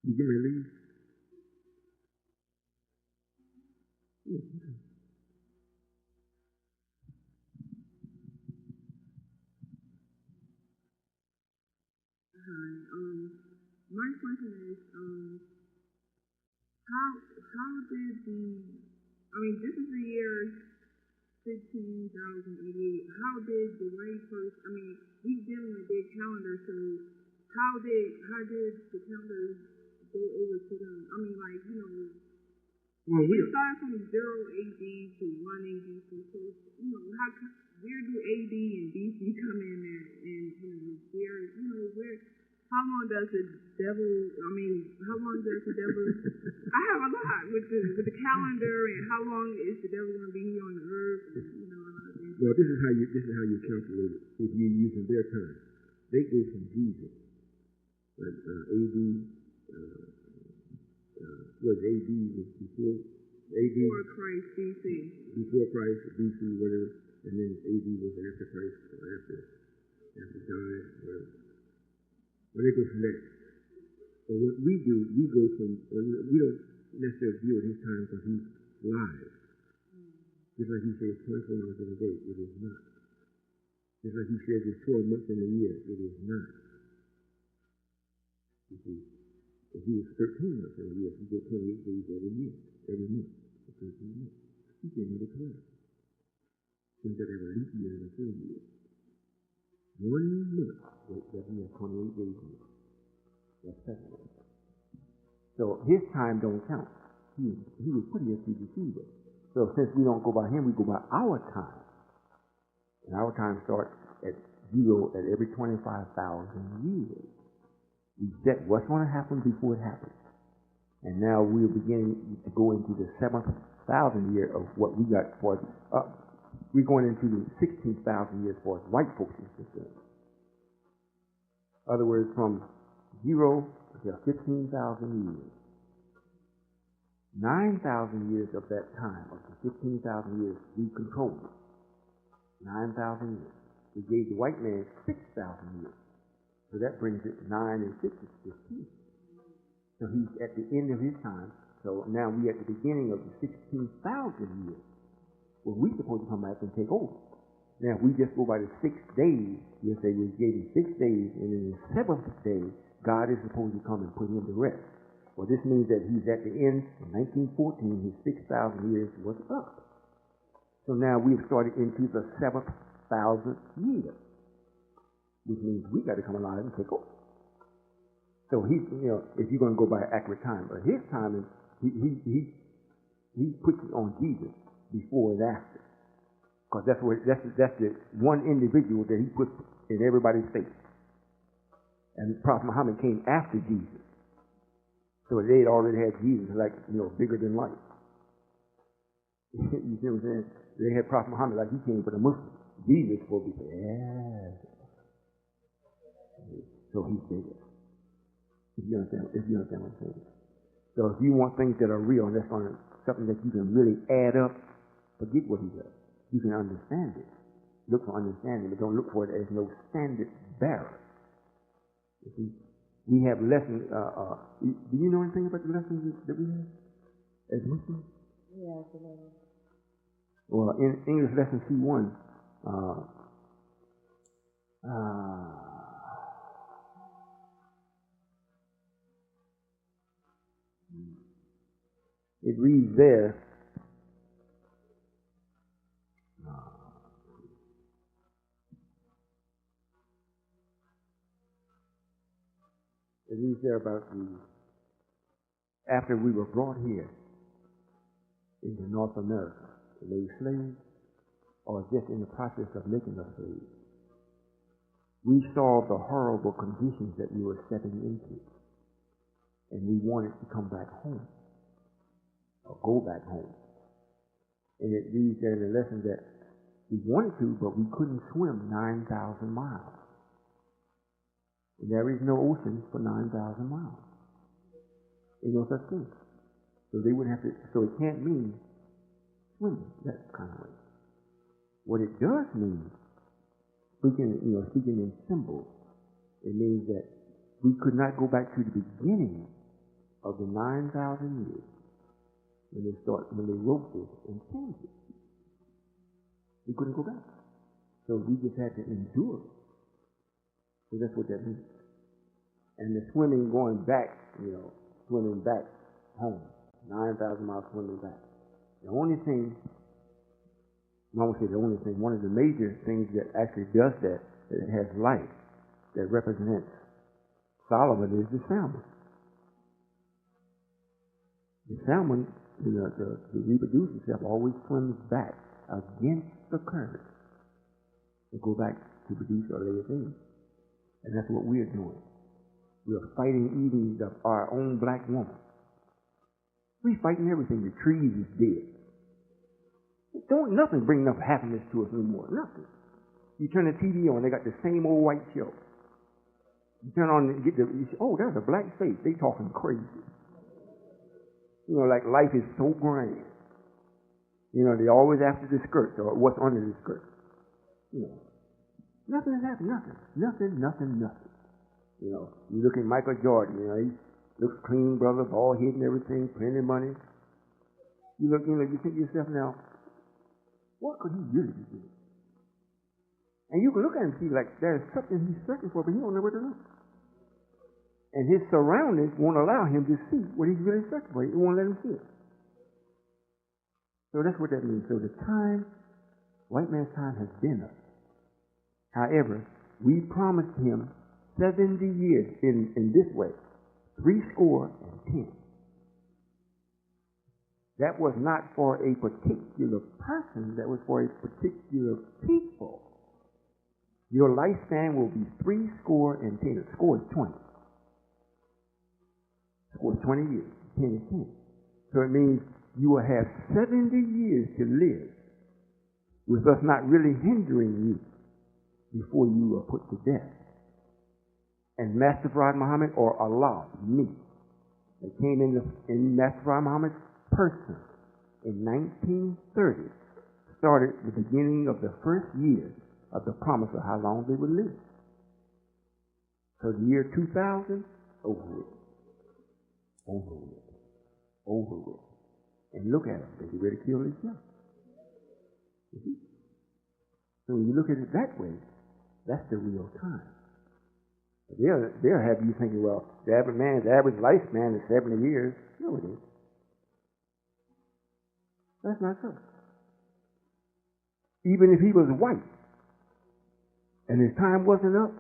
You get ready to leave? Hi. My question is, how did this is the year 15,088. How did the way first? He's dealing with their calendar, so how did the calendar go over to them? Well, it started from 0 AD to 1 AD. So where do AD and BC come in at? And where? How long does the devil? I have a lot with the calendar, and how long is the devil going to be here on the earth? Well, this is how you calculate it. If you're using their time, they go from Jesus, like AD. Was AD was before AD? Before Christ, BC. Before Christ, BC, whatever, and then AD was after Christ, or after God, whatever. But they go from there. But what we do, we go from, we don't necessarily deal with his time because he's live. Just like he says 24 hours in a day, it is not. Just like he says it's 12 months in a year, it is not. You see, if he was 13 months in a year, he did 28 days every month, for 13 months. He gave me the 12. Since that have a leap year and a full year. 1 month, that he has 28 days in it. That's February. So his time don't count. He was pretty as to deceive us. So since we don't go by him, we go by our time. And our time starts at 0 at every 25,000 years. We set what's going to happen before it happens. And now we're beginning to go into the 7,000 year of what we got for us. We're going into the 16,000 years for us white folks is concerned. In other words, from 0 to 15,000 years. 9,000 years of that time, of the 15,000 years, we controlled it. 9,000 years. We gave the white man 6,000 years. So that brings it 9 and 6 is 15. So he's at the end of his time. So now we're at the beginning of the 16,000 years. Well, we're supposed to come back and take over. Now, if we just go by the 6 days, we'll say we gave him 6 days, and in the 7th day, God is supposed to come and put him to rest. Well, this means that he's at the end, in 1914, his 6,000 years was up. So now we've started into the 7,000th year, which means we got to come alive and take over. So he's, if you're going to go by accurate time, but his time is, he puts it on Jesus before and after. Because that's the one individual that he puts in everybody's face. And Prophet Muhammad came after Jesus. So they had already had Jesus like, bigger than life. You see what I'm saying? They had Prophet Muhammad like he came for the Muslims. Jesus will be there. So he's bigger. If you understand what I'm saying. So if you want things that are real and that's something that you can really add up, forget what he does. You can understand it. Look for understanding, but don't look for it as no standard bearer. You see? We have lessons. Do you know anything about the lessons that we have as Muslims? Yeah, absolutely. Well, in English lesson C1, it reads there, about after we were brought here into North America to lay slaves, or just in the process of making us slaves, we saw the horrible conditions that we were stepping into, and we wanted to come back home, or go back home. And it reads there in the lesson that we wanted to, but we couldn't swim 9,000 miles. And there is no ocean for 9,000 miles. There's no such thing. So they wouldn't have to, so it can't mean swimming that kind of way. What it does mean, speaking in symbols, it means that we could not go back to the beginning of the 9,000 years when they wrote this and changed it. We couldn't go back. So we just had to endure it. So that's what that means. And the swimming going back, swimming back home, 9,000 miles swimming back. The only thing, I won't say the only thing, one of the major things that actually does that it has life, that represents Solomon, is the salmon. The salmon, to reproduce itself, always swims back against the current to go back to produce or lay its eggs. And that's what we're doing. We're fighting eating our own black woman. We're fighting everything. The trees is dead. Nothing bring enough happiness to us anymore. Nothing. You turn the TV on, they got the same old white show. You turn on and you say, oh, there's a black face. They talking crazy. Like life is so grand. They always after the skirt or what's under the skirt. Nothing has happened. Nothing. You look at Michael Jordan. He looks clean, brother, bald head and everything, plenty of money. You look, you think to yourself now, what could he really be doing? And you can look at him and see like there's something he's searching for, but he don't know where to look. And his surroundings won't allow him to see what he's really searching for. It won't let him see it. So that's what that means. So the time, white man's time has been up. However, we promised him 70 years in this way, 70. That was not for a particular person, that was for a particular people. Your lifespan will be 70. Score is 20. Score is 20 years. 10 is 10. So it means you will have 70 years to live with us not really hindering you before you are put to death. And Master Farad Muhammad, or Allah, me, that came in Master Farad Muhammad's person in 1930, started the beginning of the first year of the promise of how long they would live. So the year 2000, over with. And look at them, they get ready to kill each other. So when you look at it that way, that's the real time. They'll have you thinking, well, the average man's average lifespan is 70 years. No, it isn't. That's not so. Even if he was white and his time wasn't up,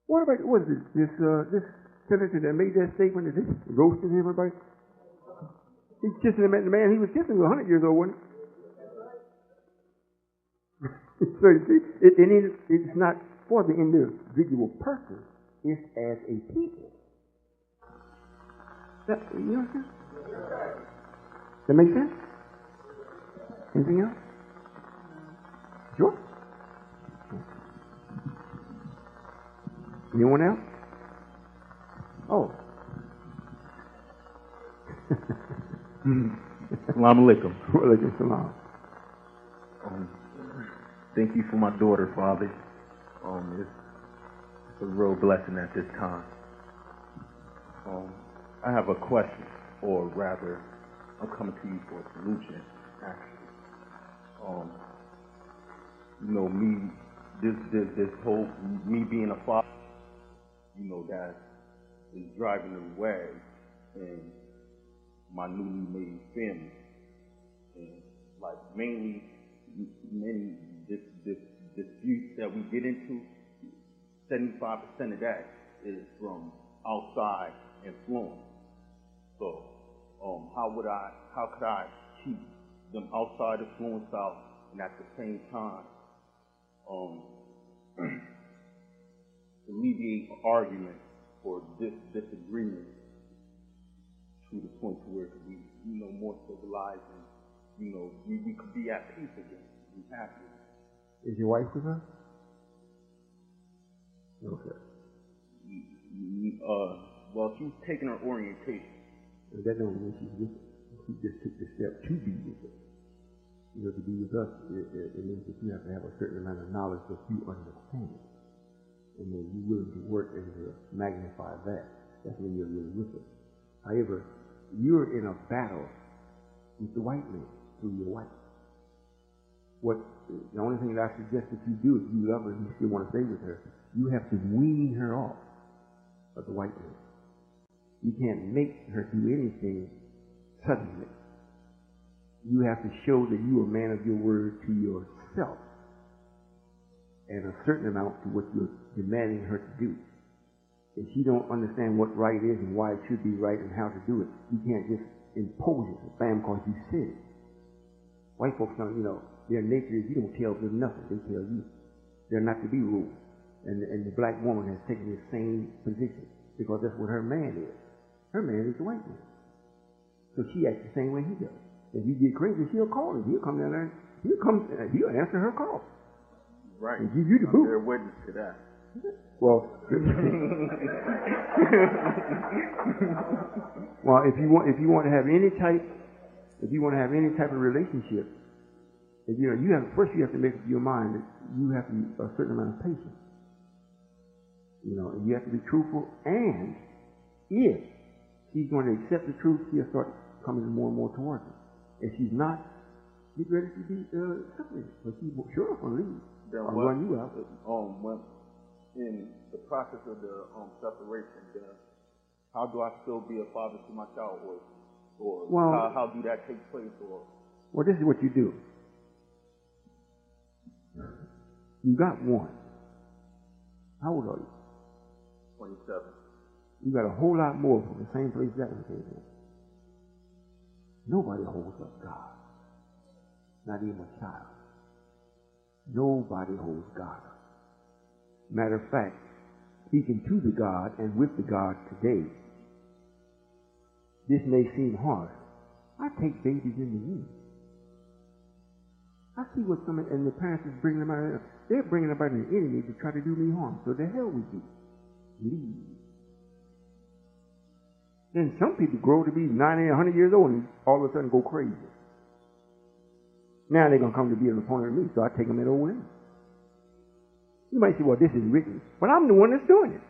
what about this senator that made that statement that they roasted everybody? He's kissing the man he was kissing was 100 years old, wasn't he? So you see, it's not for the individual person, it's as a people. You understand? That make sense? Anything else? Sure? Anyone else? Oh. Assalamu alaikum. Wa alaikum salam. Thank you for my daughter, Father. It's a real blessing at this time. I have a question, or rather, I'm coming to you for a solution, actually. This whole, me being a father, that is driving the way in my newly made family. And, mainly, many disputes that we get into, 75% of that is from outside influence. So, how could I keep them outside influence out, and at the same time, alleviate argument or disagreement to the point to where it could be, more civilized and, we could be at peace again, be happy. Is your wife with her? Okay. Well, she's taking her orientation. That don't mean she just took the step to be with her. to be with us, it means that you have to have a certain amount of knowledge that you understand. And then you're willing to work and to magnify that. That's when you're really with us. However, you're in a battle with the white man through your wife. The only thing that I suggest that you do, if you love her and you still want to stay with her, you have to wean her off of the white man. You can't make her do anything suddenly. You have to show that you are a man of your word to yourself and a certain amount to what you're demanding her to do. If she don't understand what right is and why it should be right and how to do it, you can't just impose it, bam, because you said it. White folks don't, their nature is you don't tell them nothing, they tell you. They're not to be ruled. And the black woman has taken the same position because that's what her man is. Her man is the white man. So she acts the same way he does. If you get crazy, she'll call him. He'll come down there. He'll answer her call. Right. And give you the boot. They're witness to that. Well, well, if you want to have any type of relationship, you have to make up your mind that you have to be a certain amount of patience. And you have to be truthful. And if she's going to accept the truth, she'll start coming more and more towards it. If she's not, get ready to be separated. But she's sure going to leave. I'll run you out. When in the process of the separation, how do I still be a father to my child, or how do that take place? Well, this is what you do. You got one. How old are you? 27. You got a whole lot more from the same place that one came from. Nobody holds up God. Not even a child. Nobody holds God up. Matter of fact, speaking to the God and with the God today, this may seem harsh. I take babies in the womb. I see what and the parents is bringing them out. They're bringing about an enemy to try to do me harm. So the hell with you. Leave. Then some people grow to be 90, 100 years old and all of a sudden go crazy. Now they're going to come to be an opponent of me, so I take them at old age. You might say, well, this is written. But I'm the one that's doing it.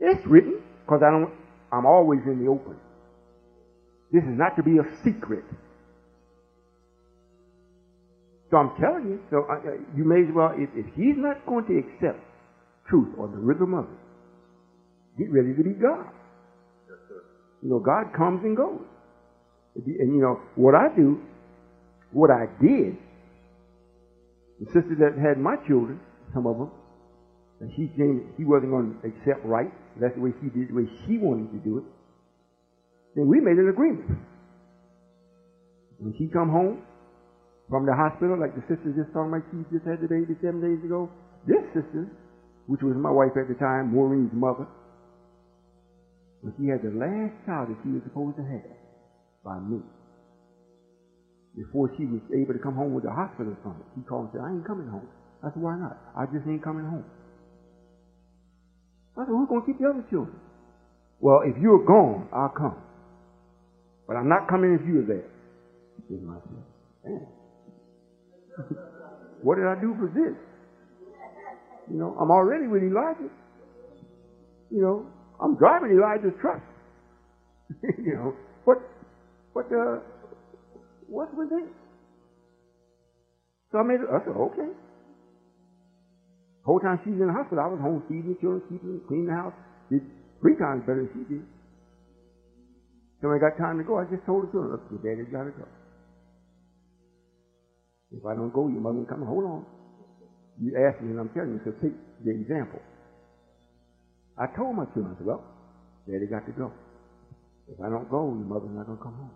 It's written because I'm always in the open. This is not to be a secret. So I'm telling you, you may as well, if he's not going to accept truth or the rhythm of it, get ready to be God. Yes, sir. God comes and goes. And what I did, the sister that had my children, some of them, and she wasn't going to accept right. That's the way she did, the way she wanted to do it. Then we made an agreement. When she come home from the hospital, like the sister just talking about, she just had the baby 7 days ago. This sister, which was my wife at the time, Maureen's mother, when she had the last child that she was supposed to have by me, before she was able to come home with the hospital from it, she called and said, I ain't coming home. I said, why not? I just ain't coming home. I said, who's going to keep the other children? Well, if you're gone, I'll come. But I'm not coming if you're there. She said, myself, damn. What did I do for this? I'm already with Elijah. I'm driving Elijah's truck. What's with this? So I said, okay. Whole time she's in the hospital, I was home feeding the children, cleaning the house. Did 3 times better than she did. So when I got time to go, I just told the children, look, your daddy's got to go. If I don't go, your mother will come. Hold on. You asked me, and I'm telling you, so take the example. I told my children, I said, well, daddy got to go. If I don't go, your mother's not going to come home.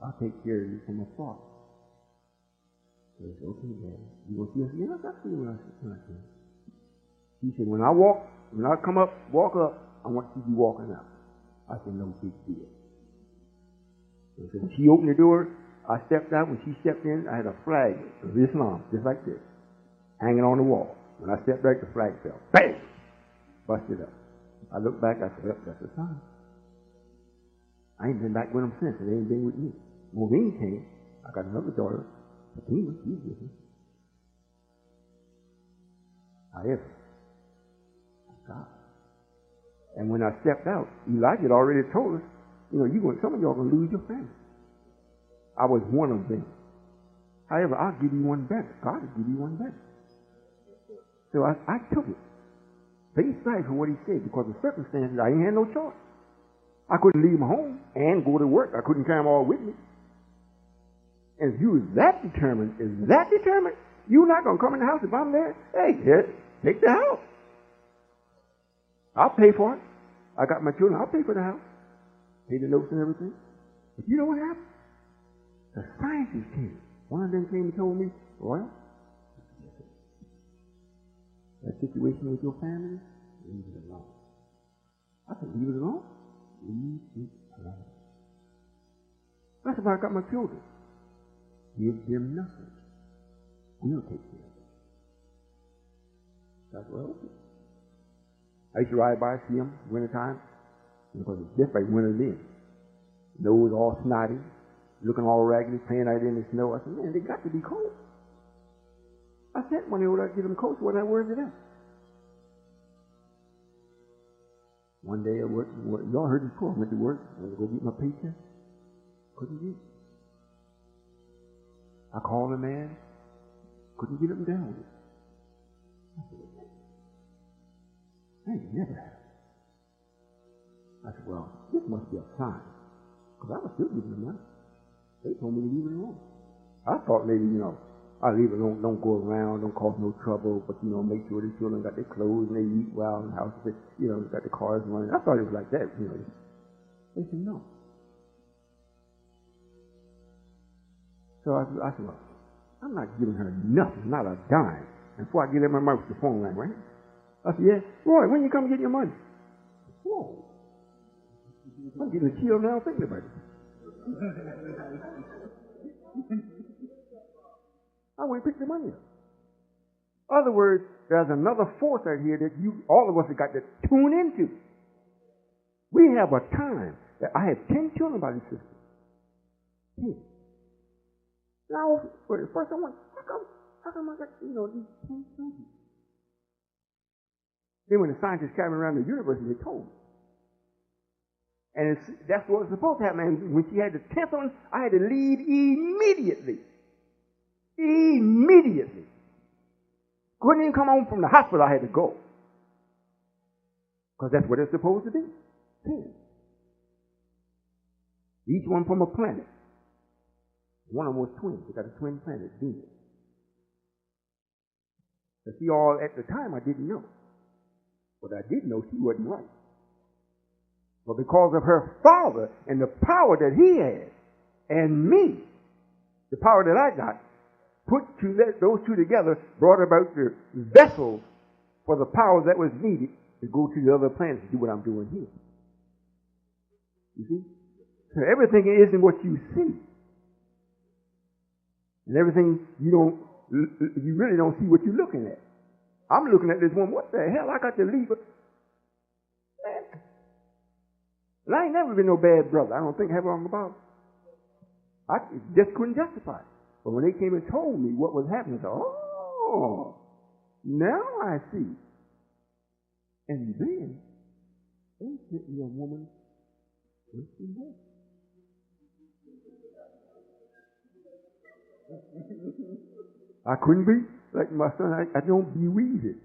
I'll take care of you from afar. So I said, okay, Daddy. You going to see us again? I'll see you when I see you. He said, when I walk up, I want to see you walking out. I said, no big deal. So when she opened the door, I stepped out. When she stepped in, I had a flag of Islam, just like this, hanging on the wall. When I stepped back, the flag fell. Bang! Busted up. I looked back, I said, that's a sign. I ain't been back with them since, and they ain't been with me. Maureen came. I got another daughter, Fatima. She's with me. However, God. And when I stepped out, Elijah had already told us, some of y'all are going to lose your family. I was one of them. However, I'll give you one better. God will give you one better. So I took it. Face value for what he said, because of circumstances, I ain't had no choice. I couldn't leave my home and go to work. I couldn't carry them all with me. And if you was that determined, you're not going to come in the house if I'm there. Hey, here, take the house. I'll pay for it. I got my children. I'll pay for the house. Pay the notes and everything. But you know what happened? The scientists came. One of them came and told me, Royall, that situation with your family, leave it alone. I said, leave it alone? Leave it alone. That's about I got my children. Give them nothing. We'll take care of it. That's well, okay. I used to ride by, see them wintertime, because it's just like winter then. Nose all snotty, looking all raggedy, playing out in the snow. I said, man, they got to be cold. I sent one over to get them coats when I wore it out. One day I worked, y'all heard me before, I went to work, I went to go get my paycheck. Couldn't get it. I called the man, couldn't get him down. I said, I ain't never had. I said, well, this must be a sign. Because I was still giving them money. They told me to leave it alone. I thought maybe, I'll leave it alone, don't go around, don't cause no trouble, but, make sure the children got their clothes and they eat well in the house, got the cars running. I thought it was like that, They said, no. So I said, well, I'm not giving her nothing, not a dime. And before I get in my mouth, the phone rang, right? I said, yeah, Roy, when you come get your money? Whoa. I'm getting a chill now thinking about it. I went and picked the money up. In other words, there's another force out here that all of us have got to tune into. We have a time. I have 10 children by this system. 10. Now, first I went, how come I got, these 10 children? Then when the scientists came around the university, they told me. And that's what was supposed to happen. And when she had the 10th one, I had to leave immediately. Immediately. Couldn't even come home from the hospital. I had to go. Because that's what it's supposed to be. 10. Each one from a planet. One of them was twins. They got a twin planet, Venus. But see, all at the time I didn't know. But I did know she wasn't right. But because of her father and the power that he had, and me, the power that I got, those two together brought about the vessels for the power that was needed to go to the other planets to do what I'm doing here. You see? So everything isn't what you see. And everything you really don't see what you're looking at. I'm looking at this one, what the hell? I got to leave her. Man. And I ain't never been no bad brother. I don't think I have wrong about it. I just couldn't justify it. But when they came and told me what was happening, I said, oh, now I see. And then they sent me a woman with some hair. I couldn't be like my son. I don't beweave it.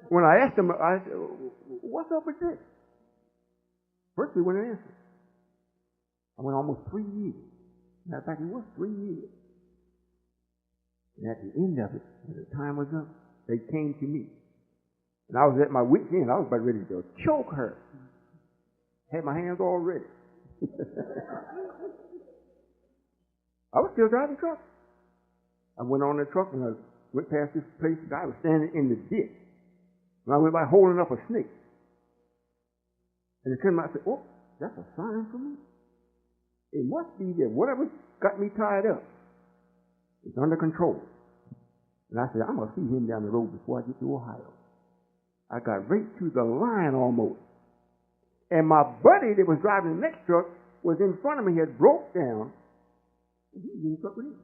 When I asked him, I said, what's up with this? First, he wouldn't answer. I went almost 3 years. Matter of fact, it was 3 years. And at the end of it, when the time was up, they came to me. And I was at my wit's end. I was about ready to choke her. Had my hands all ready. I was still driving truck. I went on the truck and I went past this place. The guy was standing in the ditch. And I went by holding up a snake. And it came out and said, oh, that's a sign for me. It must be that whatever got me tied up is under control. And I said, I'm going to see him down the road before I get to Ohio. I got right to the line almost. And my buddy that was driving the next truck was in front of me, had broke down, and he was in the truck with him.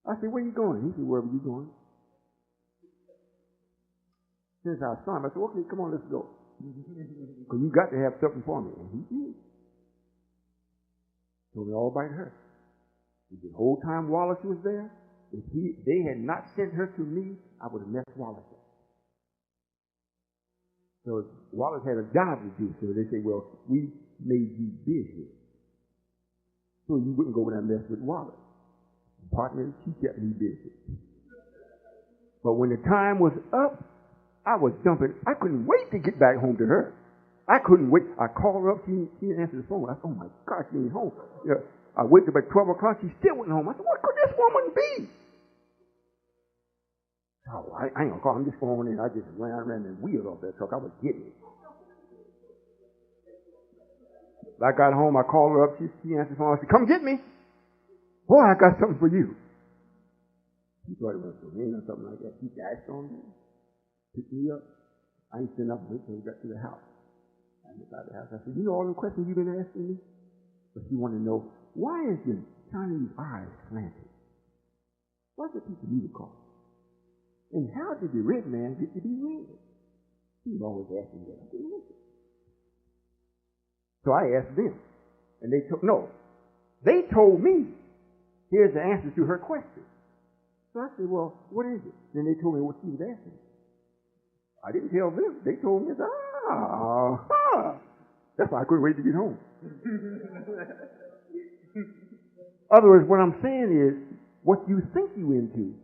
I said, where you going? He said, wherever you going. Since I saw him, I said, okay, come on, let's go. Because you got to have something for me. And he did. Told me all about her. The whole time Wallace was there, if they had not sent her to me, I would have messed Wallace up. So Wallace had a job to do. So they say, well, we made you busy, so you wouldn't go over there and mess with Wallace. The partner, she kept me busy. But when the time was up, I was dumping. I couldn't wait to get back home to her. I couldn't wait. I called her up. She didn't answer the phone. I said, oh, my God, she ain't home. Yeah. I waited about 12 o'clock. She still wasn't home. I said, what could this woman be? Oh, I ain't going to call. I'm just going in. I just ran the wheels off that truck. I was getting it. I got home. I called her up. She answered the phone. I said, come get me. Boy, I got something for you. She thought it was a ring or something like that. She dashed on me, picked me up. I ain't sitting up and wait till we got to the house. I went out the house. I said, you know all the questions you've been asking me? But she wanted to know, why is your Chinese eyes slanted? What's the people need to call? And how did the red man get to be red? He was always asking me that. I didn't listen. So I asked them. And they told me, here's the answer to her question. So I said, well, what is it? Then they told me what she was asking. I didn't tell them. They told me, that's why I couldn't wait to get home. Other words, what I'm saying is, what you think you into,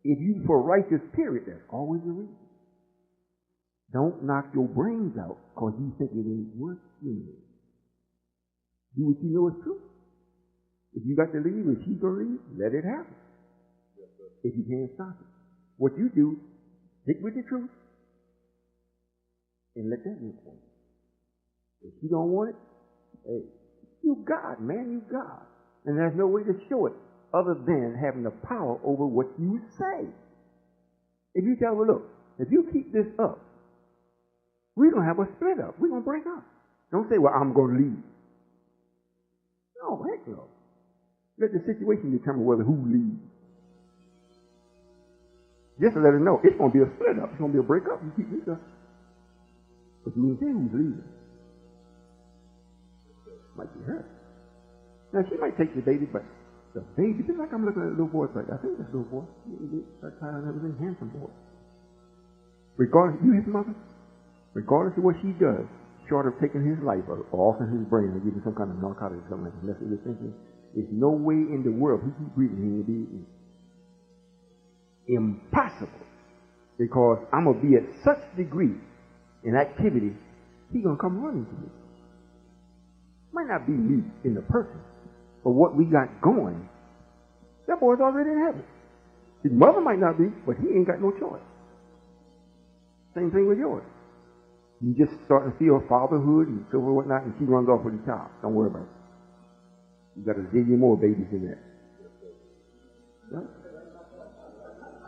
if you for righteous period, that's always the reason. Don't knock your brains out because you think it ain't worth it. Do what you know is true. If you got to leave, if she's going to leave, let it happen. If you can't stop it. What you do, stick with the truth and let that work for you. If you don't want it, hey, you God, man, you God. And there's no way to show it other than having the power over what you say. If you tell her, look, if you keep this up, we're going to have a split up. We're going to break up. Don't say, well, I'm going to leave. No, heck no. Let the situation determine whether who leaves. Just to let her know, it's going to be a split up. It's going to be a break up. You keep this up. But you didn't say who's leaving. Might be her. Now, she might take the baby, but the baby, just like I'm looking at a little boy right. I think that's a little boy. That kind of everything, handsome boy. Regardless, you his mother? Regardless of what she does, short of taking his life or altering his brain or giving some kind of narcotic or something like that, mess with his thinking, there's no way in the world he keep breathing, he will be impossible. Because I'm going to be at such degree in activity, he's going to come running to me. Might not be me in the person, but what we got going, that boy's already in heaven. His mother might not be, but he ain't got no choice. Same thing with yours. You just start to feel fatherhood and so forth and whatnot, and she runs off with the child. Don't worry about it. You got a zillion more babies in there. Right?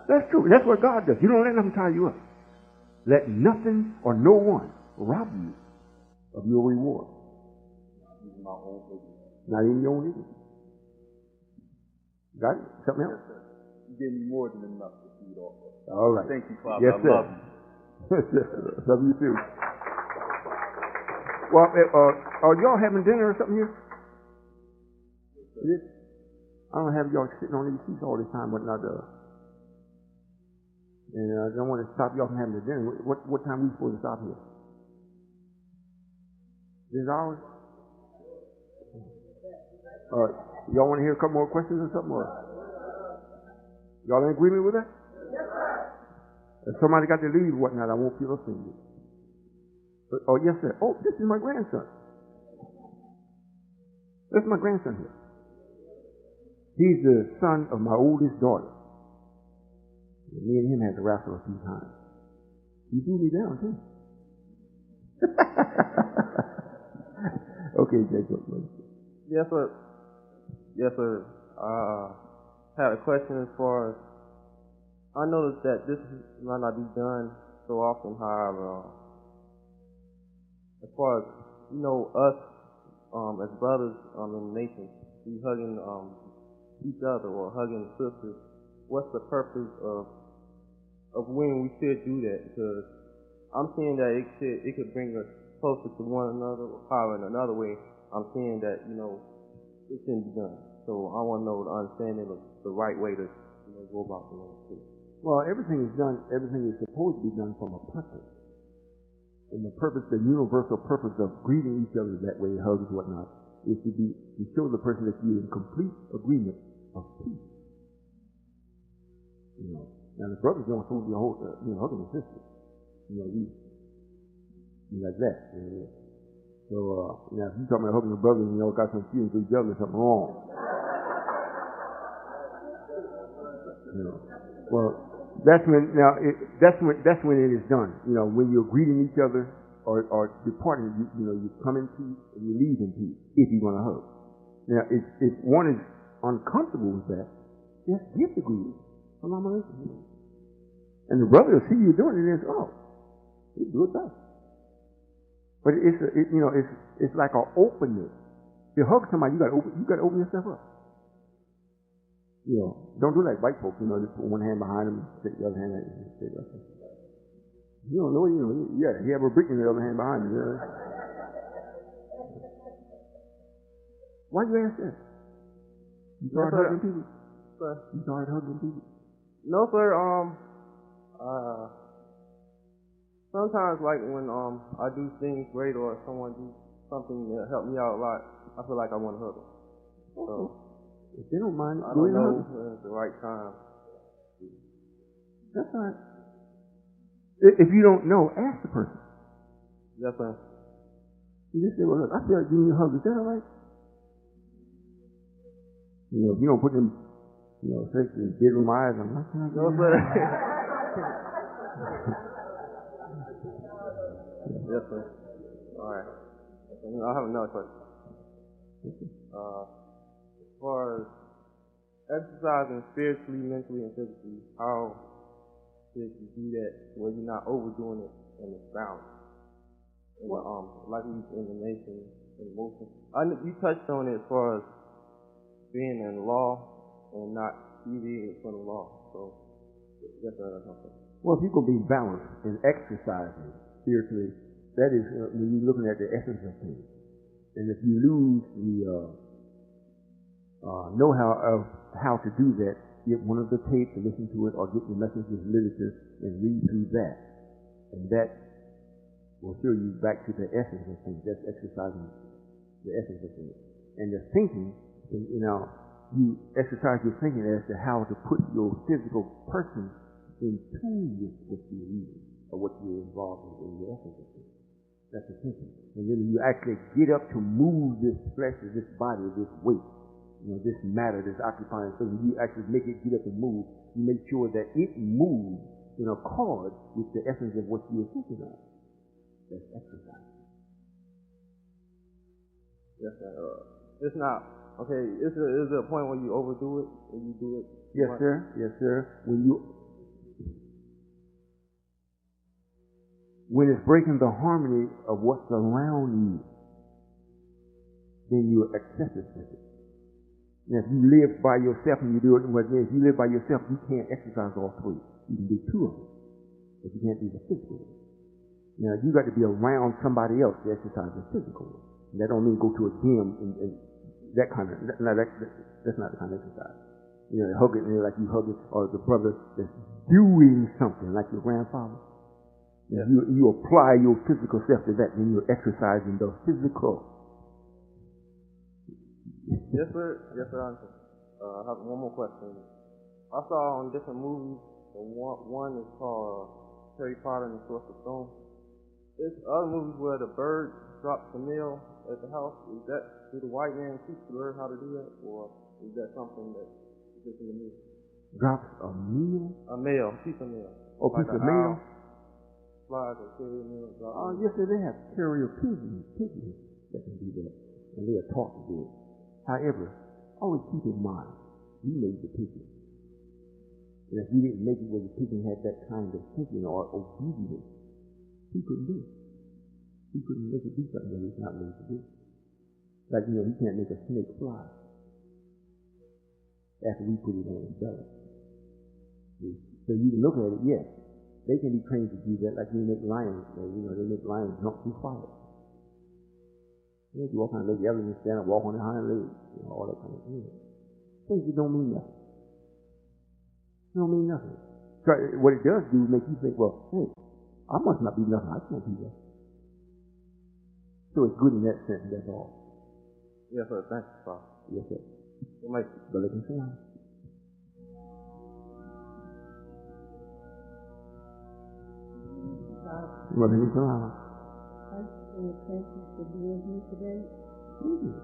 That's true. That's what God does. You don't let nothing tie you up. Let nothing or no one rob you of your reward. Not even your own ignorance. Got it? Something else? You gave me more than enough to feed off of. All right. Thank you, Father. Yes, I sir. love you. Yes, sir. Love you too. Well, are y'all having dinner or something here? Yes. I don't have y'all sitting on these seats all this time, but not and I don't want to stop y'all from having the dinner. What time are we supposed to stop here? This hour? Y'all want to hear a couple more questions or something? Or y'all in agreement with that? Yes, sir. If somebody got to leave or whatnot, I won't feel offended. Oh, yes, sir. Oh, this is my grandson. That's my grandson here. He's the son of my oldest daughter. Me and him had to wrestle a few times. He threw me down, too. Okay, Jacob. Yes, sir. Yes, sir. I had a question as far as, I noticed that this might not be done so often, however, as far as, us, as brothers, in the nation, we hugging, each other or hugging sisters, what's the purpose of when we should do that? Because I'm seeing that it could bring us closer to one another, or power in another way. I'm seeing that, it shouldn't be done. So I want to know the understanding of the right way to, go about doing it. Well, everything is supposed to be done from a purpose. And the purpose, the universal purpose of greeting each other that way, hugs, whatnot, is to show the person that you're in complete agreement of peace. Now the brothers don't supposed to be hugging the sisters. We like that. So, now if you're talking about hugging the brothers and got some feelings for each other, there's something wrong. Well, that's when it is done. When you're greeting each other or departing, you come in peace and you leave in peace if you're going to hug. Now, if one is uncomfortable with that, just give the greeting. Salam alaikum. And the brother will see you doing it and says, "Oh, you do it back." But it's like an openness. If you hug somebody, you got to open yourself up. Don't do like white folks, just put one hand behind them and stick the other hand out and stick like that. You don't know, you have a brick in the other hand behind you. Why you ask that? You start hugging people? Sir. You start hugging people? No, sir. Sometimes, like when I do things great or someone do something that help me out a lot, I feel like I want to hug them. So, if they don't mind, I don't know when it's the right time. That's all right. If you don't know, ask the person. Yes, sir. You just say, "Well, look, I feel like giving you a hug. Is that all right?" If you don't put them, six and bedroom eyes, I'm not going to. No, sir. Yes, sir. All right. I have another question. As far as exercising spiritually, mentally, and physically, how should you do that where you're not overdoing it and it's balanced? Like in the nation, in emotion. You touched on it as far as being in law and not deviating from the law. So, yes, sir, that's my question. Well, if you're going to be balanced in exercising spiritually, that is when you're looking at the essence of things. And if you lose the know-how of how to do that, get one of the tapes and listen to it, or get the messages literature and read through that. And that will show you back to the essence of things. That's exercising the essence of things. And the thinking, you exercise your thinking as to how to put your physical person in tune with what you're reading or what you're involved in the essence of things. That's the thinking. And then you actually get up to move this flesh, or this body, this weight, this matter that's occupying. So when you actually make it get up and move, you make sure that it moves in accord with the essence of what you're thinking of. That's exercise. Yes, sir. It's not, okay, is there a point where you overdo it, when you do it? Yes, sir. Yes, sir. When it's breaking the harmony of what's around you, then you're excessive with it. Now, if you live by yourself and you do it, if you live by yourself, you can't exercise all three. You can do two of them, but you can't do the physical one. Now, you got to be around somebody else to exercise the physical one. And that don't mean go to a gym and that kind of. That's not the kind of exercise. Hug it like you hug it, or the brother that's doing something like your grandfather. Yeah. You apply your physical self to that, then you're exercising the physical. Yes, sir. Yes, sir. I have one more question. I saw on different movies. One is called Harry Potter and the Sorcerer's Stone. There's other movies where the bird drops the meal at the house. Do the white man teach the bird how to do that, or is that something that is just in the movie? Drops a meal? A meal, piece of meal. Oh, piece of meal? Flies or carrier meal. Yes, sir. They have carrier pigeons that can do that, and they are taught to do it. However, always keep in mind, you made the pigeon. And if you didn't make it where the pigeon had that kind of thinking or obedience, he couldn't do it. He couldn't make it do something that he's not made to do. Like, he can't make a snake fly after we put it on his belly. So you can look at it, yes. They can be trained to do that, like you make lions. They make lions jump through fire. They can walk on their legs, and stand up, walk on their hind legs, all that kind of thing. Things that don't mean nothing. Don't mean nothing. So what it does do is make you think, well, hey, I must not be nothing. I can't do that. So it's good in that sense, that's all. Yes, sir. Thank you, Father. Yes, sir. Like, Brother Concern. Brother Concern. I pay attention to being here today. Mm-hmm.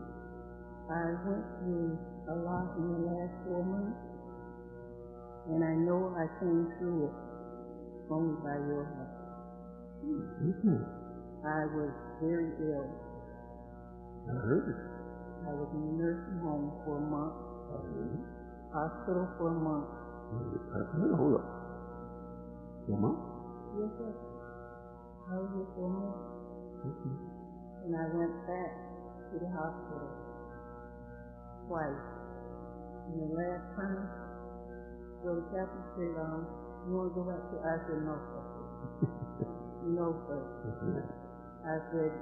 I went through a lot in the last 4 months, and I know I came through it only by your help. Mm-hmm. I was very ill. I heard it. I was in a nursing home for a month, I heard it. hospital for a month. Hold up. Mama? Yes, sir. I was here for a month. Okay. And I went back to the hospital twice. And the last time, the captain said, you want to go back to? I said, no, sir. No, sir. I said,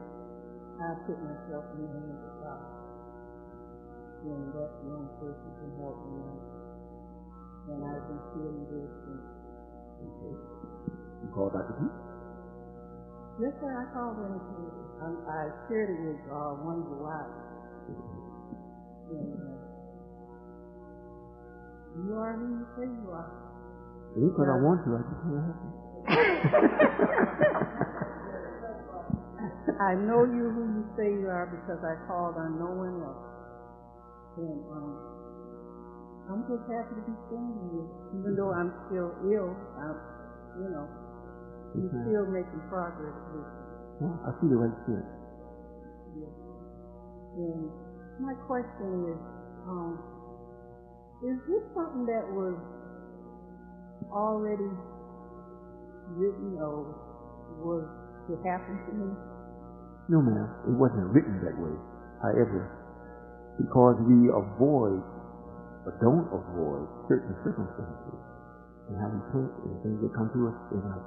I put myself in the hands of God. And that's the only person who can help me out. And I've been feeling good since. Okay. You called Dr. P? Yes, sir, I called him. I shared it with one of the wives. And you are who you say you are. Because I want to, I just can't help it. I know you who you say you are because I called on no one else. And I'm just happy to be standing here. Even though I'm still ill, you're still making progress with me. Well, I see the right spirit. Yes. And my question is this something that was already written or was to happen to me? No, ma'am. It wasn't written that way. However, because we avoid or don't avoid certain circumstances and how we think and things that come to us in our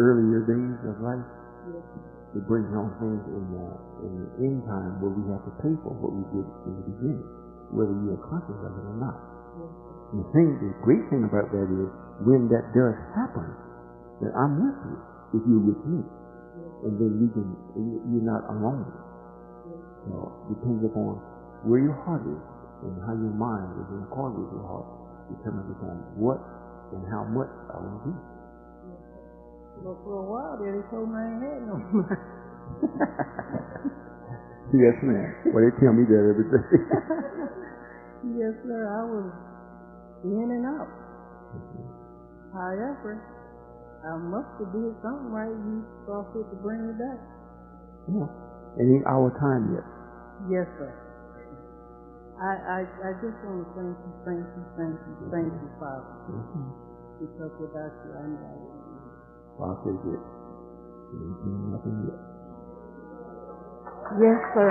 earlier days of life, yes, it brings on things in the end time where we have to pay for what we did in the beginning, whether you are conscious of it or not. yes. And the great thing about that is when that does happen, that I'm with you if you're with me. And then you're not alone. So it depends upon where your heart is and how your mind is in accord with your heart, determines upon what and how much I will do. Well, for a while there, they told me I ain't had no money. Yes, ma'am. Well, they tell me that every day. Yes, sir. I was in and out. However, I must have did something right. You saw fit to bring me back. Yeah. It ain't our time yet. Yes, sir. I just want to thank you, Father. Mm-hmm. Because without you, I know I wouldn't be here. Well, I'll take it. Ain't nothing yet. Yes, sir.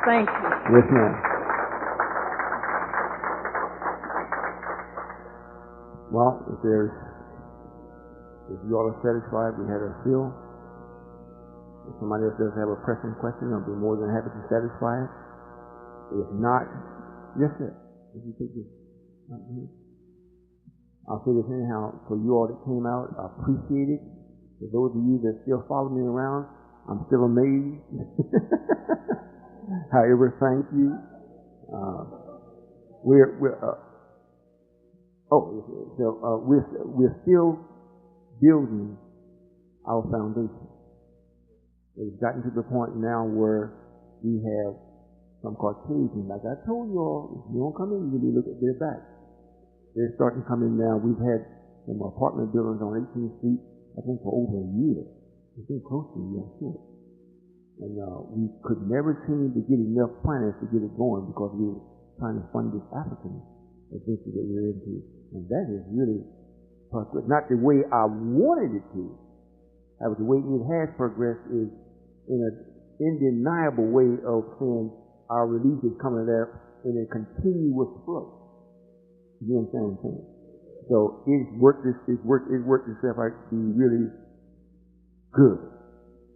Thank you. Yes, ma'am. Well, if you all are satisfied, we had our fill. If somebody else does have a pressing question, I'll be more than happy to satisfy it. If not, yes, sir. If you take this. I'll say this anyhow, for you all that came out, I appreciate it. For those of you that still follow me around, I'm still amazed. However, thank you. We're still building our foundation. It's gotten to the point now where we have some Caucasians. Like I told you all, if you don't come in, you really look at their back. They're starting to come in now. We've had some apartment buildings on 18th Street, I think, for over a year. It's been close to a year, I'm sure. And we could never seem to get enough finance to get it going because we were trying to fund this African adventure that we're into. And that is really progressed. Not the way I wanted it to. However, the way it has progressed is in an undeniable way of saying our relief is coming there in a continuous flow. You understand what I'm saying? So it's worked itself out to be really good.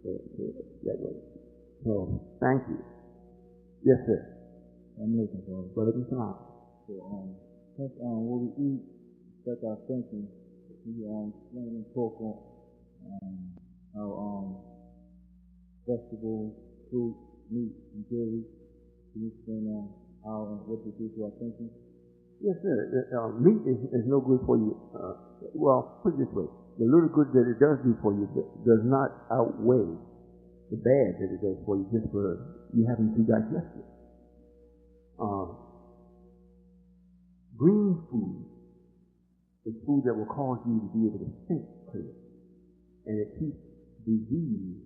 That way. So thank you. Yes, sir. I'm looking for it. Brother Islam. So, what we eat affects our thinking. We explain and talk on how vegetables, fruit, meat, and dairy. Can you explain how and what they do to our thinking? Yes, sir. Meat is no good for you. Well, put it this way. The little good that it does do for you does not outweigh the bad that it does for you just for you having to digest it. Green food is food that will cause you to be able to think clear. And it keeps disease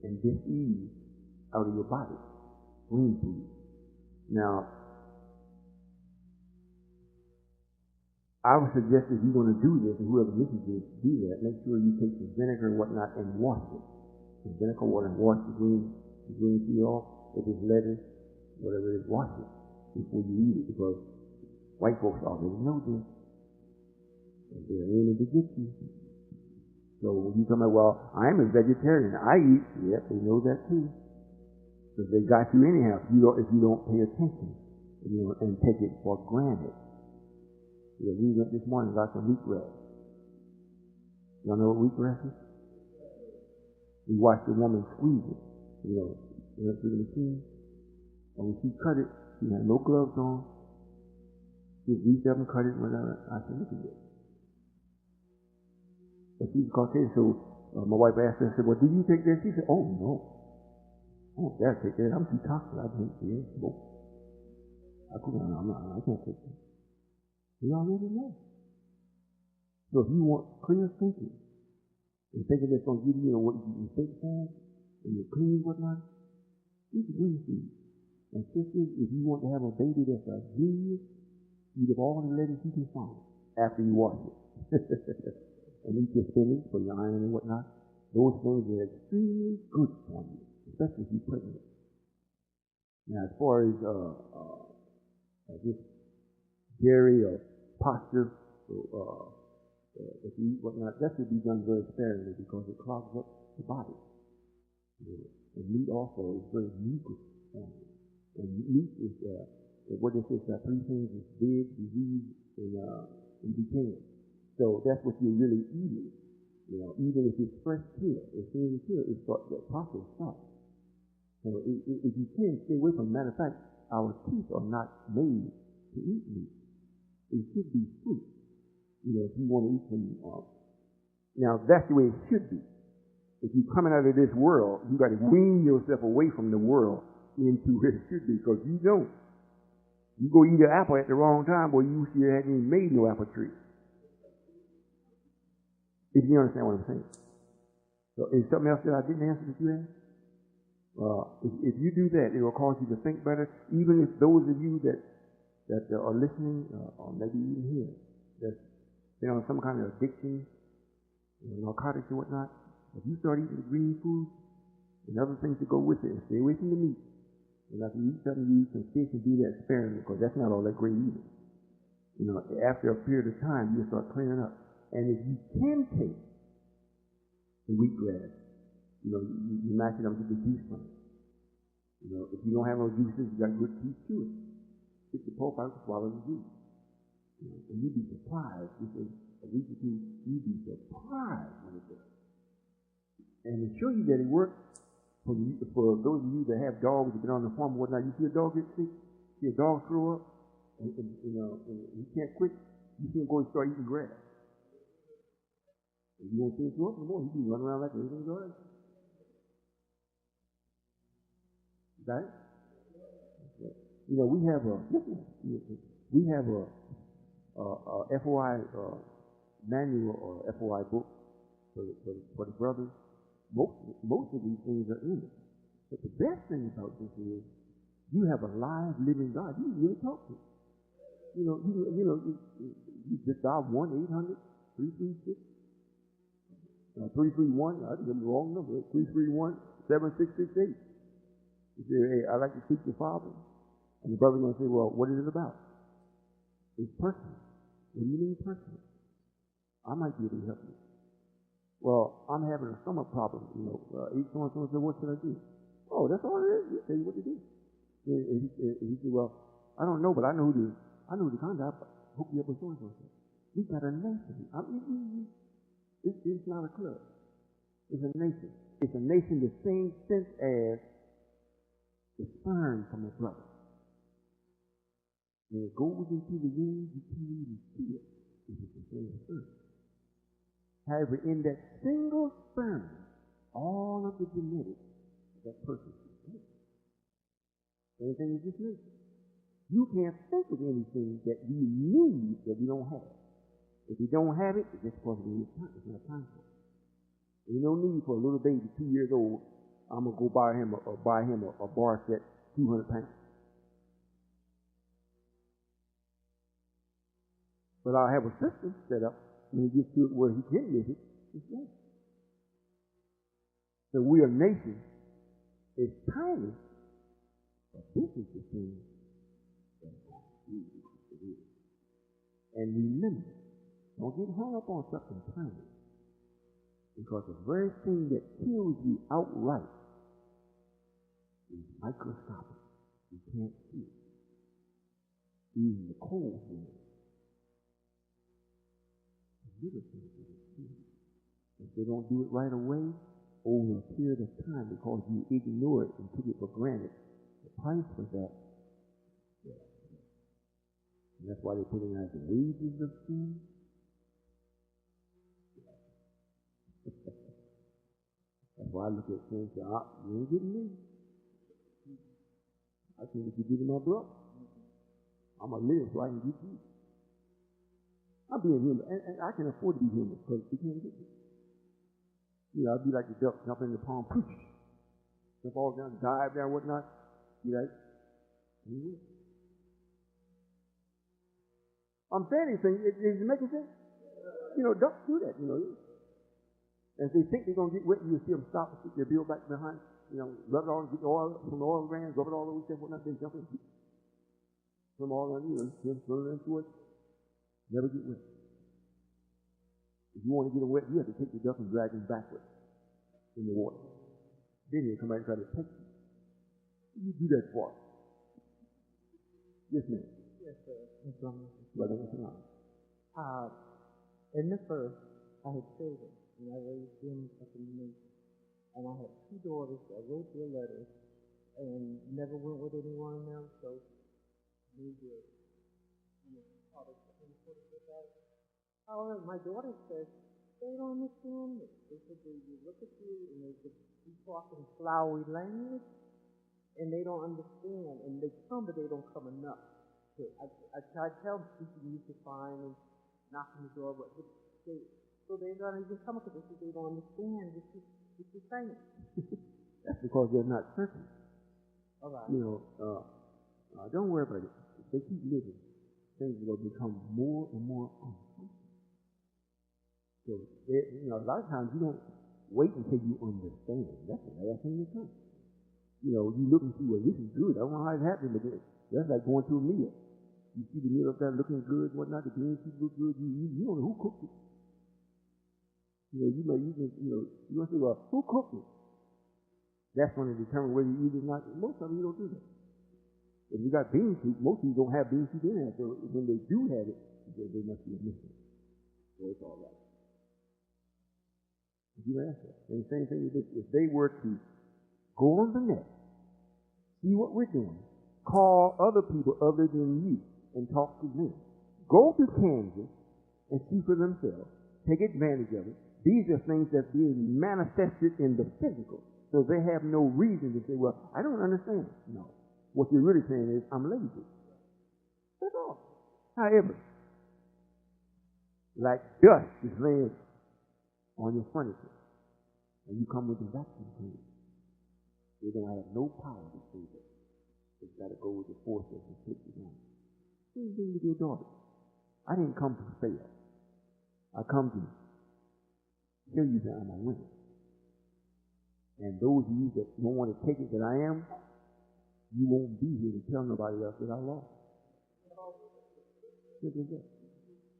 and disease out of your body. Green food. Now, I would suggest if you're going to do this, and whoever listens to this, do that, make sure you take the vinegar and whatnot and wash it. The vinegar, water, and wash the green food off. If it's lettuce, whatever it is, wash it before you eat it, because white folks already know this. And they're aiming to get you. So when you come out, well, I'm a vegetarian, I eat, yeah, they know that too. Because they got you anyhow if you don't pay attention, and take it for granted. Yeah, we went this morning and got some wheatgrass. Y'all know what wheatgrass is? We watched the woman squeeze it, went through the machine. And when she cut it, she had no gloves on. She reached up and cut it, whatever. I said, look at this. But she's Caucasian, so my wife asked her, I said, well, do you take that? She said, oh, no. I don't dare take that. I'm too toxic. I drink beer, smoke. I can't take that. We already know. So if you want clear thinking, and thinking that's going to give you what you think for, and you're clean, whatnot, eat the green food. And sisters, if you want to have a baby that's a genius, eat of all the lettuce you can find after you wash it. And eat your spinach for your iron and whatnot. Those things are extremely good for you, especially if you're pregnant. Now, as far as this dairy or pasta, if you eat whatnot, that should be done very sparingly because it clogs up the body. And meat also is very mucus. And meat is, what they say, three things is dead, disease, and decay. So that's what you're really eating. Even if it's fresh kill, as soon as you kill, the process starts. So if you can, stay away from it. Matter of fact, our teeth are not made to eat meat. It should be fruit. If you want to eat some. Now, that's the way it should be. If you're coming out of this world, you got to wean yourself away from the world into where it should be, because you don't. You go eat an apple at the wrong time, boy, you still hadn't even made no apple tree. If you understand what I'm saying. So, is something else that I didn't answer that you asked? If you do that, it will cause you to think better. Even if those of you that are listening, or maybe even here, that they're on some kind of addiction, narcotics or whatnot, if you start eating the green food and other things that go with it, and stay away from the meat. And if you eat something, you eat some fish and do that sparingly, because that's not all that great either. After a period of time, you'll start clearing up. And if you can take the wheatgrass, you mash it up with the juice from it. If you don't have no juices, you got good teeth to it. Get the pulp out and swallow the juice. And you'd be surprised. Just a week or two, you'd be surprised when it does. And to show you that it works, for those of you that have dogs that get on the farm and whatnot, you see a dog get sick, see a dog throw up, and he can't quit, you can't go and start eating grass. If you won't see him throw up no more, he can run around like everything's all right. Right? We have a FOI manual or FOI book for the brothers. Most of these things are in it. But the best thing about this is you have a live, living God. You can really talk to him. You just dial 1-800-336-331. I didn't get the wrong number. 331-7526. 7668. You say, hey, I'd like to speak to Father. And the brother's going to say, well, what is it about? It's personal. What do you mean personal? I might be able to help you. Well, I'm having a stomach problem, Each someone said, what should I do? Oh, that's all it is. He'll tell you what to do. And he said, well, I don't know, but I know who to contact. Hook you up with so-and-so. We got a nation. It's not a club. It's a nation. It's a nation the same sense as the sperm from a brother. When it goes into the womb, you can't even see it. It's the same sperm. However, in that single sperm, all of the genetics of that person is made. Anything is just made. You can't think of anything that you need that you don't have. If you don't have it, it's just because it's not time for it. There's no need for a little baby, 2 years old. I'm gonna go buy him a bar set, 200 pounds. But I'll have a system set up when he gets to it where he can live it. It's there. So we are a nation. It's tiny, but this is the thing that it is. And remember, don't get hung up on something tiny. Because the very thing that kills you outright is microscopic. You can't see it. Even the cold thing. The little things that are killed. If they don't do it right away, over a period of time, because you ignored it and took it for granted, the price for that, and that's why they put it as the wages of sin. That's why I look at sin and say, you ain't getting me. I think if you give me my brother, I'm going to live so I can get you. I'm being human, and I can afford to be human because you can't get me. I'll be like the duck, jump in the pond, poof, jump all down, dive down, whatnot. You like, I'm saying these things, is it making sense? Ducks do that, As they think they're going to get wet, you see them stop and stick their bill back behind, rub it all, get the oil from the oil glands, rub it all over stuff, whatnot, then jump in. Swim all around swim into it, never get wet. If you want to get them wet, you have to take the duck and drag them backward in the water. Then he'll come back and try to take you. You do that for. Yes, ma'am. Yes, sir. Brother, in the first, I had children, and I raised them up in the nation. And I had 2 daughters that wrote their letters and never went with anyone else, so we were, however, my daughter says, they don't understand me. They said they look at you and they just be talking flowery language, and they don't understand, and they come, but they don't come enough. So I try to tell them people you need to find and knock on the door, but they're not even coming because they don't understand what you're saying. That's because they're not searching. All right. Don't worry about it. If they keep living, things will become more and more uncomfortable. So, a lot of times you don't wait until you understand. That's the last thing that comes. You look and see, well, this is good. I don't know how it happened, but that's like going to a meal. You see the meal up there looking good, whatnot, the green sheet look good. You don't know who cooked it. You're going to say, well, who cooked it? That's going to determine whether you eat it or not. Most of them, you don't do that. If you got bean soup, most of you don't have bean soup in there. So when they do have it, they must be a mystery. So it's all right. You ask that. And the same thing with this. If they were to go on the net, see what we're doing, call other people other than you, and talk to them. Go to Kansas and see for themselves. Take advantage of it. These are things that's being manifested in the physical. So they have no reason to say, well, I don't understand. No. What you're really saying is, I'm lazy. That's all. However, like dust is laying on your furniture, and you come with a vacuum cleaner, they don't have no power to save it. It's got to go with the forces and take it down. Same thing with your daughter. I didn't come to fail. I come to show you that I'm a winner. And those of you that don't want to take it that I am, you won't be here to tell nobody else that I lost.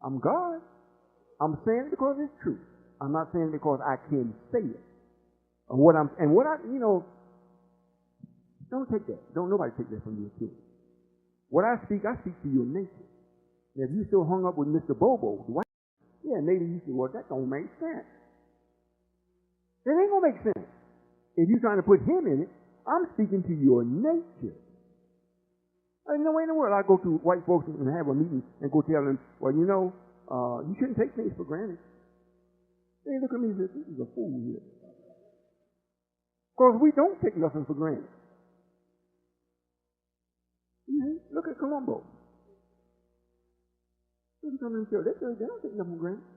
I'm God. I'm saying it because it's true. I'm not saying it because I can say it. Don't take that. Don't nobody take that from you too. What I speak to your nature. And if you still hung up with Mr. Bobo, yeah, maybe you say, well, that don't make sense. It ain't gonna make sense. If you're trying to put him in it, I'm speaking to your nature. Ain't no way in the world I go to white folks and have a meeting and go tell them, well, you shouldn't take things for granted. They look at me and say, this is a fool here. Because we don't take nothing for granted. Look at Colombo. Look at them in the church. They don't take nothing for granted.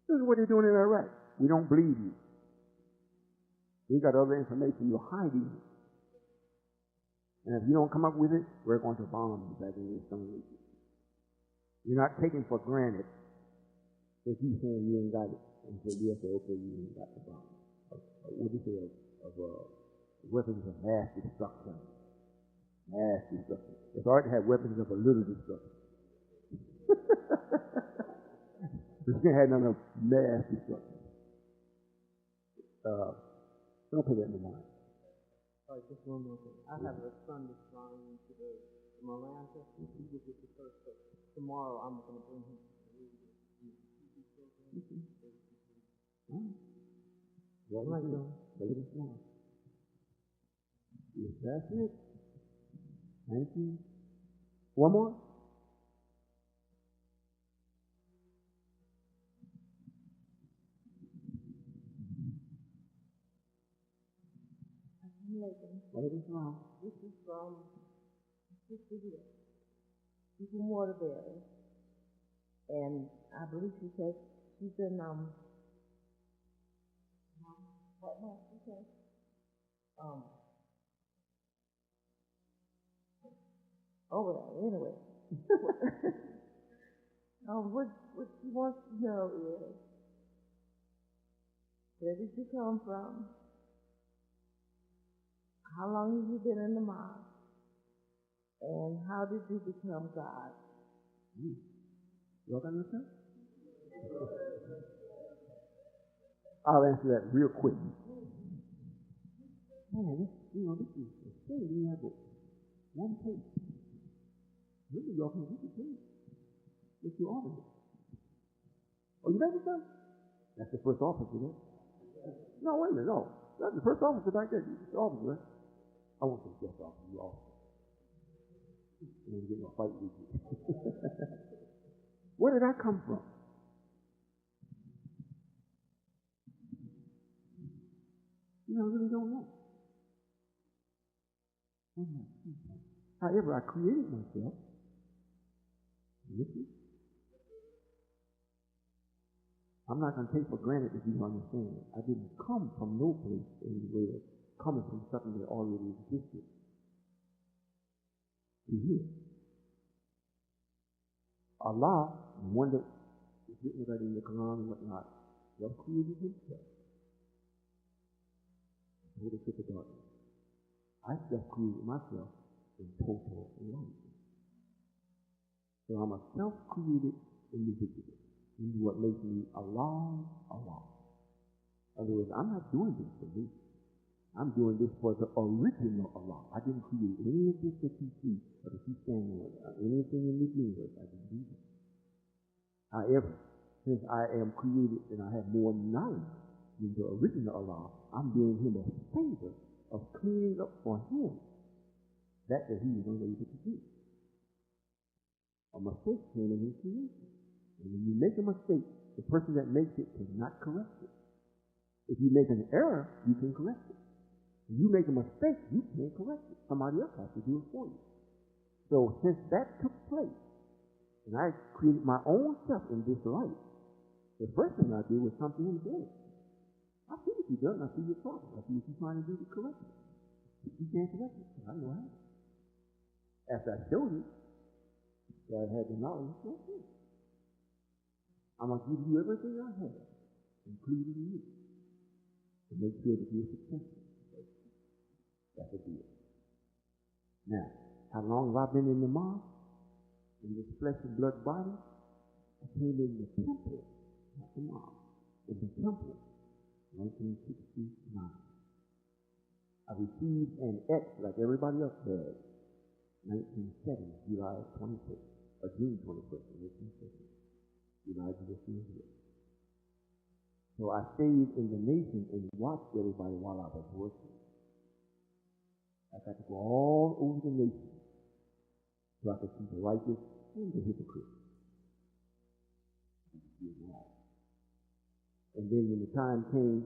This is what they're doing in Iraq. We don't believe you. You got other information you're hiding. And if you don't come up with it, we're going to bomb you back in this stone. You're not taken for granted if you saying you ain't got it. And so you say, okay, you ain't got the bomb. What do you say of weapons of mass destruction? Mass destruction. It's hard to have weapons of a little destruction. But you can't have none of mass destruction. Don't pay that in mind. All right, just one more thing. I have a son that's flying today from Atlanta. He was with the first, but tomorrow I'm going to bring him to the radio. Well, right now, look at this now. Yes, that's it. Thank you. One more? What is this from? This is from Sister here. She's from Waterbury. And I believe she says she's in, what month she says? Well, anyway. What she wants to know is, where did you come from? How long have you been in the mosque? And how did you become God? Y'all got anything? I'll answer that real quick. Man, this is a shame we have one page. Really, y'all can read the page. If you order it. Oh, you ready, son? That's the first officer, right? No, wait a minute, no. That's the first officer back there. It's the officer, right? I won't say just officer, you officer. You ain't getting a fight with you. Where did I come from? I really don't know. However, I created myself. Listen. I'm not going to take for granted that you understand. I didn't come from no place in the way of coming from something that already existed. To here. Allah, the one that is written right in the Quran and whatnot, self-created himself. With a trick of darkness. I self-created myself in total enlightenment. So I'm a self-created individual. This is what makes me Allah. In other words, I'm not doing this for me. I'm doing this for the original Allah. I didn't create any of this that you see or that you stand on, anything in this universe. I didn't do that. However, since I am created and I have more knowledge than the original Allah, I'm doing him a favor of cleaning up for him that he was unable to do. A mistake came in his creation. And when you make a mistake, the person that makes it cannot correct it. If you make an error, you can correct it. If you make a mistake, you can't correct it. Somebody else has to do it for you. So since that took place, and I created my own self in this life, the first thing I did was come to him and say, I see what you've done. I see your problem. I see what you're trying to do to correct it. You can't correct it. I know how. After I showed you that I had the knowledge, that's it. I'm going to give you everything I have, including you. So to make sure that you're successful. That's a deal. Now, how long have I been in the mosque? In this flesh and blood body? I came in the temple, not the mosque. In the temple, 1969. I received an X like everybody else does. 1970, July 26th, or June 26th, 1970. United with me here. So I stayed in the nation and watched everybody while I was working. I got to go all over the nation so I could see the righteous and the hypocrites. And then when the time came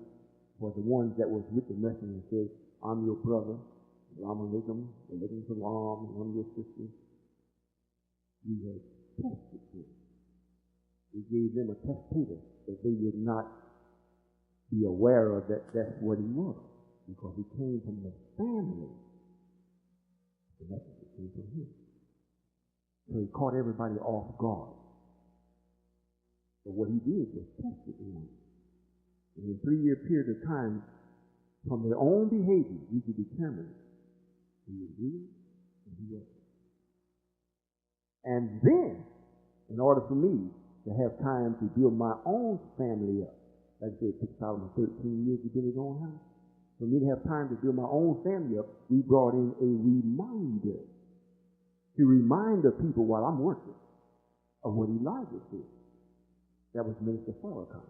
for the ones that was with the messenger and said, I'm your brother, Salam alaikum, alaikum salam, and I'm your sister, we had tested them. We gave them a testator that they would not be aware of that that's what he was, because he came from the family. The messenger came from him. So he caught everybody off guard. But what he did was test it in a 3-year period of time, from their own behavior, you could determine who was real and who wasn't. And then, in order for me to have time to build my own family up, like I said, it took Solomon 13 years to build his own house. For me to have time to build my own family up, we brought in a reminder to remind the people while I'm working of what Elijah said. That was Minister Farrakhan.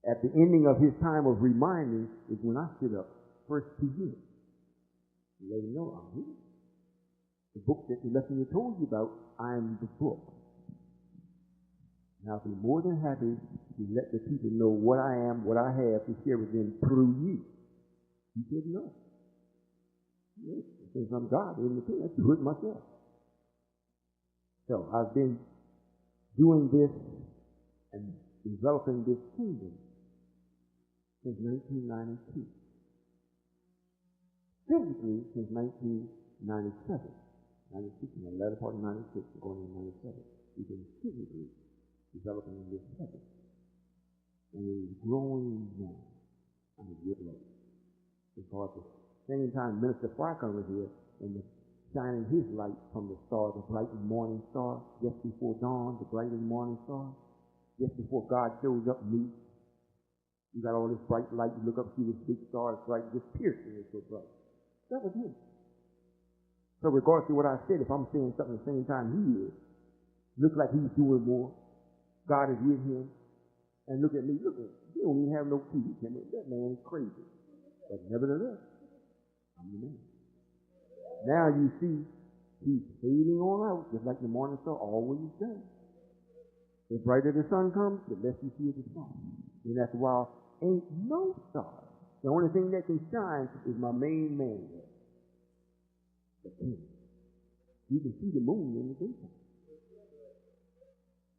At the ending of his time of reminding is when I stood up first to him. And let him know I'm here. The book that the messenger told you about, I'm the book. And I'll be more than happy to let the people know what I am, what I have to share with them through you. He said no. Yes, since I'm God, I have to hurt myself. So I've been doing this and developing this kingdom since 1992. Physically, since 1997. 96, in the latter part of 96, going into 97. We've been physically developing this heaven. And it is growing now. I'm a good Lord. Because at the same time, Minister Farrakhan was here, and shining his light from the star, the bright morning star, just before dawn, the bright morning star, just before God shows up me. You got all this bright light, you look up, see this big star, it's bright, just piercing, it's so bright. That was him. So regardless of what I said, if I'm saying something at the same time he is, look like he's doing more. God is with him. And look at me, look at him. He don't even have no teeth. That man is crazy. But nevertheless, I'm the man. Now you see, he's fading on out, just like the morning star always does. The brighter the sun comes, the less you see of the star. And after a while, ain't no star. The only thing that can shine is my main man there. The king. You can see the moon in the daytime.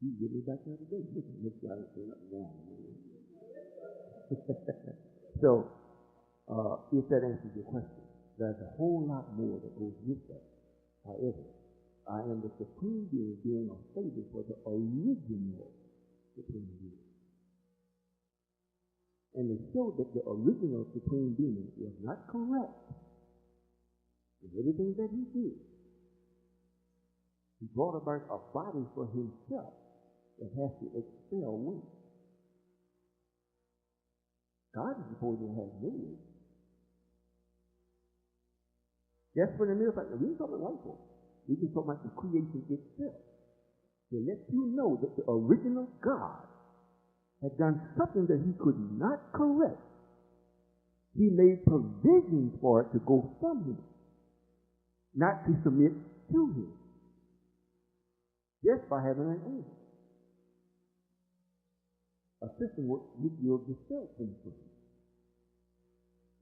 You get me back the other day. Listen, make sure I didn't say nothing wrong. So, if that answers your question, there's a whole lot more that goes with that. However, I am the supreme being doing a favor for the original supreme being. And to show that the original supreme being was not correct in everything that he did, he brought about a body for himself that has to expel weight. God is supposed to have no weight. That's for the mere fact that we ain't talking about white folks. We can talk about the creation itself. To let you know that the original God had done something that he could not correct. He made provisions for it to go from him, not to submit to him, just by having an angel. A system which will dispel things for you.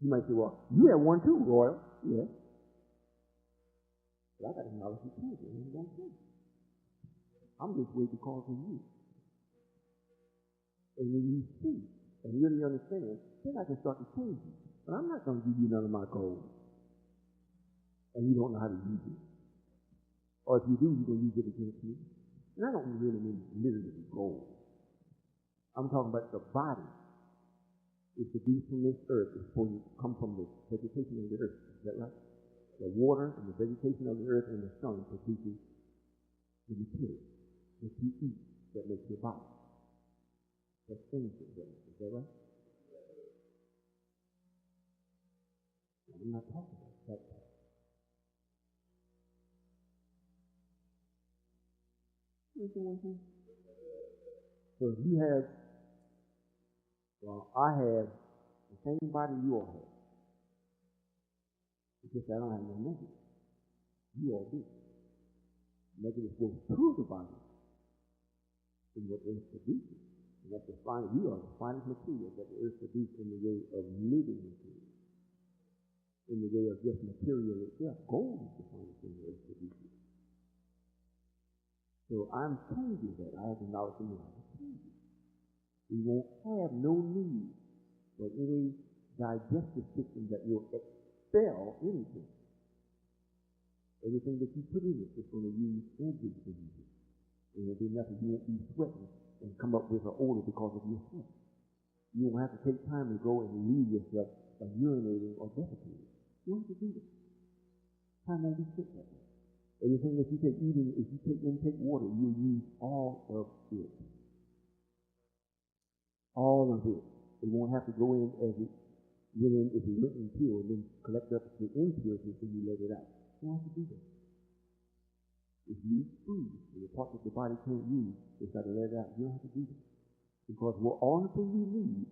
You might say, well, you have one too, Royall. Yes. But I got to acknowledge you can't. It ain't going to change. I'm just waiting to call from you. And when you see and really understand, then I can start to change you. But I'm not going to give you none of my gold. And you don't know how to use it. Or if you do, you're going to use it against me. And I don't really mean literally gold. I'm talking about the body is produced from this earth. It's supposed to come from the vegetation of the earth. Is that right? The water and the vegetation of the earth and the sun produces the material that you eat that makes your body. That's innocent. Is that right? I'm not talking about that part. So if you have, well, I have the same body you all have. It's just I don't have no negative. You all do. Negative goes through the body in what earth produces. And that's the finest, you are the finest material that the earth produces in the way of living material. In the way of just material itself. Gold is the finest thing the earth produces. So I'm changing that. I have the knowledge of knowledge. We won't have no need for any digestive system that will expel anything. Everything that you put in it is going to use everything in it. And there'll be nothing. You won't be sweating and come up with an odor because of your sweat. You won't have to take time to go and relieve yourself by urinating or defecating. You don't have to do that. Time won't be spent that way. Everything that you take eating, if you take intake water, you'll use all of it. All of it. It won't have to go in as it went in, if it went in pure, and then collect up the impurities and you let it out. You don't have to do that. If you eat food, and the part that the body can't use, it's got to let it out. You don't have to do that. Because all the thing we need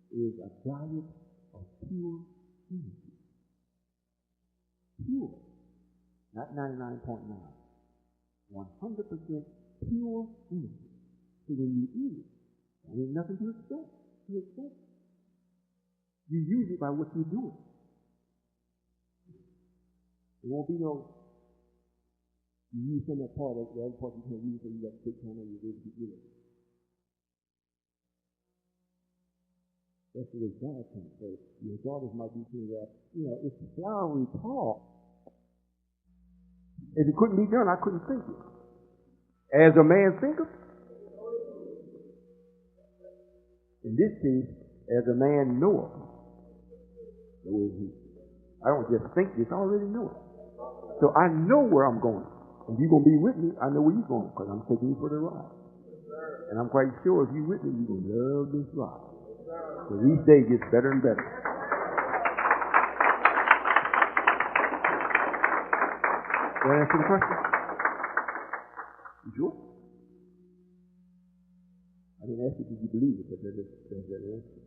is a diet of pure energy. Pure. Not 99.9. 100% pure energy. So when you eat it, there ain't nothing to expect. You use it by what you're doing. There won't be no, you use some of that part of the other part you can't use, so you got to take time on your way to get rid of it. That's the way God comes. So your daughters might be saying that, it's flowery talk. If it couldn't be done, I couldn't think it. As a man thinketh, in this case, as a man knoweth. I don't just think this, I already know it. So I know where I'm going. If you're going to be with me, I know where you're going, because I'm taking you for the ride. And I'm quite sure if you're with me, you're going to love this ride. So each day gets better and better. Did I answer the question? You sure? I didn't ask you did you believe it, but that's that answer.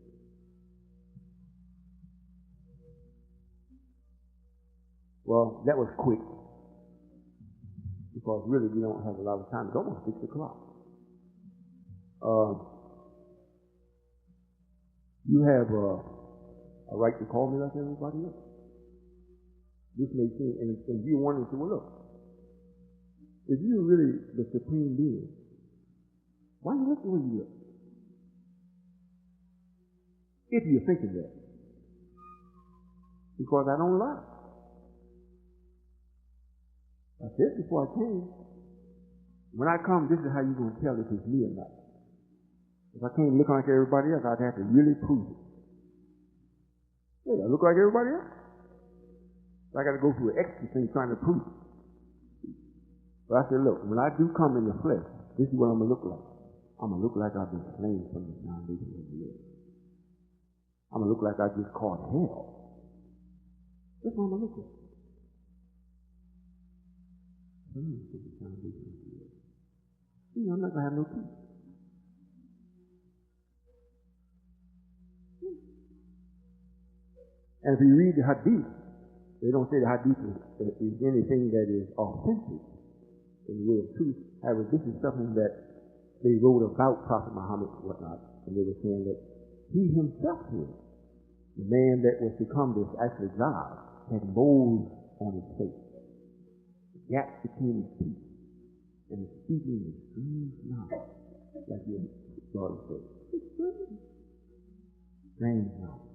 Well, that was quick. Because really we don't have a lot of time. It's almost 6 o'clock. You have a right to call me like everybody else. This may seem, and you wanted to, well, look, if you're really the supreme being, why you look the way you look? If you're thinking that. Because I don't lie. I said before I came, when I come, this is how you're going to tell if it's me or not. If I came looking like everybody else, I'd have to really prove it. Hey, I look like everybody else. I got to go through an extra thing trying to prove it. But I said, look, when I do come in the flesh, this is what I'm going to look like. I'm going to look like I've been slain from the foundation of the earth. I'm going to look like I just caught hell. That's what I'm going to look like. Slain from the foundation of the earth. I'm not going to have no peace. And if you read the Hadith, they don't say the Hadith is anything that is authentic in the way of truth. However, this is something that they wrote about Prophet Muhammad and whatnot, and they were saying that he himself here, the man that was to come, this actually God, had moles on his face, gaps between his teeth, and speaking with strange knowledge, like your daughter said. Strange knowledge.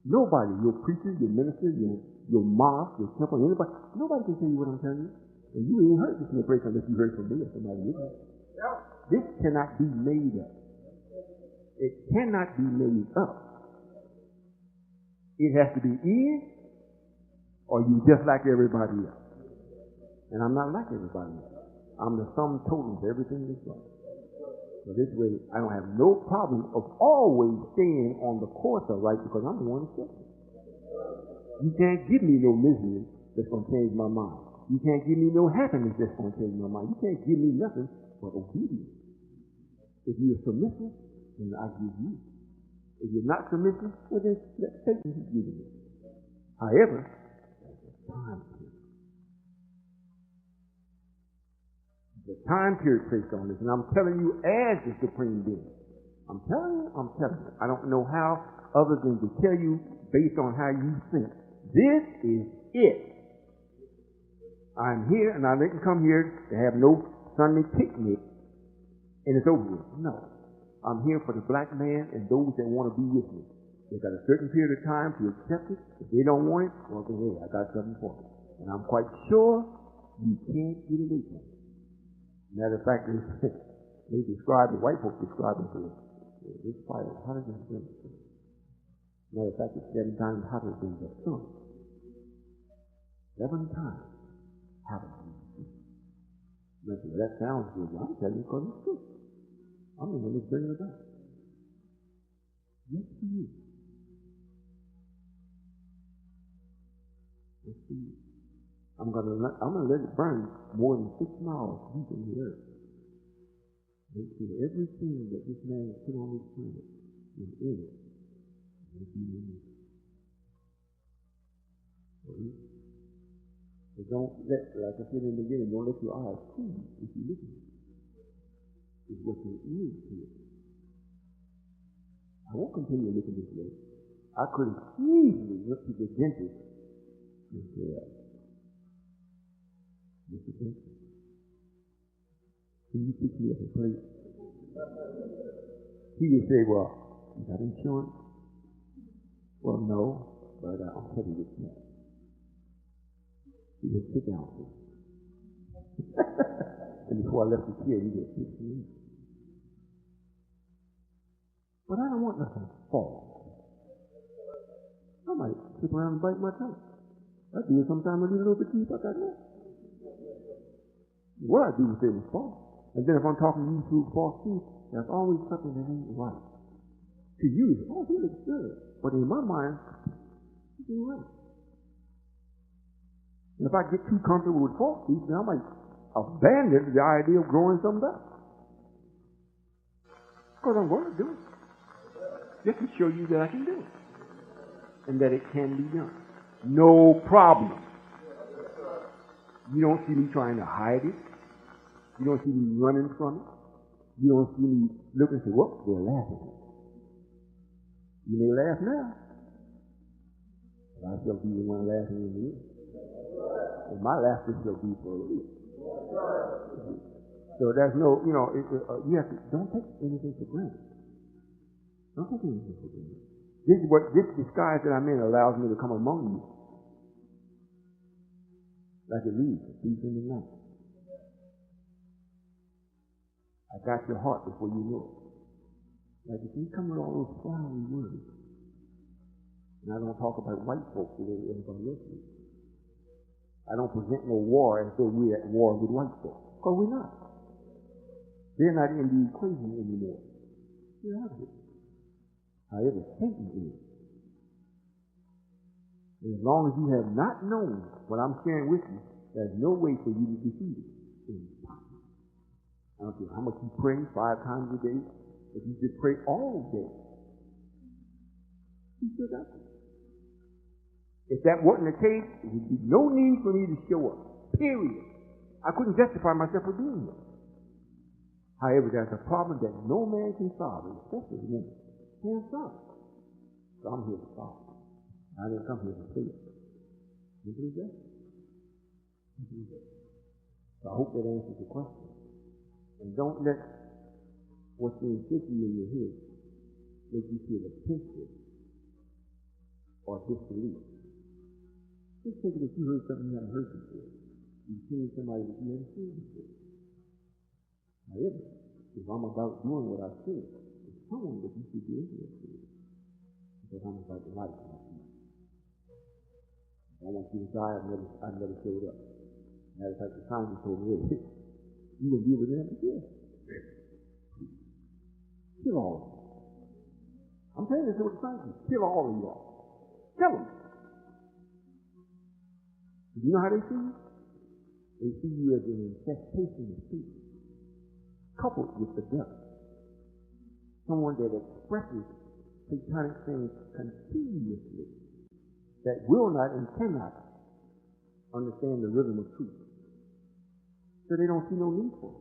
Nobody, your preacher, your minister, your mosque, your temple, anybody, nobody can tell you what I'm telling you. And you ain't heard this in the place unless you heard from me or somebody else. This cannot be made up. It cannot be made up. It has to be in, or you just like everybody else. And I'm not like everybody else. I'm the sum total of everything that's right. So this way, I don't have no problem of always staying on the course of right because I'm the one who said it. You can't give me no misery that's going to change my mind. You can't give me no happiness that's going to change my mind. You can't give me nothing but obedience. If you're submissive, then I give you. If you're not submissive, well then let Satan keep giving you. However, there's a time period. The time period placed on this, and I'm telling you as the supreme being. I'm telling you. I don't know how other than to tell you based on how you think. This is it. I'm here, and I didn't come here to have no Sunday picnic, and it's over with. No. I'm here for the black man and those that want to be with me. They've got a certain period of time to accept it. If they don't want it, well, then, hey, I got something for them. And I'm quite sure you can't get away from it. Matter of fact, they describe it, white folks describe it as this fire is hotter than brimstone. Matter of fact, it's 7 times hotter than the sun. 7 times hotter than the sun. Listen, that sounds good. I'm telling you because it's true. I'm the one that's bringing it up. Yes, to you. Yes, to you. I'm gonna let it burn more than 6 miles deep in the earth. Make sure everything that this man has put on this planet is in it. Make you in it. So don't let, like I said in the beginning, don't let your eyes fool you if you listen. It's what your ears hear. I won't continue looking this way. I could have easily went to the dentist and said, Mr. Benson, can you fix me up a plate? He would say, well, you got insurance? Well, no, but I'll tell you what you have. He would sit down for and before I left the chair, he would fix me. But I don't want nothing to fall. I might sit around and bite my tongue. I do it sometimes. I leave a little bit deep. I got that. What I do with it is false. And then if I'm talking to you through false teeth, there's always something that ain't right. To you, oh, he looks good. But in my mind, it ain't right. And if I get too comfortable with false teeth, then I might abandon the idea of growing something back. Because I'm going to do it. Just to show you that I can do it. And that it can be done. No problem. You don't see me trying to hide it. You don't see me running from it. You don't see me looking and say, whoop, they're laughing. You may laugh now. But I shall be the one laughing in the end. And my laughter shall be for a week. So there's no, you have to, don't take anything for granted. Don't take anything for granted. This is what, this disguise that I'm in allows me to come among you. Like it reads, a thief in the night. I got your heart before you know it. Like if you come with all those flowery words, and I don't talk about white folks the way everybody else is. I don't present no war as though we're at war with white folks. Because we're not. They're not in the equation anymore. They're out of it. However, Satan is. And as long as you have not known what I'm sharing with you, there's no way for you to defeat it. It's impossible. I don't care how much you pray, 5 times a day. If you just pray all day, you still got it. If that wasn't the case, there would be no need for me to show up. Period. I couldn't justify myself for being here. However, there's a problem that no man can solve, especially the woman. Can't solve. So I'm here to solve it. I didn't come here to say it. Simply that. So I hope that answers the question. And don't let what's being sticky in your head make you feel offensive or disbelief. Just think that you heard something you haven't heard before. You heard somebody that you haven't seen before. However, if I'm about doing what I said, it's someone that you should be interested in. Because I'm about the light in my feet. I want you to die. I never showed up. Matter of fact, the scientist told me, hey, you gonna be with them? Yeah. Kill all of them. I'm saying this with the scientists. Kill all of you all. Kill them. You know how they see you? They see you as an infestation of sin, coupled with the devil. Someone that expresses satanic things continuously, that will not and cannot understand the rhythm of truth. So they don't see no need for it.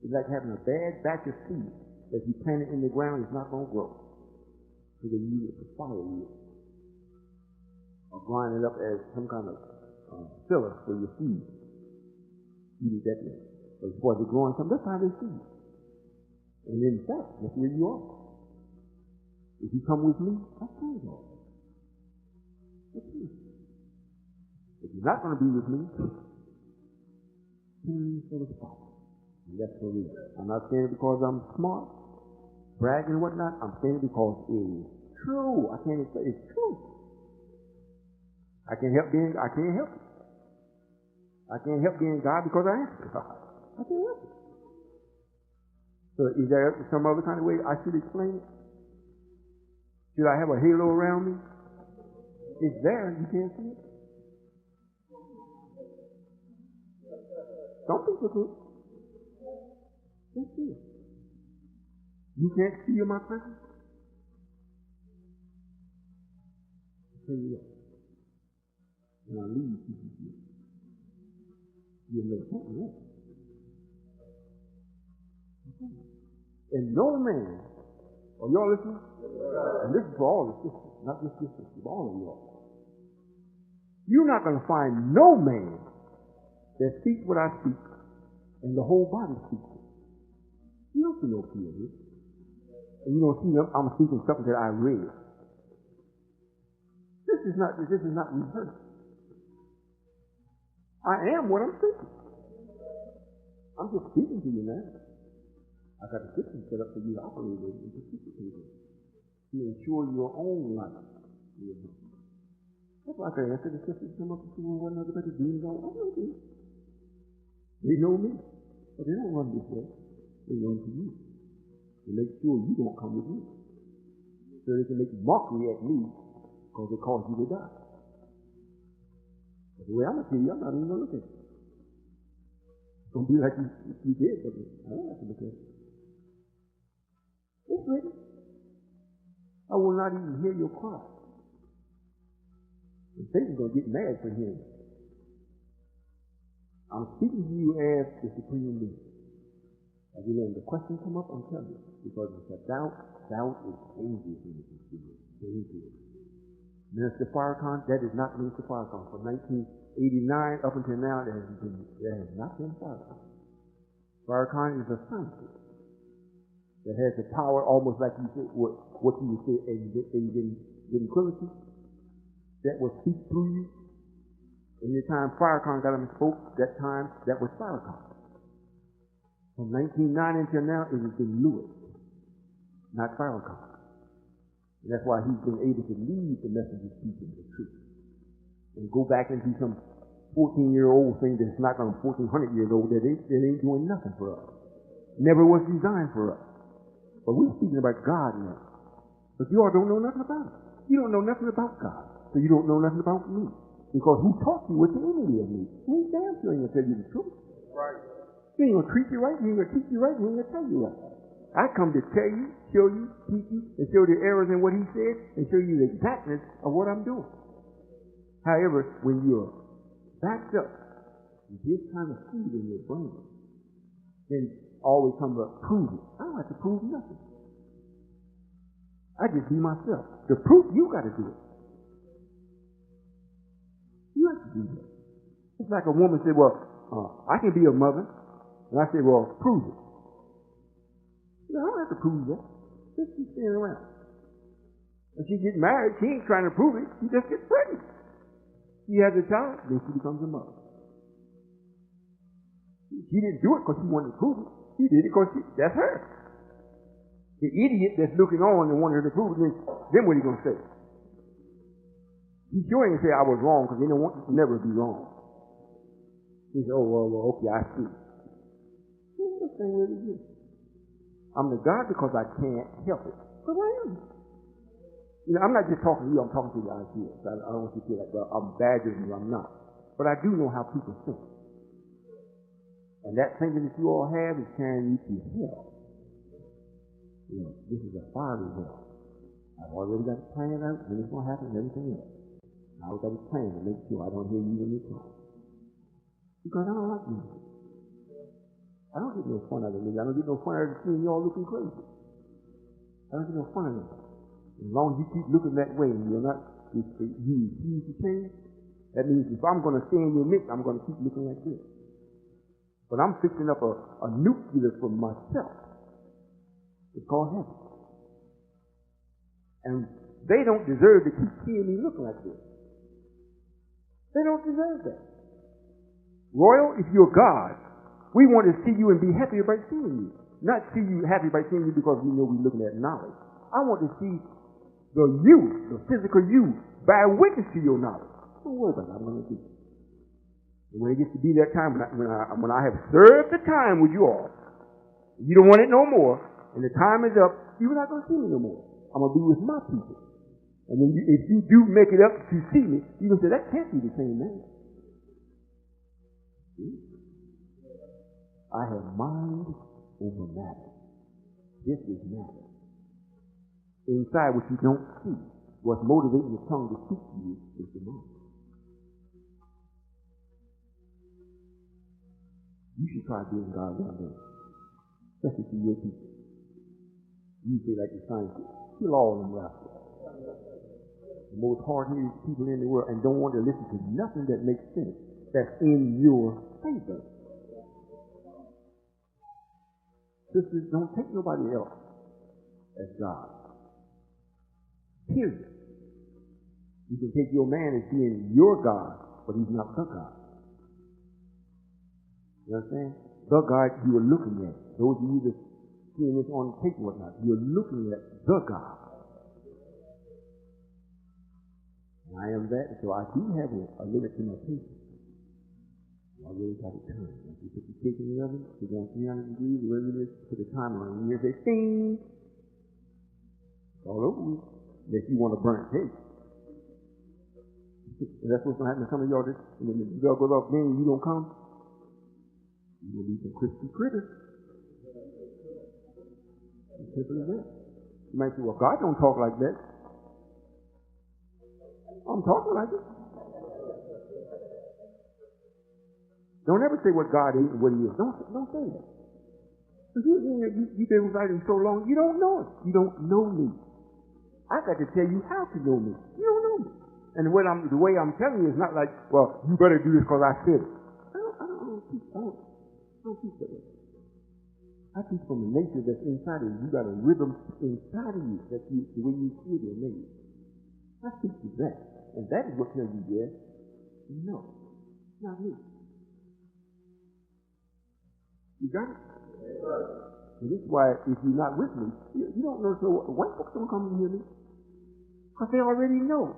It's like having a bad batch of seed that you plant it in the ground, it's not going to grow. So they use it for firewood. Or grind it up as some kind of filler for your seed. You eat that way. But before they're growing something, that's how they see it. And in fact, that's where you are. If you come with me, I'll change all that. That's it. If you're not going to be with me, turn for the spot. And that's for me. I'm not saying it because I'm smart, bragging and whatnot. I'm saying it because it is true. I can't say it's true. I can't help it. I can't help being God because I am God. I can't help it. So is there some other kind of way I should explain it? Should I have a halo around me? It's there. You can't see it. Some people do. That's it. You can't feel my presence? I'll tell you what. When I leave, you can feel it. You'll know something else. And no man, are y'all listening? And this is for all the sisters, not just this sister, but all of y'all. You're not going to find no man that speaks what I speak, and the whole body speaks it. You don't see no fear here. And you don't see I'm speaking something that I read. This is not rehearsed. I am what I'm speaking. I'm just speaking to you now. I got a system set up for you to operate with and participate in to ensure your own life. That's why I can answer the sisters come up and say, well, what another better demons on? I know this. They know me. But they don't run this way. They run to you. To make sure you don't come with me. So they can make mockery at me because they cause you to die. But the way I'm going to tell you, I'm not even going to look at it. It's going to be like you did, but I don't have to look at it. It's written. I will not even hear your cry. And Satan's going to get mad for hearing it. I'm speaking to you as the supreme being. As you learn the question come up, I'm telling you. Because it's a doubt. Doubt is dangerous in this field. Dangerous. Minister Farrakhan, that is not Minister Farrakhan. From 1989 up until now, there has not been Farrakhan. Farrakhan is a scientist that has the power, almost like you said, what you would say in ventriloquism, that will speak through you. Any time Farrakhan got him and spoke, that time, that was Farrakhan. From 1990 until now, it has been Lewis, not Farrakhan. And that's why he's been able to lead the message of speaking the truth. And go back into some 14-year-old thing that's not going to 1,400 years old that ain't doing nothing for us. Never was designed for us. But we're speaking about God now. But you all don't know nothing about it. You don't know nothing about God. So you don't know nothing about me. Because who taught you what the enemy of me? He ain't damn sure ain't going to tell you the truth. Right. He ain't going to treat you right. He ain't going to teach you right. He ain't going to tell you right. I come to tell you, show you, teach you, and show the errors in what he said, and show you the exactness of what I'm doing. However, when you're backed up with this kind of seed in your brain, then always come to prove it. I don't have to prove nothing. I just be myself. The proof, you got to do it. You have to do that. It's like a woman said, well, I can be a mother. And I said, well, prove it. I don't have to prove that. Just keep staying around. When she gets married, she ain't trying to prove it. She just gets pregnant. She has a child, then she becomes a mother. She didn't do it because she wanted to prove it. She did it because that's her. The idiot that's looking on and wanted her to prove it, then what are you going to say? He sure ain't say I was wrong because he didn't want to never be wrong. He said, oh, well, okay, I see. This thing really is. I'm the God because I can't help it. But I am. You know, I'm not just talking to you, I'm talking to you out here. So I don't want you to feel like, well, I'm badgering you, I'm not. But I do know how people think. And that thinking that you all have is carrying you to hell. You know, this is a fiery hell. I've already got it planned out, and it's going to happen and everything else. I've got it planned to make sure I don't hear you when you talk. Because I don't like music. I don't get no fun out of it. I don't get no fun out of seeing y'all looking crazy. I don't get no fun out of it. As long as you keep looking that way and you're not, you refuse to change, that means if I'm going to stay in your midst, I'm going to keep looking like this. But I'm fixing up a nucleus for myself. It's called heaven. And they don't deserve to keep seeing me looking like this. They don't deserve that. Royal, if you're God, we want to see you and be happy about seeing you. Not see you happy by seeing you because we know we're looking at knowledge. I want to see the you, the physical you, bear witness to your knowledge. Don't worry about it. I'm going to do it. And when it gets to be that time, when I have served the time with you all, you don't want it no more, and the time is up, you're not going to see me no more. I'm going to be with my people. And then if you do make it up to see me, you're going to say, that can't be the same man. I have mind over matter. This is matter. Inside what you don't see, what's motivating the tongue to speak to you is the mind. You should try being God one day, especially to your people. You say like the scientists, kill all of them rascals. The most hard-headed people in the world and don't want to listen to nothing that makes sense that's in your favor. Sisters, don't take nobody else as God. Period. You can take your man as being your God, but he's not the God. You understand? The God you are looking at. Those of you that seeing this on tape and whatnot, you're looking at the God. And I am that, so I do have a limit to my patience. I really got it time. If you put the cake in the oven, put it on 300 degrees, wherever it is, put the timer on. You say, ding! It's all over with. Unless you want a burnt cake. And that's what's going to happen to some of y'all. When the bell goes off, then you don't come. You're going to be some crispy critters. As simple as that. You might say, well, God don't talk like that. I'm talking like it. Don't ever say what God is and what he is. Don't say that. Because you've been with him so long, you don't know it. You don't know me. I got to tell you how to know me. You don't know me. And the way I'm telling you is not like, well, you better do this because I said it. I don't teach that way. I teach from the nature that's inside of you. You got a rhythm inside of you that the way you see it is made. I teach you that. And that is what tells you yes and no. Not me. You got it? And this is why if you're not with me, you don't know. So white folks don't come and hear me. Because they already know.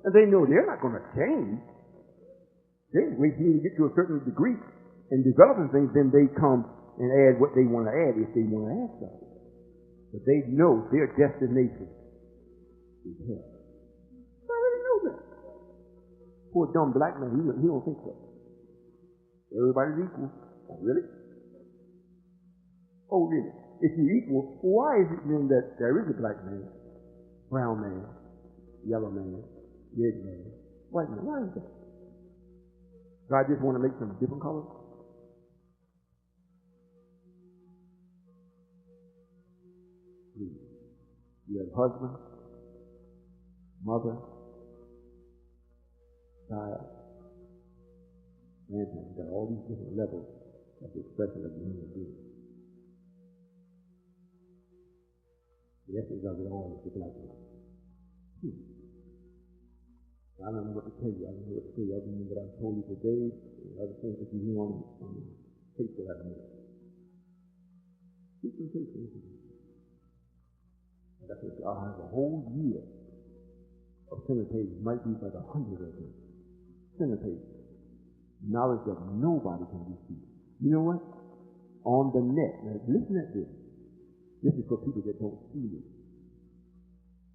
And they know they're not going to change. They wait till you get to a certain degree in developing things, then they come and add what they want to add if they want to add something. But they know their destination is hell. They already know that. Poor dumb black man, he don't think so. Everybody's equal. Oh, really? Oh, really? If you're equal, why is it then that there is a black man, brown man, yellow man, red man, white man? Why is that? God just want to make some different colors? Please. You have husband, mother, child, grandparents. You got all these different levels of the expression of the human being. The essence of it all is the black man. I don't know what to tell you. I don't know what to tell you other than what I've told you today and other things that you hear on the tape that I've made. Keep some tape. That's what I'll have a whole year of centipages might be like 100 of them. Centipages. Knowledge that nobody can receive. You know what? On the net. Now listen at this. This is for people that don't see it.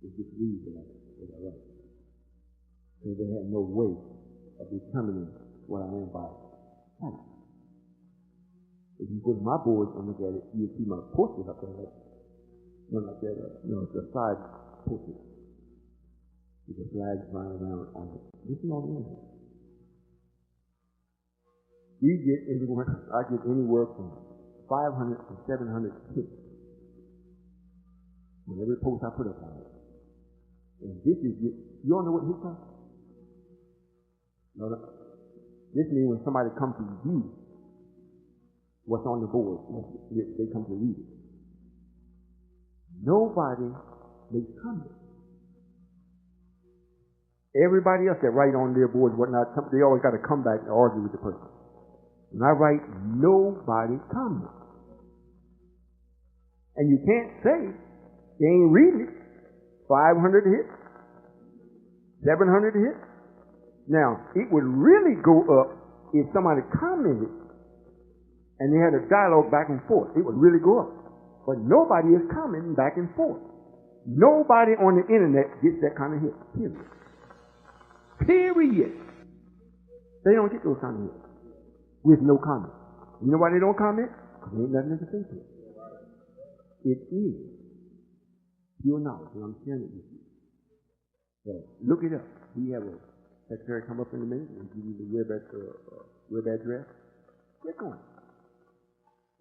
They just read what I write. So they have no way of determining what I am by sight. If you go to my board and look at it, you'll see my portrait up there. Not like that. It's a side portrait. With the flags flying around on it. Listen on the internet. I get anywhere from 500 to 700 hits on every post I put up on it. And this is, you all know what hits are? No. This means when somebody comes to view what's on the board, they come to read it. Nobody makes comments. Everybody else that write on their boards, whatnot, they always got to come back and argue with the person. When I write, nobody comments. And you can't say you ain't reading it. 500 hits, 700 hits. Now, it would really go up if somebody commented and they had a dialogue back and forth. It would really go up. But nobody is commenting back and forth. Nobody on the internet gets that kind of hit. Period. Period. They don't get those kind of hits with no comment. You know why they don't comment? Because there ain't nothing to say to it. It is pure knowledge, and I'm sharing it with you. So look it up. We have a secretary come up in a minute and give you the web address. Click on it.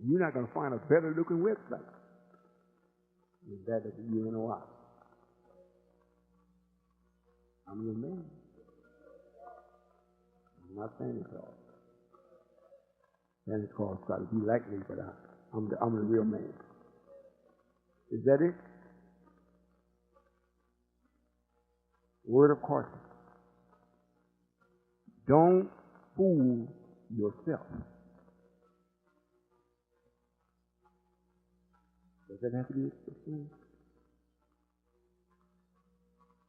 You're not going to find a better looking website than that of the UNOI. I'm your man. I'm not Santa Claus. Santa Claus try to be like me, but I'm the real man. Is that it? Word of caution. Don't fool yourself. Does that have to be explained?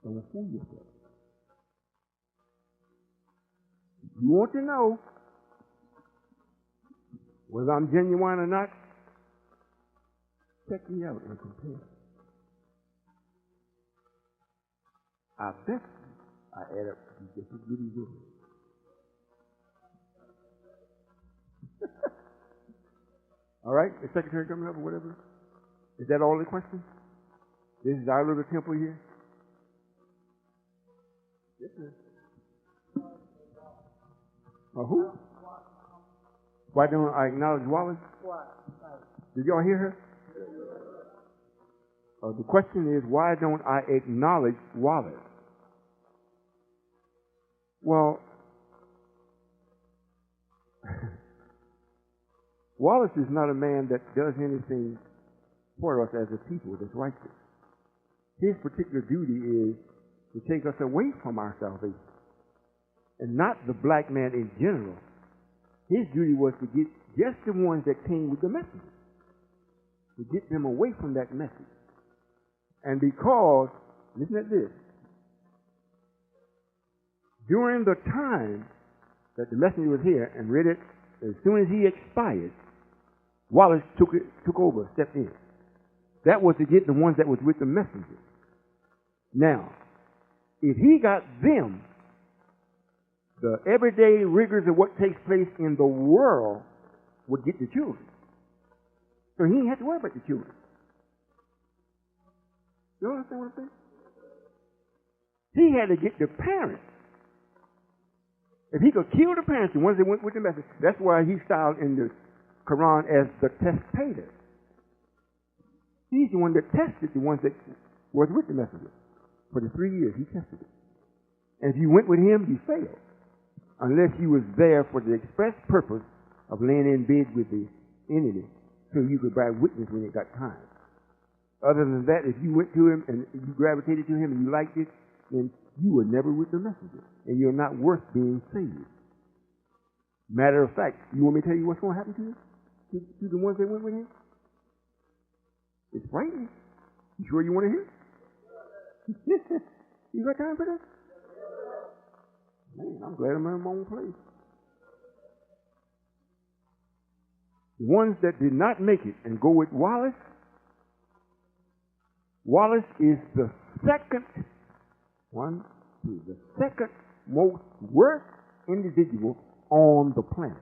Don't fool yourself. You want to know whether I'm genuine or not? Check me out and compare. I bet I add up to be just as good as you. All right? The secretary coming up or whatever? Is that all the questions? This is our little temple here? Yes, sir. Who? Why don't I acknowledge Wallace? Did y'all hear her? The question is, why don't I acknowledge Wallace? Well, Wallace is not a man that does anything for us as a people that's righteous. His particular duty is to take us away from our salvation, and not the black man in general. His duty was to get just the ones that came with the message, to get them away from that message. And because, listen at this, during the time that the messenger was here and read it, as soon as he expired, Wallace took over, stepped in. That was to get the ones that was with the messenger. Now, if he got them, the everyday rigors of what takes place in the world would get the children. So he didn't have to worry about the children. You understand what I'm saying? He had to get the parents. If he could kill the parents, the ones that went with the message, that's why he's styled in the Quran as the testator. He's the one that tested the ones that was with the messenger. For the 3 years, he tested it. And if you went with him, you failed. Unless you was there for the express purpose of laying in bed with the enemy so you could bear witness when it got time. Other than that, if you went to him and you gravitated to him and you liked it, then you were never with the messenger. And you're not worth being saved. Matter of fact, you want me to tell you what's going to happen to you? To the ones that went with him? It's frightening. You sure you want to hear? You got time for this? Man, I'm glad I'm in my own place. The ones that did not make it and go with Wallace, Wallace is the second most worst individual on the planet.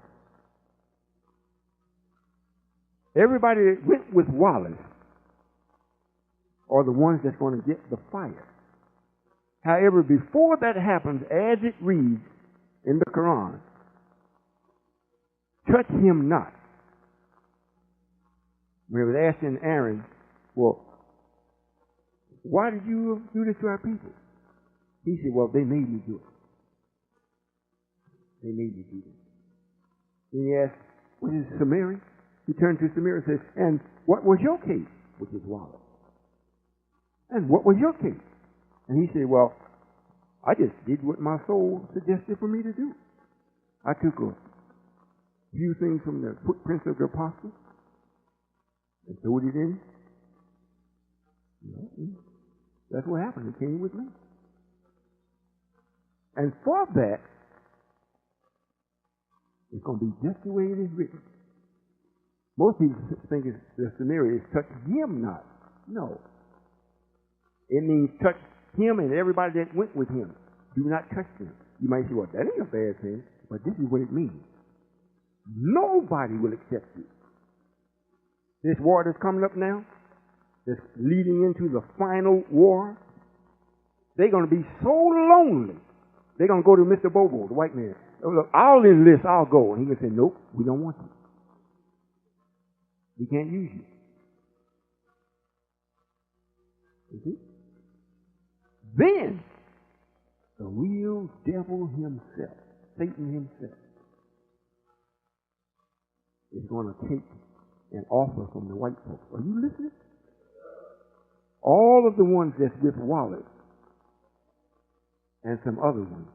Everybody that went with Wallace are the ones that's going to get the fire. However, before that happens, as it reads in the Quran, touch him not. We was asking Aaron, well, why did you do this to our people? He said, well, they made me do it. They made me do this. Then he asked, what is Samaria? He turned to Samaria and said, and what was your case? Which is Wallace. And what was your case? And he said, well, I just did what my soul suggested for me to do. I took a few things from the footprints of the apostles and threw it in. That's what happened. It came with me. And for that, it's going to be just the way it is written. Most people think the scenario is touch him not. No. It means touch him and everybody that went with him. Do not touch them. You might say, well, that ain't a bad thing, but this is what it means. Nobody will accept you. This war that's coming up now, that's leading into the final war, they're going to be so lonely. They're going to go to Mr. Bobo, the white man. Oh, look, I'll enlist, I'll go. And he can say, nope, we don't want you. We can't use you. You see? Then, the real devil himself, Satan himself, is going to take an offer from the white folks. Are you listening? All of the ones that's with Wallace and some other ones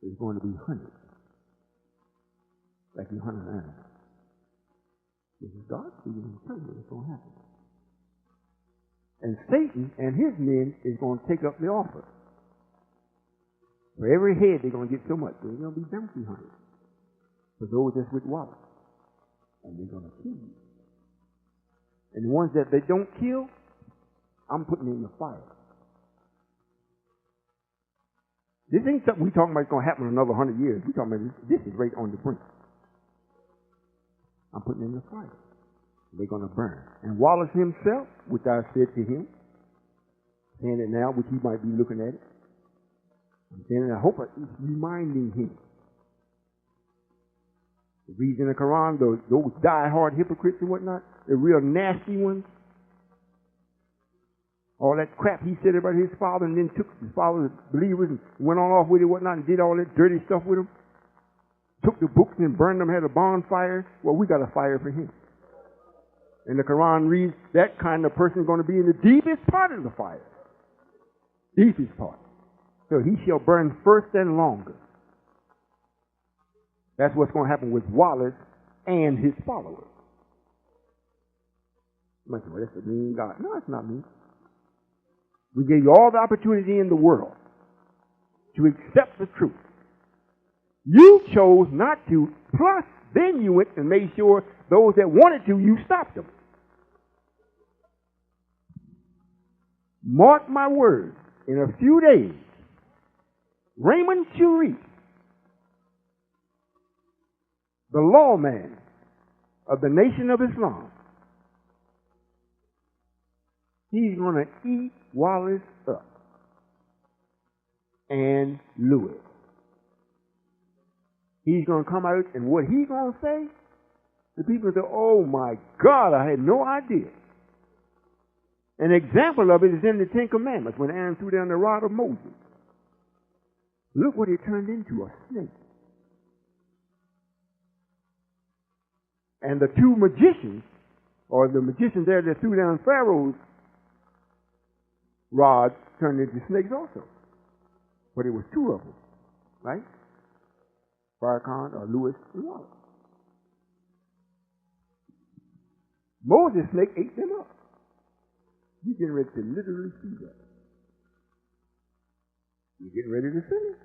is going to be hunted like you hunt an animal. This is God speaking and telling you what's going to happen. And Satan and his men is going to take up the offer. For every head, they're going to get so much. They're going to be bounty hunters for those that's with Wallace. And they're going to kill you. And the ones that they don't kill, I'm putting in the fire. This ain't something we're talking about going to happen in another 100 years. We're talking about this is right on the brink. I'm putting in the fire. They're going to burn. And Wallace himself, which I said to him, saying it now, which he might be looking at it, I'm saying it, I hope it's reminding him. It reads in the Quran, those die-hard hypocrites and whatnot, the real nasty ones. All that crap he said about his father and then took his father's believers and went on off with it and whatnot and did all that dirty stuff with them. Took the books and burned them, had a bonfire. Well, we got a fire for him. And the Quran reads, that kind of person is going to be in the deepest part of the fire. Deepest part. So he shall burn first and longer. That's what's going to happen with Wallace and his followers. You might say, well, that's a mean God. No, it's not mean. We gave you all the opportunity in the world to accept the truth. You chose not to, plus then you went and made sure those that wanted to, you stopped them. Mark my words, in a few days, Raymond Churi, the lawman of the Nation of Islam, he's going to eat Wallace up and Lewis. He's going to come out, and what he's going to say, the people say, oh my God, I had no idea. An example of it is in the Ten Commandments when Aaron threw down the rod of Moses. Look what it turned into, a snake. And the two magicians, or the magicians there that threw down Pharaoh's rods, turned into snakes also. But it was two of them, right? Farrakhan or Lewis and Wallace. Moses' snake ate them up. You get ready to literally see that. You're getting ready to finish.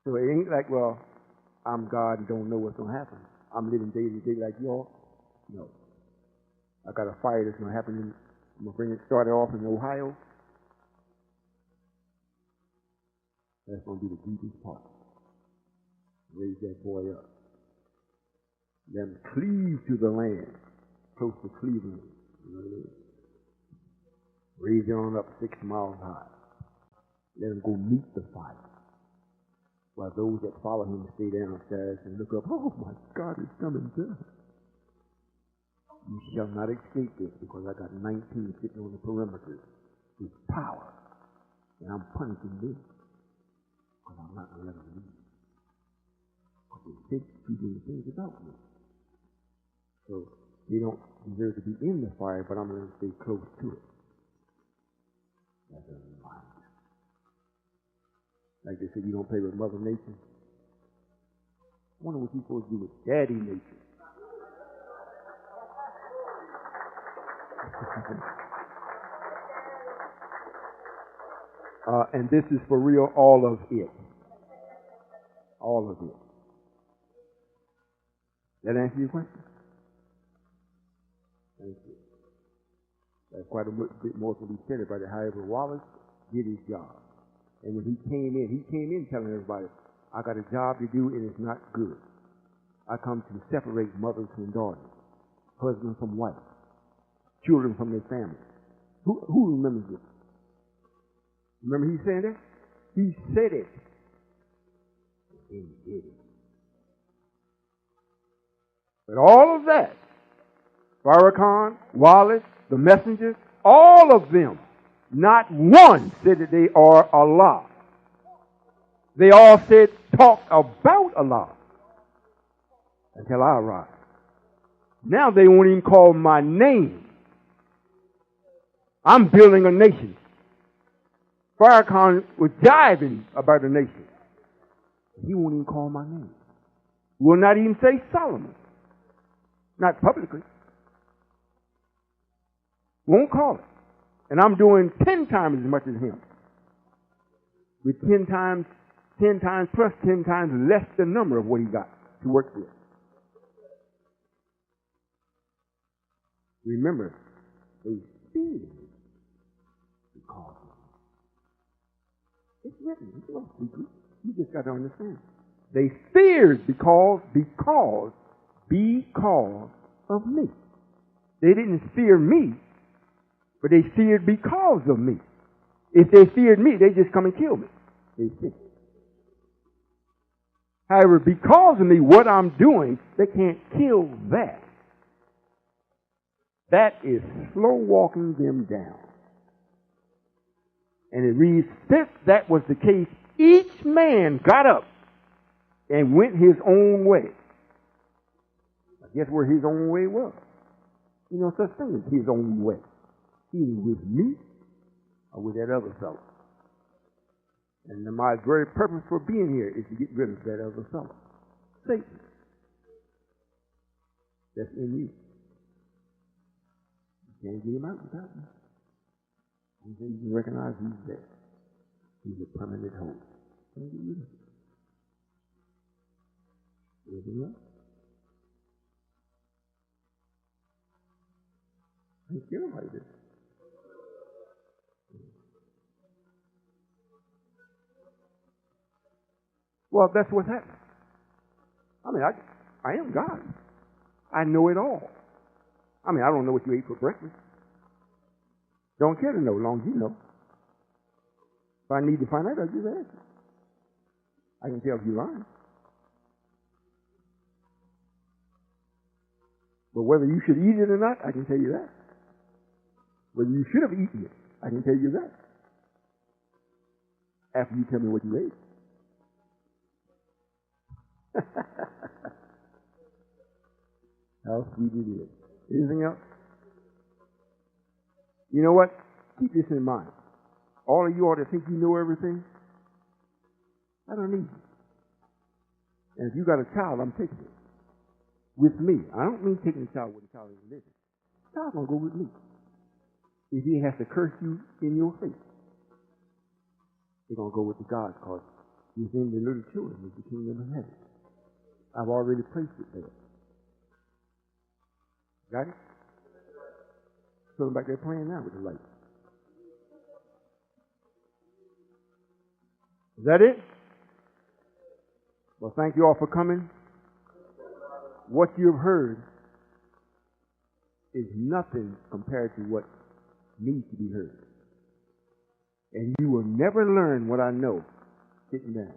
So it ain't like, well, I'm God and don't know what's going to happen. I'm living day to day like y'all. No. I got a fire that's going to happen. I'm going to bring it started off in Ohio. That's going to be the deepest part. Raise that boy up. Let him cleave to the land, close to Cleveland. You know what I mean? Raise it on up 6 miles high. Let him go meet the fire. While those that follow him stay downstairs and look up, oh my God, it's coming down. You shall not escape this, because I got 19 sitting on the perimeter with power. And I'm punishing them, because I'm not going to let them leave. Because they think too many things about me. So they don't deserve to be in the fire, but I'm going to stay close to it. That's a reminder. Like they said, you don't play with Mother Nature. I wonder what you're supposed to do with Daddy Nature. And this is for real, all of it. All of it. That answer your question? Thank you. That's quite a bit more can be said about it. However, Wallace did his job. And when he came in telling everybody, I got a job to do and it's not good. I come to separate mothers from daughters, husbands from wives, children from their families. Who remembers this? Remember he saying that? He said it. And he did it. But all of that, Farrakhan, Wallace, the messengers, all of them, not one said that they are Allah. They all said, talked about Allah until I arrived. Now they won't even call my name. I'm building a nation. Farrakhan was jiving about a nation. He won't even call my name. Will not even say Solomon. Not publicly. Won't call it. And I'm doing 10 times as much as him. With 10 times plus 10 times less the number of what he got to work with. Remember, they feared because of it. It's written. It's no secret. You just got to understand. They feared because of me. They didn't fear me, but they feared because of me. If they feared me, they just come and kill me. They fear. However, because of me, what I'm doing, they can't kill that. That is slow walking them down. And it reads, since that was the case, each man got up and went his own way. I guess where his own way was. You know, such thing as his own way. Either with me or with that other fellow. And my very purpose for being here is to get rid of that other fellow. Satan. That's in you. You can't get him out without me. And then you can recognize he's there. He's a permanent hope. Can't get rid of it. Anything else? I ain't care about this. Well, that's what's happening. I mean, I am God. I know it all. I mean, I don't know what you ate for breakfast. Don't care to know, as long as you know. If I need to find out, I'll just ask you. I can tell if you're lying. But whether you should eat it or not, I can tell you that. Whether you should have eaten it, I can tell you that. After you tell me what you ate. How sweet it is. Anything else? You know what? Keep this in mind. All of you ought to think you know everything. I don't need you. And if you got a child, I'm taking it. With me. I don't mean taking the child with the child is living. The child's going to go with me. if he has to curse you in your face, they're going to go with the God, because within the little children is the kingdom of heaven. I've already placed it there. Got it? So back there playing now with the light. Is that it? Well, thank you all for coming. What you've heard is nothing compared to what needs to be heard. And you will never learn what I know sitting down.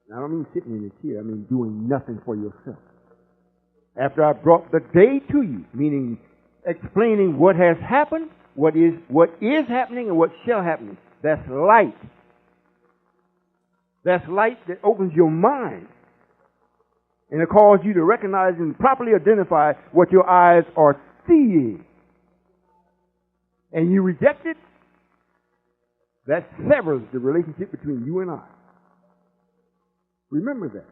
And I don't mean sitting in a chair. I mean doing nothing for yourself. After I brought the day to you, meaning explaining what has happened, what is happening, and what shall happen. That's light. That's light that opens your mind. And it calls you to recognize and properly identify what your eyes are seeing. And you reject it, that severs the relationship between you and I. Remember that.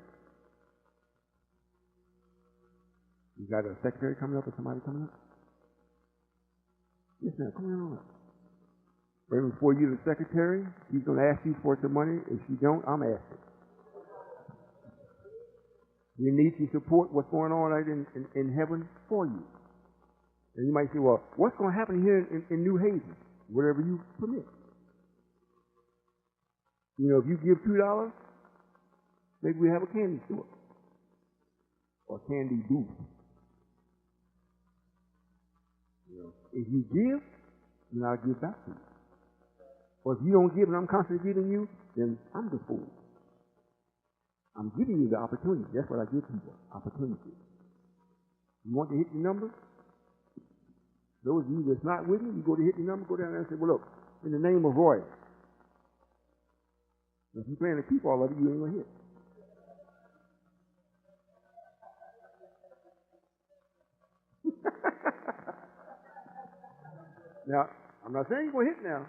You got a secretary coming up or somebody coming up? Yes, ma'am. Come on up. Right before you, the secretary, she's going to ask you for some money. If she don't, I'm asking. We need to support what's going on right in heaven for you. And you might say, well, what's going to happen here in New Haven? Whatever you permit. You know, if you give $2, maybe we have a candy store or candy booth. You know, if you give, then I'll give back to you. Or if you don't give and I'm constantly giving you, then I'm the fool. I'm giving you the opportunity. That's what I give people, opportunity. You want to hit the number? Those of you that's not with me, you go to hit the number, go down there and say, well, look, in the name of Royall. If you plan to keep all of it, you ain't going to hit. Now, I'm not saying you're going to hit now.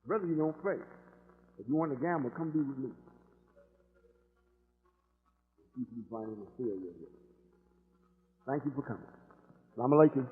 Brother, you don't play. If you want to gamble, come be with me. You can find it in the field. Thank you for coming. Assalamu alaikum.